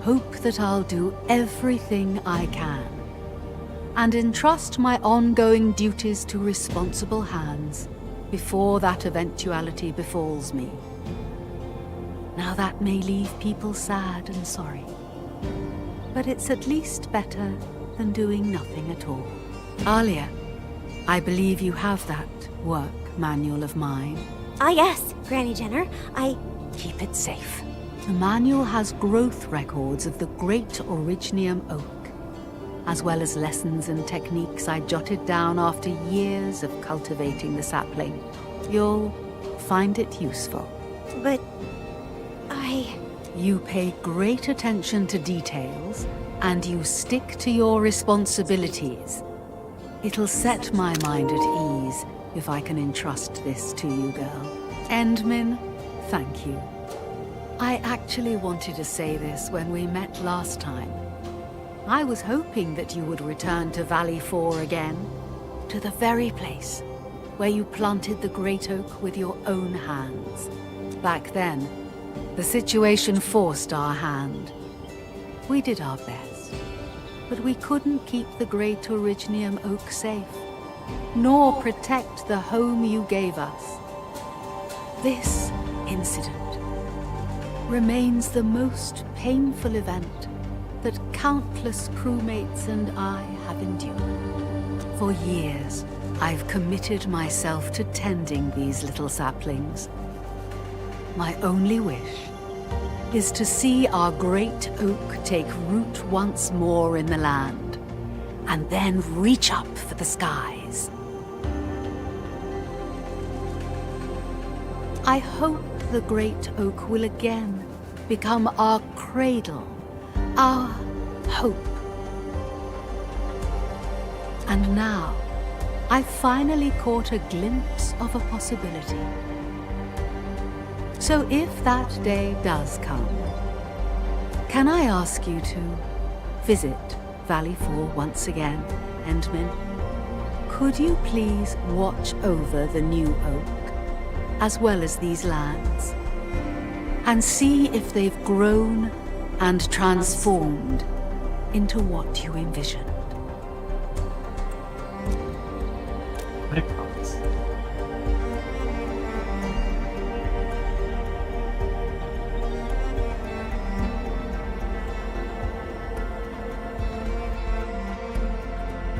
Hope that I'll do everything I can and entrust my ongoing duties to responsible hands before that eventuality befalls me. Now that may leave people sad and sorry, but it's at least better than doing nothing at all. Alia, I believe you have that work manual of mine. Ah, yes, Granny Jenner. Keep it safe. The manual has growth records of the great Originium oak, as well as lessons and techniques I jotted down after years of cultivating the sapling. You'll find it useful. But You pay great attention to details, and you stick to your responsibilities. It'll set my mind at ease if I can entrust this to you, girl. Endmin, thank you. I actually wanted to say this when we met last time. I was hoping that you would return to Valley 4 again, to the very place where you planted the great oak with your own hands. Back then, the situation forced our hand. We did our best, but we couldn't keep the great Originium oak safe, nor protect the home you gave us. This incident remains the most painful event that countless crewmates and I have endured. For years, I've committed myself to tending these little saplings. My only wish is to see our great oak take root once more in the land, and then reach up for the skies. I hope the great oak will again become our cradle, our hope. And now, I've finally caught a glimpse of a possibility. So if that day does come, can I ask you to visit Valley 4 once again, Endmin? Could you please watch over the new oak, as well as these lands, and see if they've grown and transformed into what you envisioned? I promise.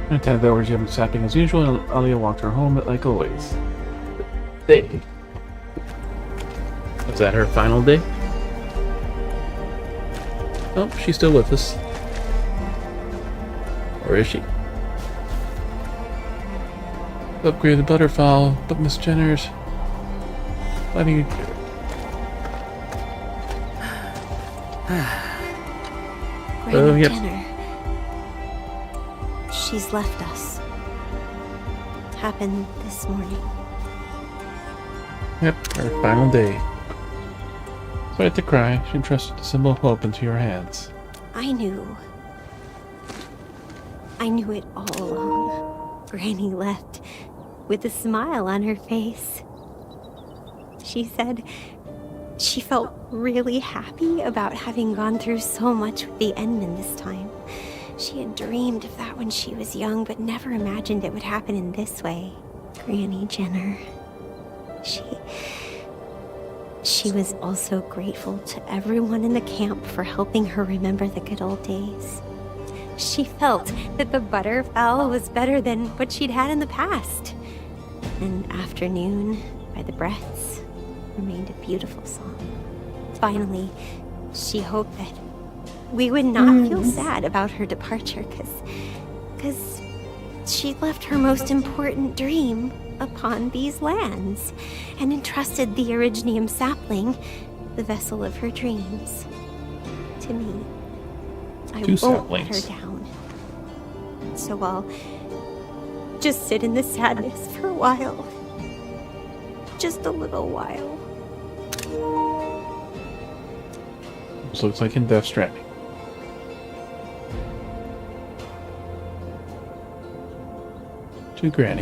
I attended the origin sapping as usual, and Alia walked her home like always. Day. Was that her final day? Oh, she's still with us. Or is she? Upgrade the butterfowl, but Miss Jenner's letting you. Granny Yep. Jenner. She's left us. Happened this morning. Yep, her final day. Sorry to cry. She entrusted the symbol of hope into your hands. I knew it all along. Granny left with a smile on her face. She said she felt really happy about having gone through so much with the Endmen this time. She had dreamed of that when she was young, but never imagined it would happen in this way. Granny Jenner. She was also grateful to everyone in the camp for helping her remember the good old days. She felt that the butterfowl was better than what she'd had in the past. And Afternoon, by the Breaths, remained a beautiful song. Finally, she hoped that we would not feel sad about her departure, because she left her most important dream upon these lands, and entrusted the Originium sapling, the vessel of her dreams, to me. I won't let her down. So I'll just sit in the sadness for a while. Just a little while. This looks like in Death Stranding. To Granny.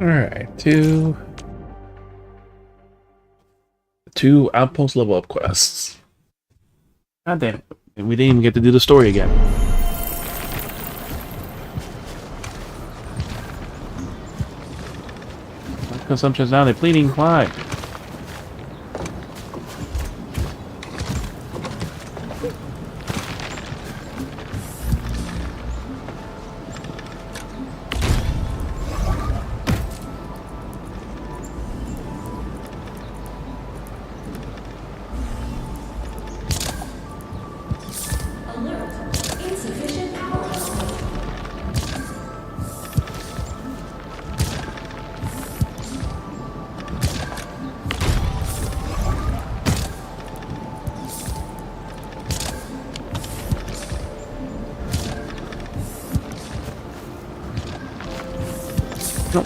Alright, to 2 outpost level up quests. God damn it. And we didn't even get to do the story again. Consumption's now, they're bleeding. Why?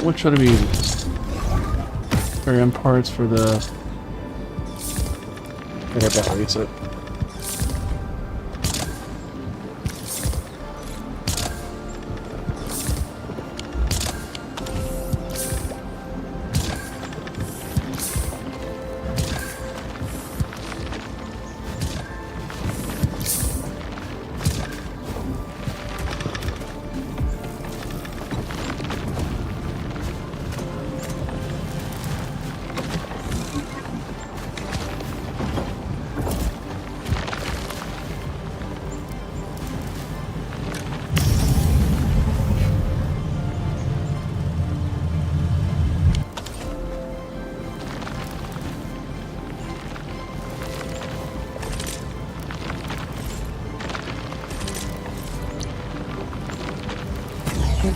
Which one of you? Barium parts for the. I got battery set.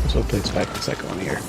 So it plays back the second one here.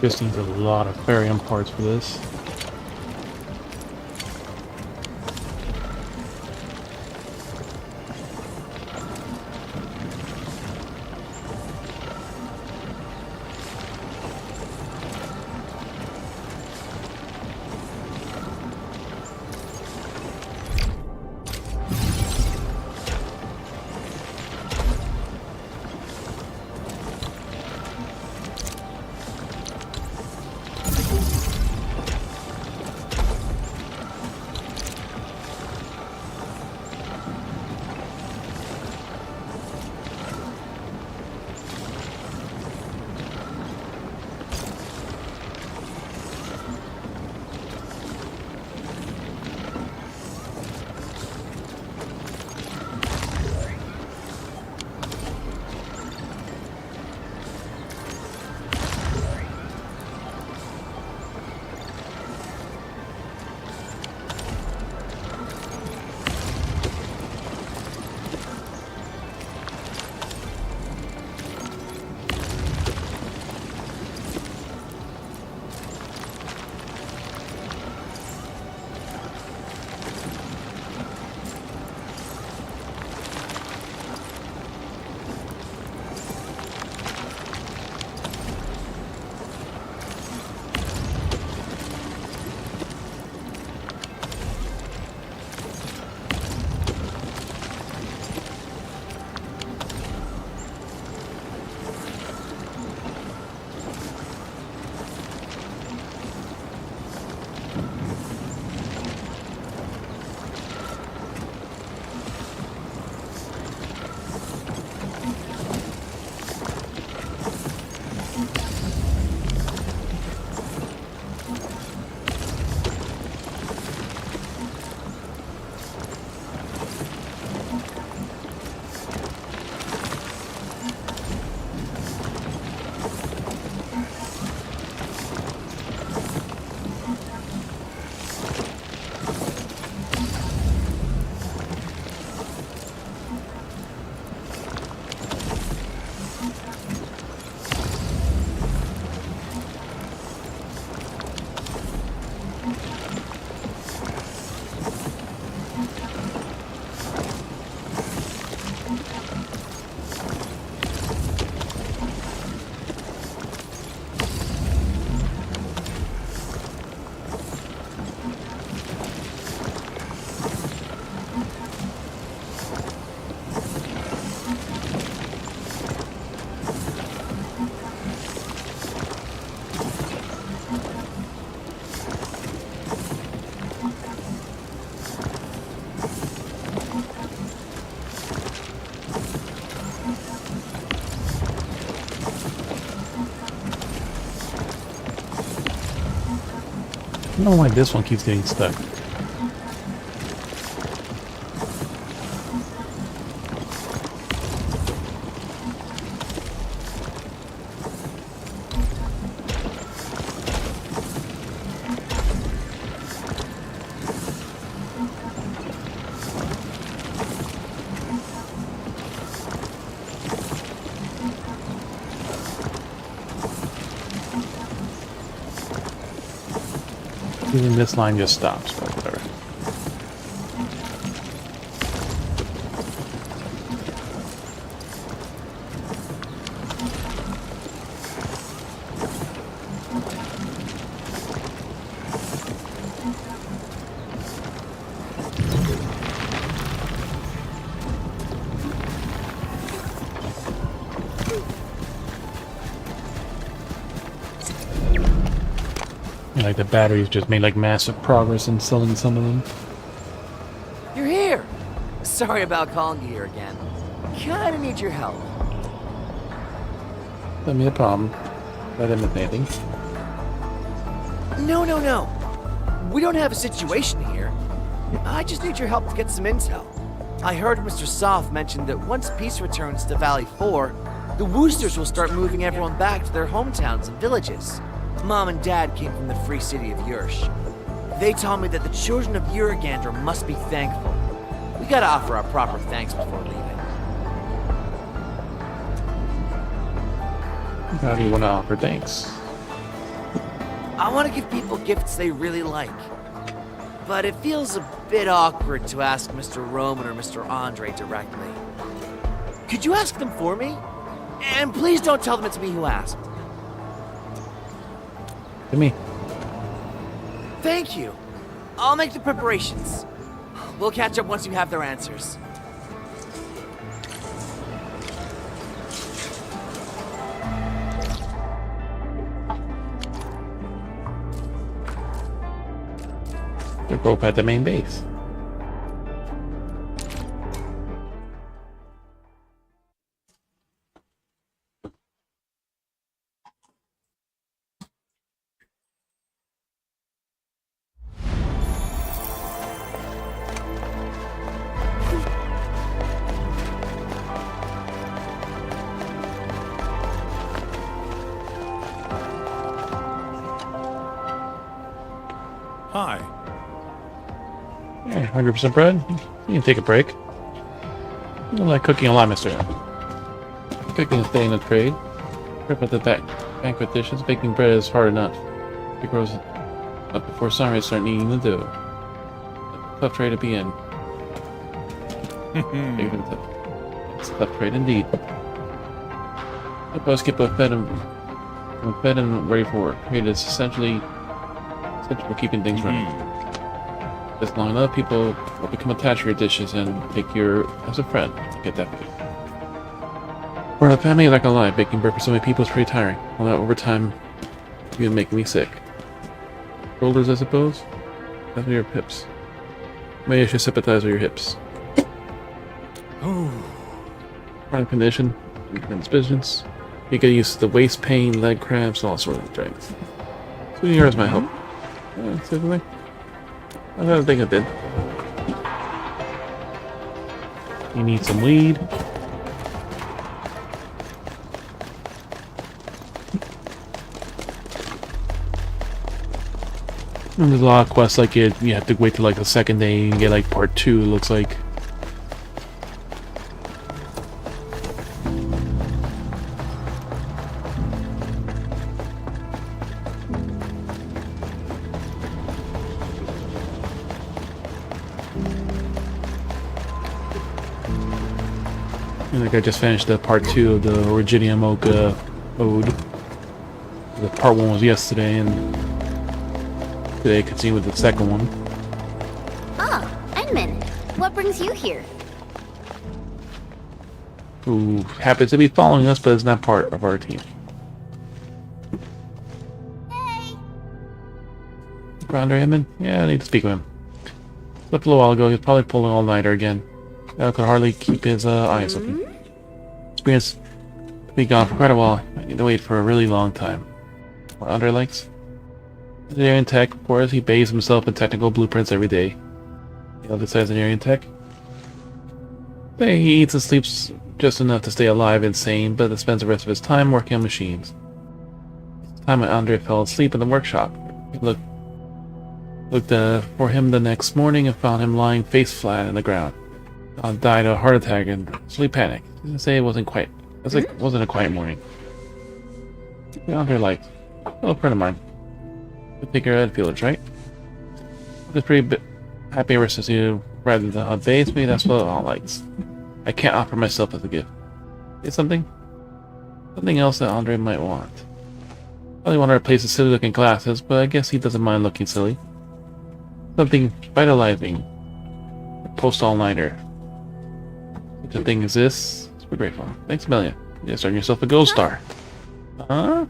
Just needs a lot of aquarium parts for this. I don't know why this one keeps getting stuck. Even this line just stops, but whatever. Like the batteries just made like massive progress in selling some of them. You're here! Sorry about calling you here again. Kinda need your help. That'd be a problem. That isn't anything. No. We don't have a situation here. I just need your help to get some intel. I heard Mr. Soft mention that once peace returns to Valley 4, the Woosters will start moving everyone back to their hometowns and villages. Mom and Dad came from the free city of Yursh. They told me that the children of Urigander must be thankful. We gotta offer our proper thanks before leaving. How do you want to offer thanks? I want to give people gifts they really like. But it feels a bit awkward to ask Mr. Roman or Mr. Andre directly. Could you ask them for me? And please don't tell them it's me who asked. To me. Thank you. I'll make the preparations. We'll catch up once you have their answers. They're both at the main base. Hi. 100% bread. You can take a break. You like cooking a lot, mister. Cooking is staying in the trade. Prep at the banquet dishes. Baking bread is hard enough. It grows up before sunrise, start eating the dough. Tough trade to be in. It's a tough trade indeed. The post get both fed and ready for work. Trade is essentially essential for keeping things running. Just long enough, people will become attached to your dishes and take you as a friend. I get that. For a family, like a lie, baking bread for so many people is pretty tiring. All that overtime, you make me sick. Shoulders, I suppose? That's your hips. Maybe I should sympathize with your hips. Chronic condition, intense business. You get used to the waist pain, leg cramps, all sorts of things. So yours might help. Certainly. I don't think I did. You need some weed. And there's a lot of quests like it. You have to wait till like the second day and get like part 2. It looks like. Like I just finished the part 2 of the Originium Oka Ode. The part 1 was yesterday, and today I continue with the second one. Ah, Edmund, what brings you here? Who happens to be following us, but is not part of our team. Hey! Andre Edmund? Yeah, I need to speak with him. Left a little while ago, he's probably pulling all-nighter again. I could hardly keep his eyes open. Experience to be gone for quite a while. I need to wait for a really long time. What Andre likes? Engineering tech, of course. He bathes himself in technical blueprints every day. He loves his engineering tech. He eats and sleeps just enough to stay alive and sane, but spends the rest of his time working on machines. The time when Andre fell asleep in the workshop. He looked for him the next morning and found him lying face flat in the ground. Died of a heart attack and sleep panic. Didn't say it wasn't quite. It wasn't a quiet morning. Andre liked. A little friend of mine. We take care of Endfielders, right? It's pretty happy versus you rather than obeys me. That's what all likes. I can't offer myself as a gift. It's something else that Andre might want. Probably want to replace the silly looking glasses, but I guess he doesn't mind looking silly. Something vitalizing. A post all-nighter. Such a thing as this. Super grateful. Thanks a million. You just earned yourself a gold star. Huh?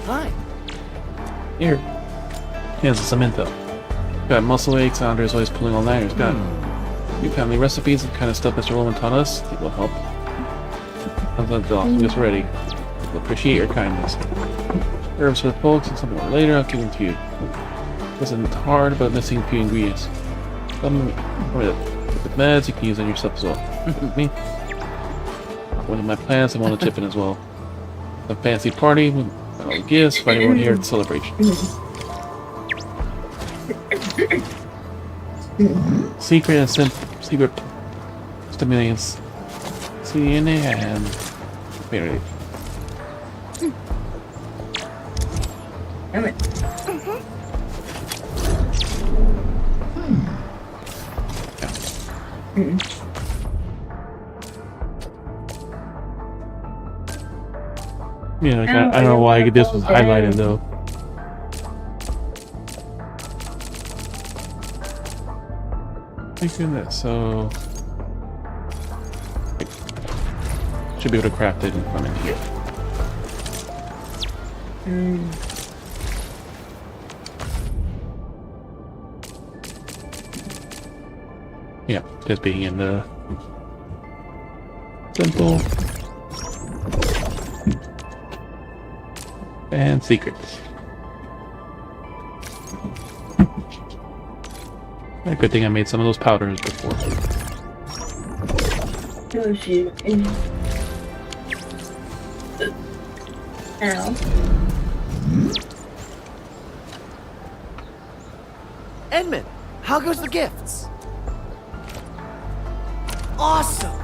Hi. Here. Here's some info. Got muscle aches, Andre's always pulling all nighters. Got new family recipes, the kind of stuff Mr. Roman taught us. It will help. I'm just ready. We'll appreciate your kindness. Herbs for the folks and some more later. I'll give them to you. This isn't hard, but missing a few ingredients. Some with meds you can use on yourself as well. Me? One of my plans, I want to chip in as well. A fancy party with all the gifts for everyone here at the celebration. Secret and secret stimulants. DNA and wait. Damn it. Yeah, like, I don't know why this was highlighted though. Thinking that, so should be able to craft it from in here. Yeah, just being in the temple and secrets. A good thing I made some of those powders before. Oh shoot. Ow. Edmund, how goes the gifts? Awesome!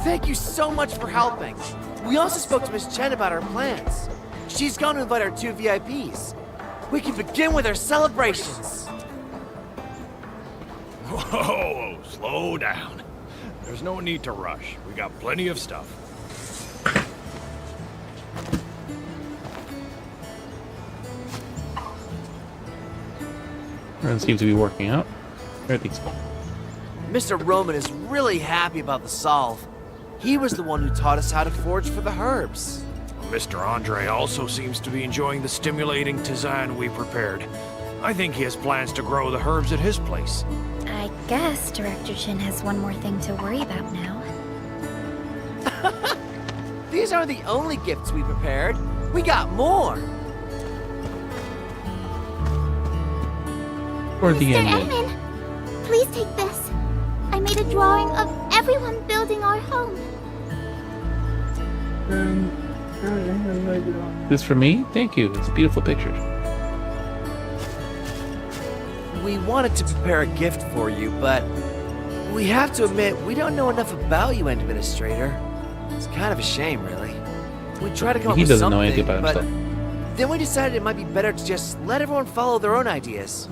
Thank you so much for helping. We also spoke to Miss Chen about our plans. She's going to invite our 2 VIPs. We can begin with our celebrations. Whoa, slow down. There's no need to rush. We got plenty of stuff. Everything seems to be working out. Everything's fine. Mr. Roman is really happy about the solve. He was the one who taught us how to forage for the herbs. Mr. Andre also seems to be enjoying the stimulating tisane we prepared. I think he has plans to grow the herbs at his place. I guess Director Chin has one more thing to worry about now. These aren't the only gifts we prepared. We got more. For the Mr. end. Edmund, please take this. I made a drawing of everyone building our home. This for me? Thank you. It's a beautiful picture. We wanted to prepare a gift for you, but we have to admit we don't know enough about you, Administrator. It's kind of a shame, really. We tried to come up with something, He doesn't know anything about but himself. then we decided it might be better to just let everyone follow their own ideas.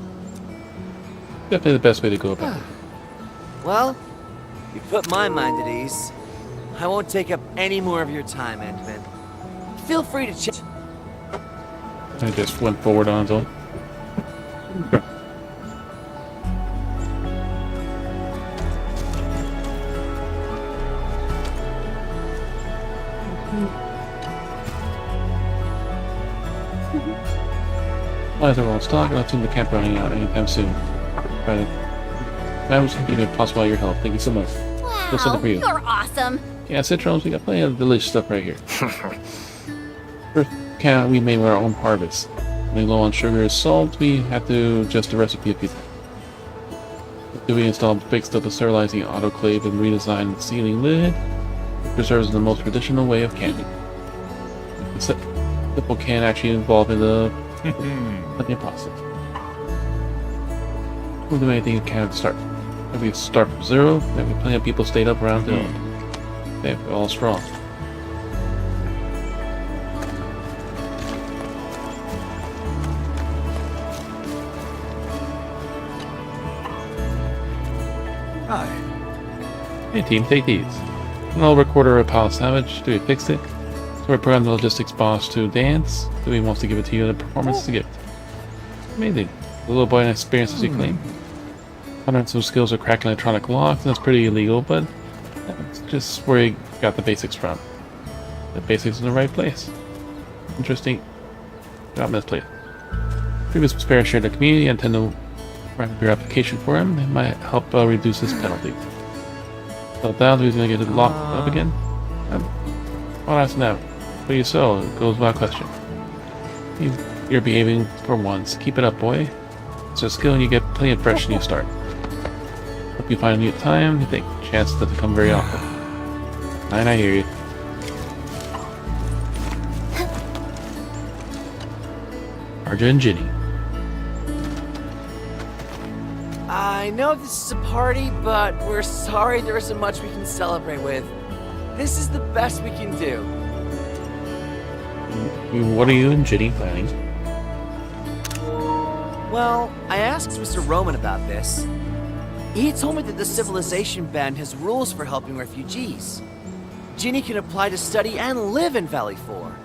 Definitely the best way to go about it. Well, you put my mind at ease. I won't take up any more of your time, Edmund. Feel free to check. I just went forward on his own. Okay. Why is everyone talking? I'll assume the camp running out anytime soon. But that was even possible by your help. Thank you so much. Wow, something for you. you're awesome. Yeah, citrons, we got plenty of delicious stuff right here. First count, we made our own harvest. Running low on sugar and salt, we have to adjust the recipe a few times. We installed fixed up a sterilizing autoclave and redesigned the sealing lid. It preserves in the most traditional way of canning. The simple can actually involved in the cooking process. We'll do anything you can to start. If we start from zero, then we plenty of people stayed up around till they we're all strong. Hi. Hey team, take these. An old recorder of Palace Savage. Do we fix it? So we programmed the logistics boss to dance. Do we wants to give it to you in a performance to gift? Amazing. The little boy and experience as you claim. Hundreds of skills are cracking electronic locks, and that's pretty illegal, but that's just where you got the basics from. The basics in the right place. Interesting. Got misplaced. Previous spare shared the community. I intend to write up your application for him. It might help reduce his penalty. So down, he's gonna get it locked up again. I'll ask now. What you sell? It goes without question. You're behaving for once. Keep it up, boy. It's a skill and you get plenty of fresh when you start. Hope you find a new time. You think chance doesn't come very often. And I hear you. Arja and Ginny. I know this is a party, but we're sorry there isn't much we can celebrate with. This is the best we can do. What are you and Ginny planning? Well, I asked Mr. Roman about this. He told me that the Civilization Band has rules for helping refugees. Ginny can apply to study and live in Valley 4.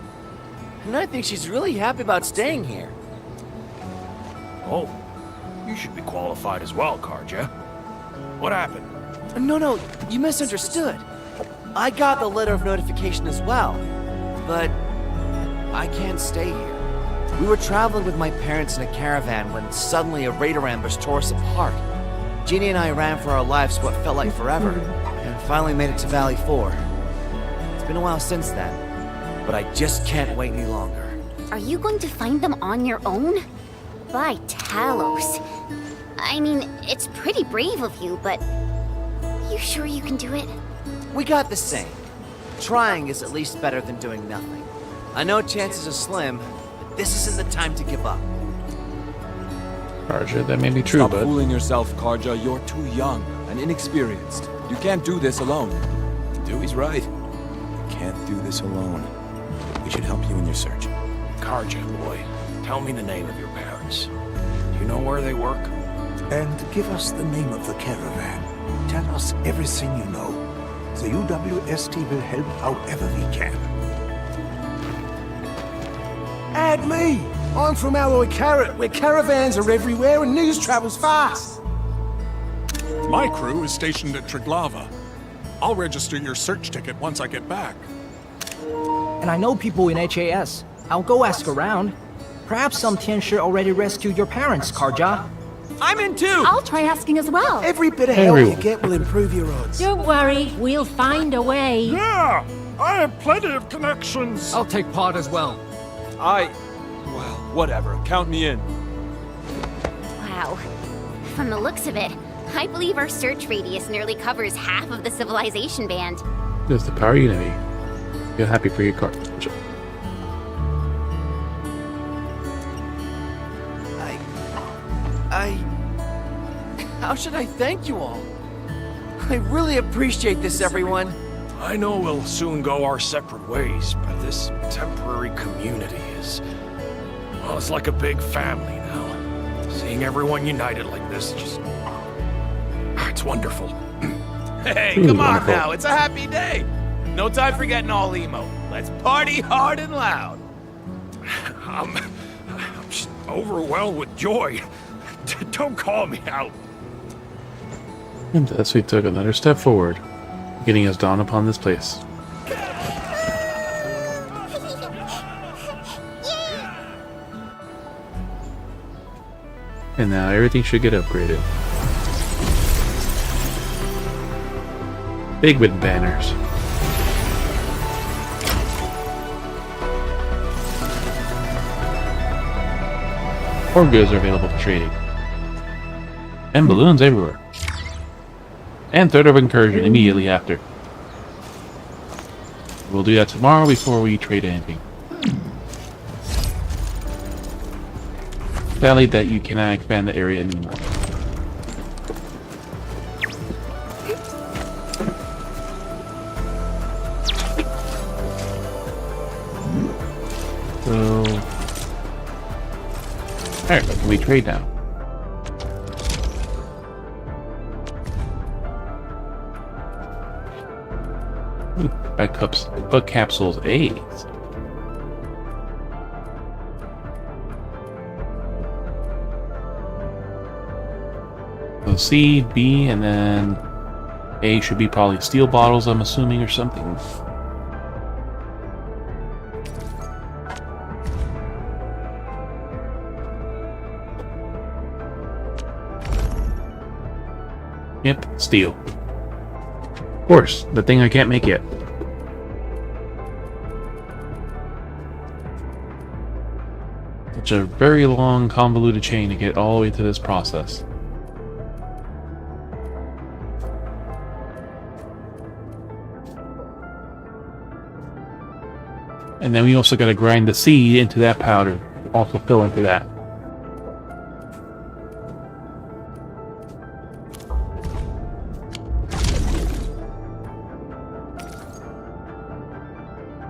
And I think she's really happy about staying here. Oh, you should be qualified as well, Karja. What happened? No, you misunderstood. I got the letter of notification as well, but I can't stay here. We were traveling with my parents in a caravan when suddenly a raider ambush tore us apart. Ginny and I ran for our lives what felt like forever, and finally made it to Valley 4. It's been a while since then, but I just can't wait any longer. Are you going to find them on your own? By Talos. I mean, it's pretty brave of you, but are you sure you can do it? We got the same. Trying is at least better than doing nothing. I know chances are slim, but this isn't the time to give up. Karja, that may be true, Stop but fooling yourself, Karja. You're too young and inexperienced. You can't do this alone. Dewey's right. You can't do this alone. We should help you in your search. Karja, boy, tell me the name of your parents. Do you know where they work? And give us the name of the caravan. Tell us everything you know. The UWST will help however we can. Add me! I'm from Alloy Carrot, where caravans are everywhere and news travels fast. My crew is stationed at Triglava. I'll register your search ticket once I get back. And I know people in HAS. I'll go ask around. Perhaps some Tianshi already rescued your parents, Karja. I'm in too! I'll try asking as well. Every bit of help you get will improve your odds. Don't worry, we'll find a way. Yeah! I have plenty of connections! I'll take part as well. Well, whatever. Count me in. Wow. From the looks of it, I believe our search radius nearly covers half of the Civilization Band. there's the power unity. Feel happy for your car. How should I thank you all? I really appreciate this, everyone. I know we'll soon go our separate ways, but this temporary community is... well, it's like a big family now. Seeing everyone united like this just... it's wonderful. Hey, come on now, it's a happy day. No time for getting all emo. Let's party hard and loud. I'm just overwhelmed with joy. Don't call me out. And thus we took another step forward, getting us dawn upon this place. And now everything should get upgraded. Big with banners. More goods are available for trading. And balloons everywhere. And threat of incursion immediately after. We'll do that tomorrow before we trade anything. Sadly, that you cannot expand the area anymore. So, alright, can we trade now? Ooh, book capsules A's. So C, B, and then A should be probably steel bottles, I'm assuming, or something. Yep, steel. Of course, the thing I can't make yet. Such a very long, convoluted chain to get all the way to this process. And then we also got to grind the seed into that powder, also fill into that.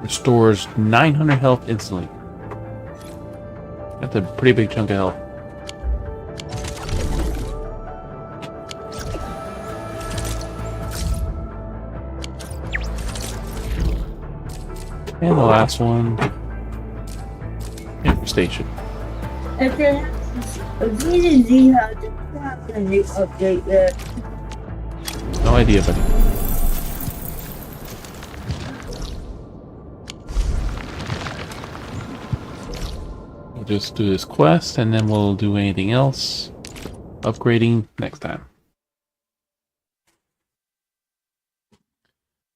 Restores 900 health instantly. That's a pretty big chunk of health. And the last one, infestation. If they have a new update yet? No idea, buddy. We'll just do this quest, and then we'll do anything else. Upgrading next time.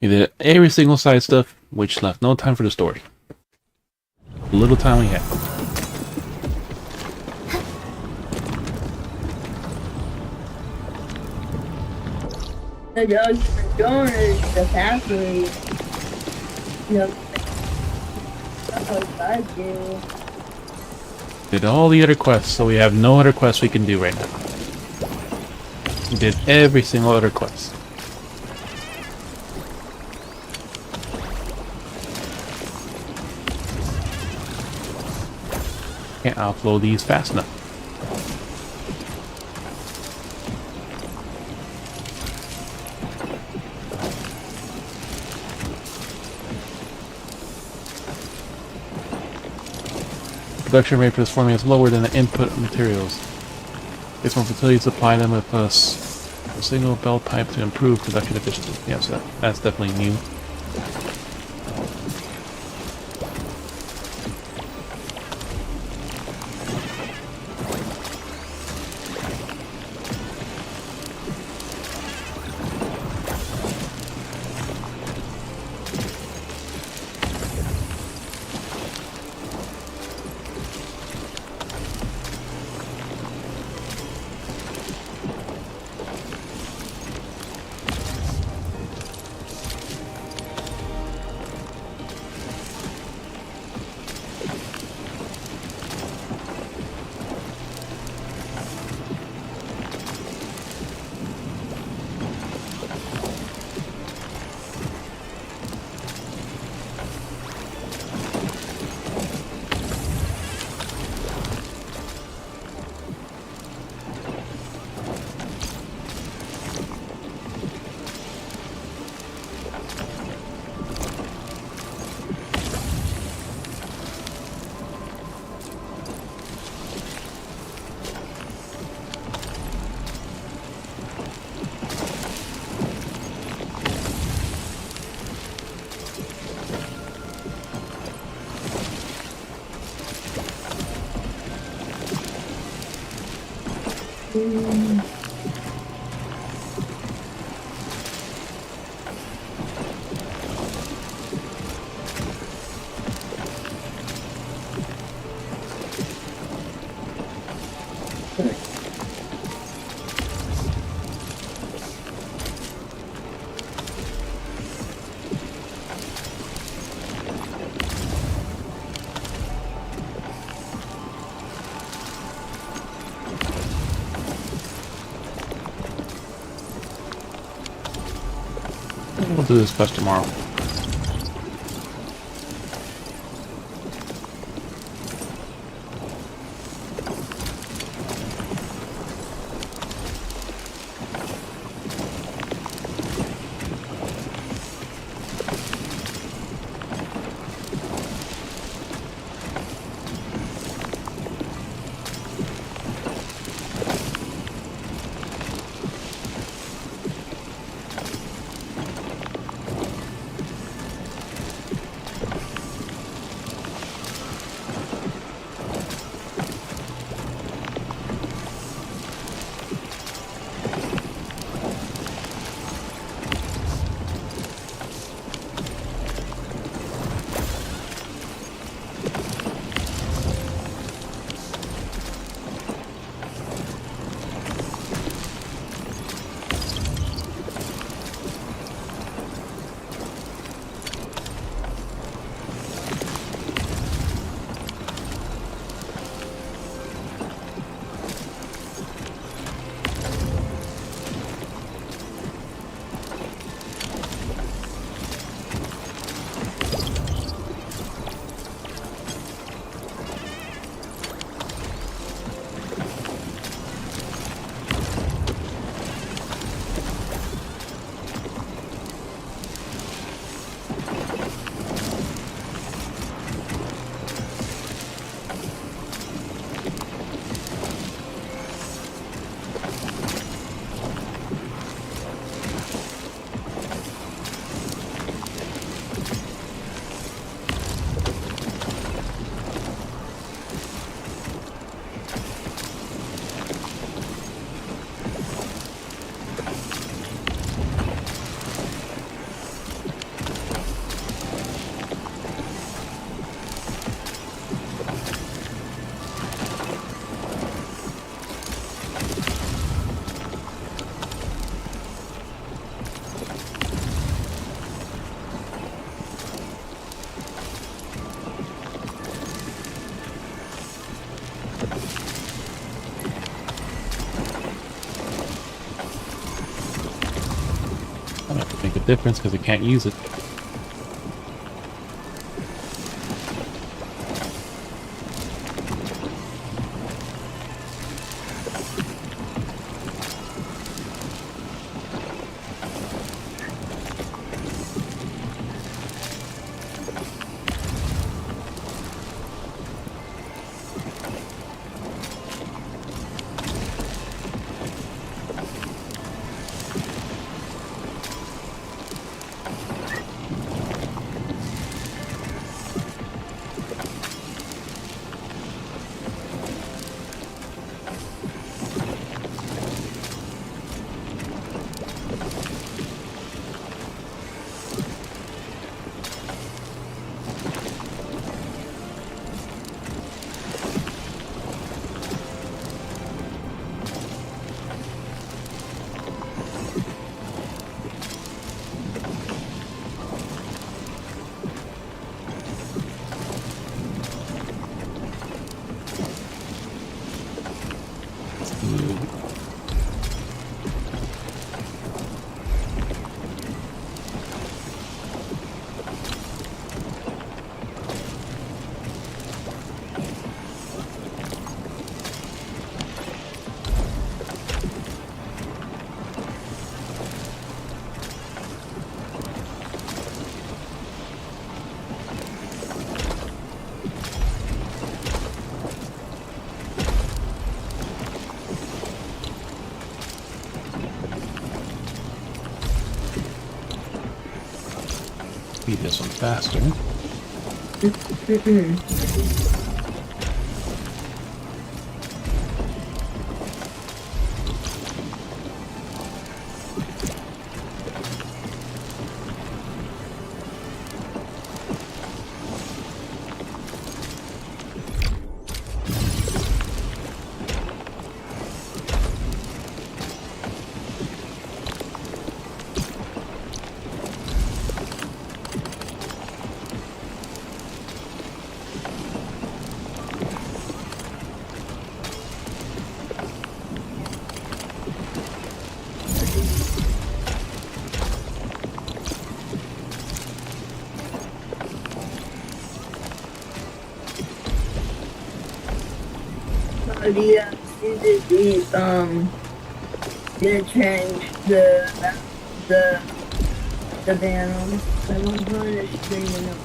We did every single side stuff, which left no time for the story. The little time we had. The dog you've been doing is the factory. Yep. That's what I do. Did all the other quests, so we have no other quests we can do right now. We did every single other quest. Can't outflow these fast enough. The production rate for this formula is lower than the input materials. It's more fertility to supply them with a single bell pipe to improve production efficiency. Yeah, so that's definitely new. We'll do this quest tomorrow. I have to make a difference because I can't use it. Speed this one faster. yeah, did change the banner. I was going to stream it.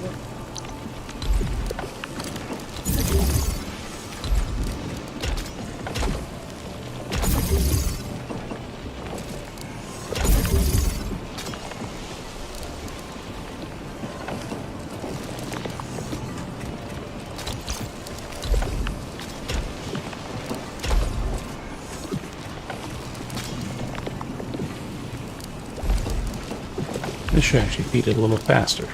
This should actually beat it a little faster.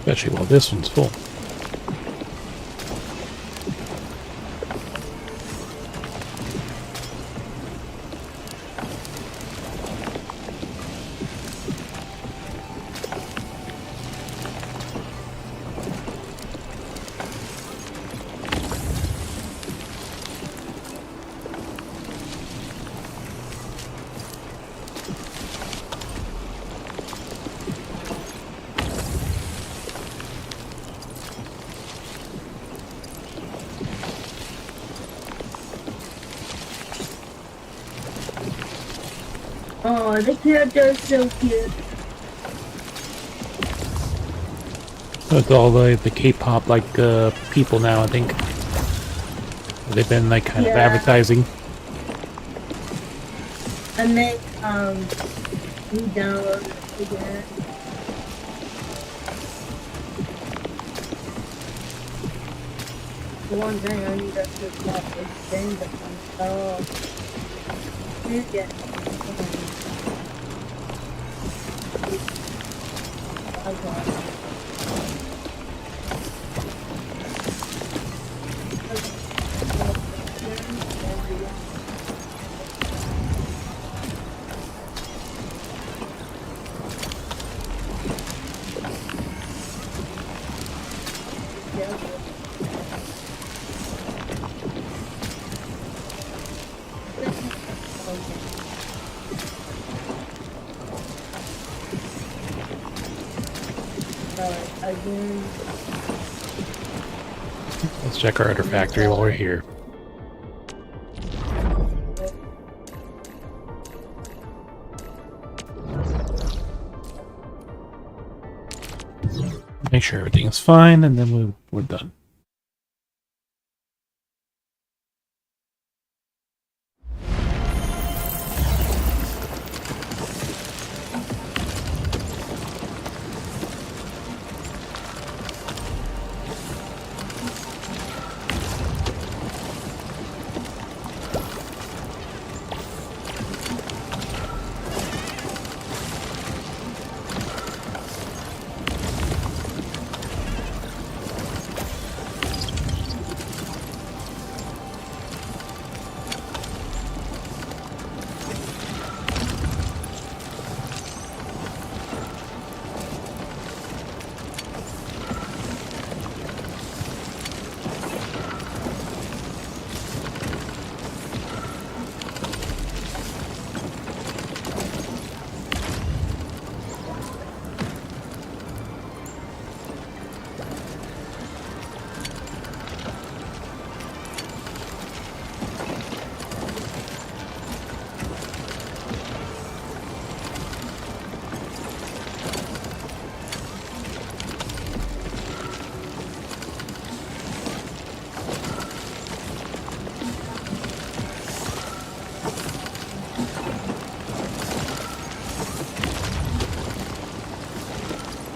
Especially while this one's full. Oh, the character is so cute. With all the K-pop like people now, I think they've been like kind of advertising. And then we download it again. The one thing I need to fix up is things that can you get Let's check our other factory while we're here. Make sure everything's fine, and then we're done.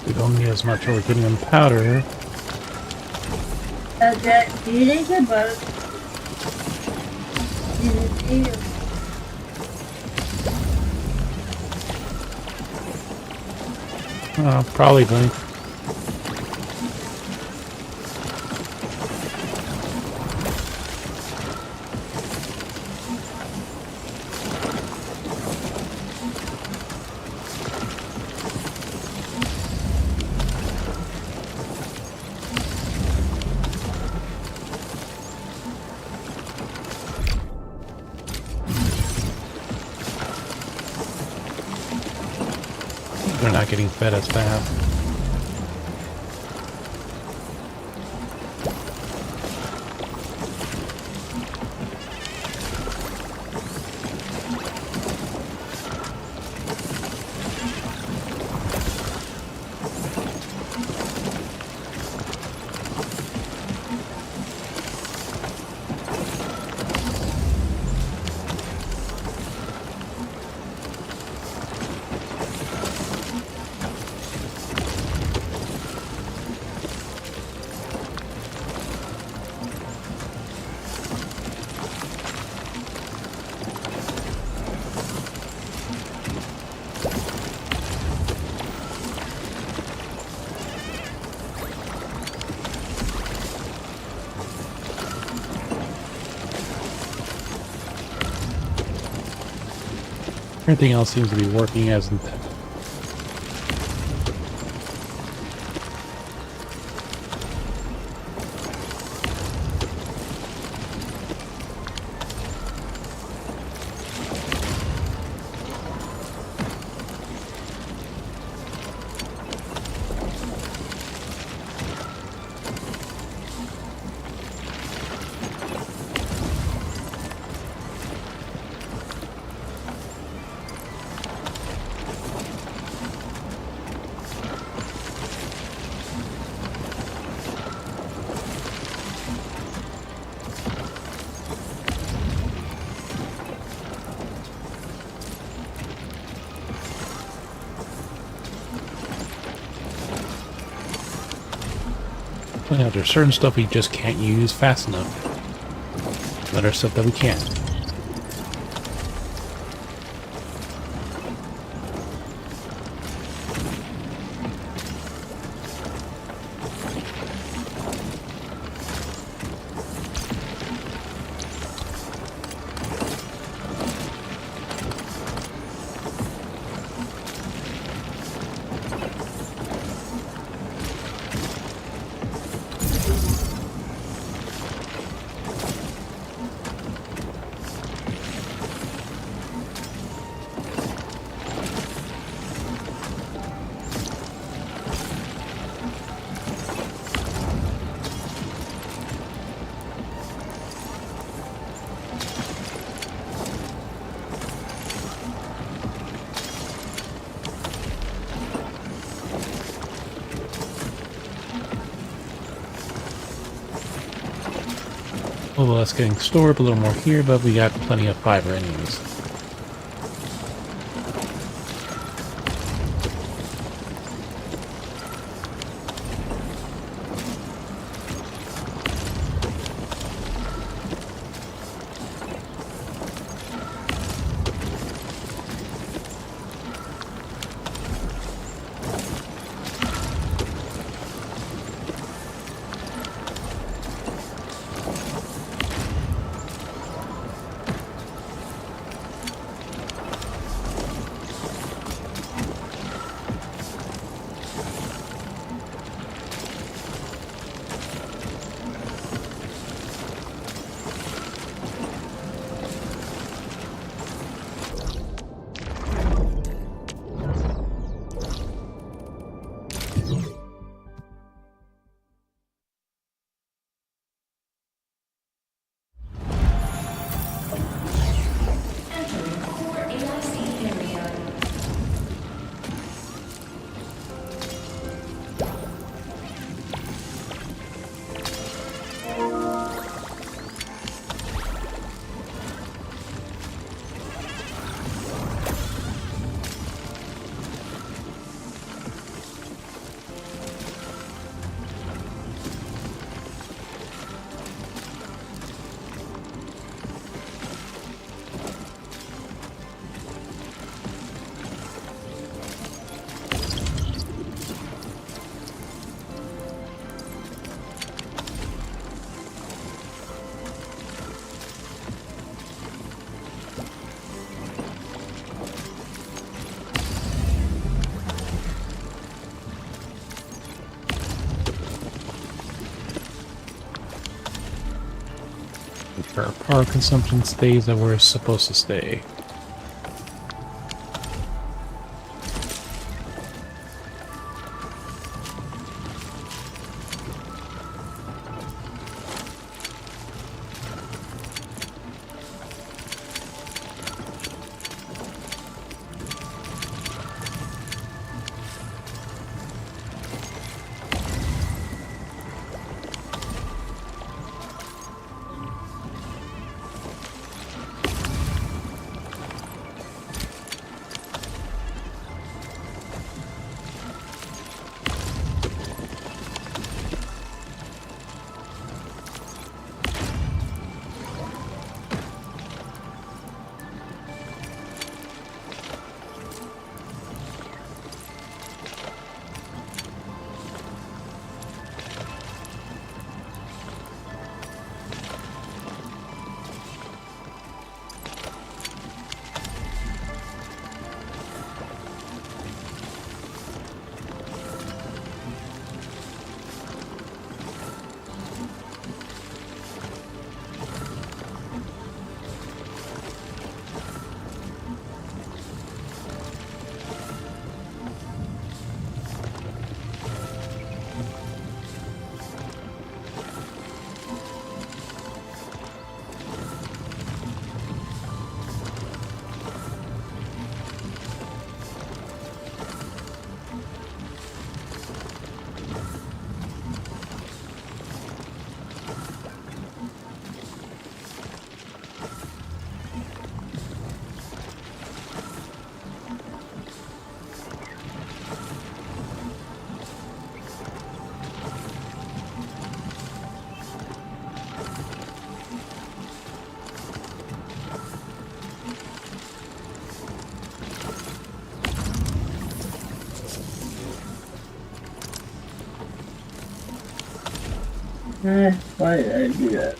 We don't need as much we're getting in powder. Okay, do you think the boat? Probably, buddy. not getting fed as fast. Everything else seems to be working as intended. Yeah, there's certain stuff we just can't use fast enough. Other stuff that we can. A little less getting stored, a little more here, but we got plenty of fiber anyways. Our power consumption stays where it's supposed to stay. Why did I do that?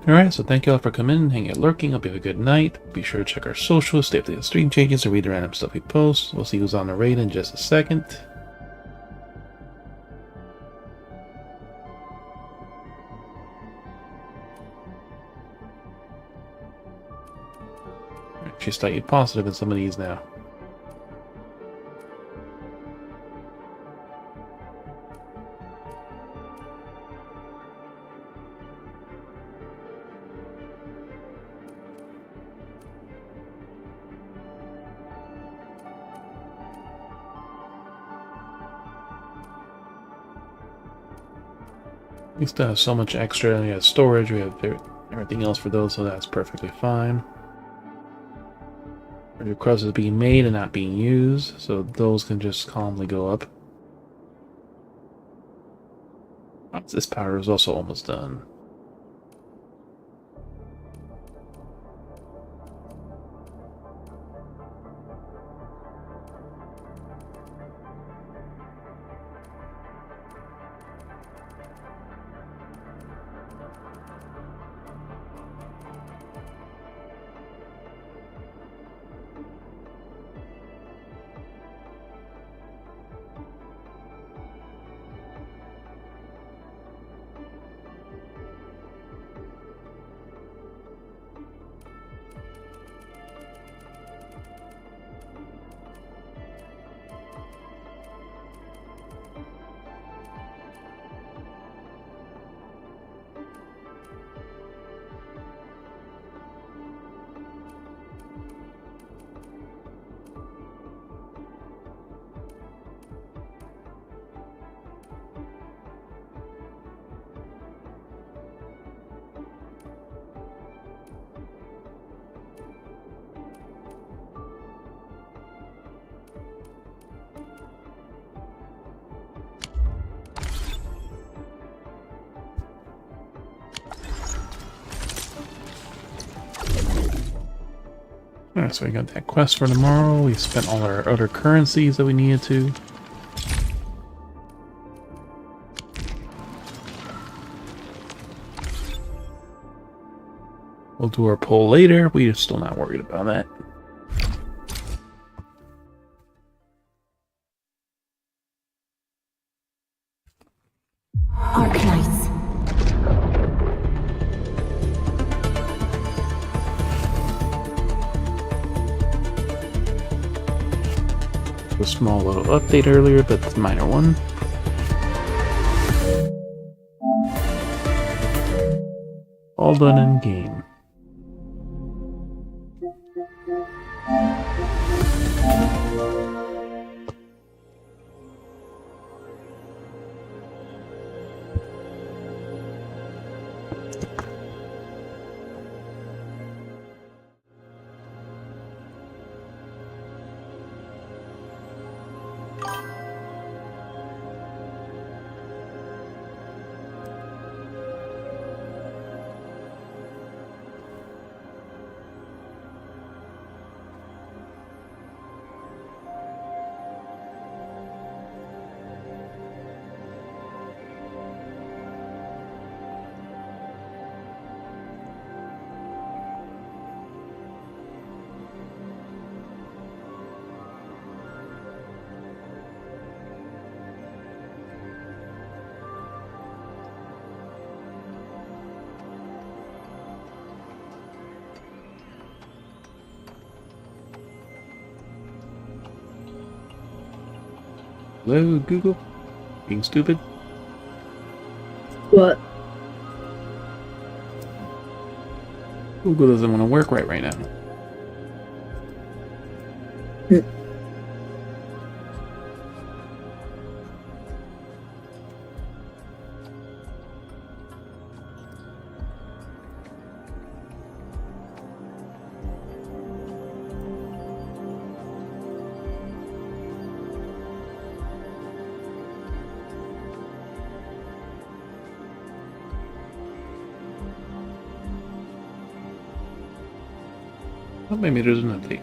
Alright, so thank you all for coming, hanging out, lurking. Hope you have a good night. Be sure to check our socials, stay up to date on stream changes, and read the random stuff we post. We'll see who's on the raid in just a second. Just thought you'd positive in some of these now. We still have so much extra. We have storage, we have everything else for those, so that's perfectly fine. Request is being made and not being used, so those can just calmly go up. This power is also almost done. Alright, so we got that quest for tomorrow. We spent all our other currencies that we needed to. We'll do our pull later. We're still not worried about that. Arknights. A small little update earlier, but it's a minor one. All done in game. Hello, Google? Being stupid? What? Google doesn't want to work right now. Oh, maybe there's an update.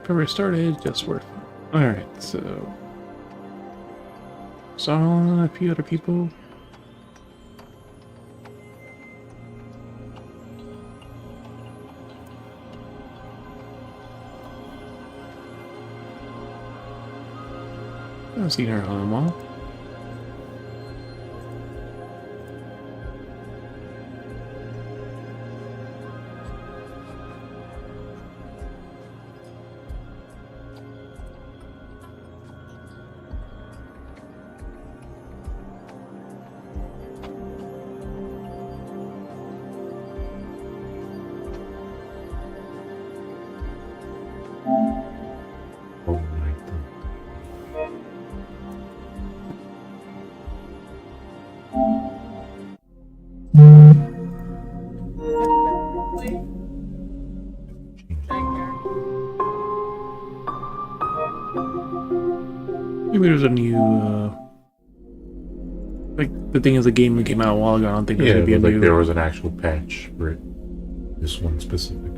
Probably started just worth. Alright, so saw a few other people. I haven't seen her on a while. Maybe there's a new, like, the thing is, the game that came out a while ago. I don't think there's gonna be a like new. there was an actual patch for it. This one specific.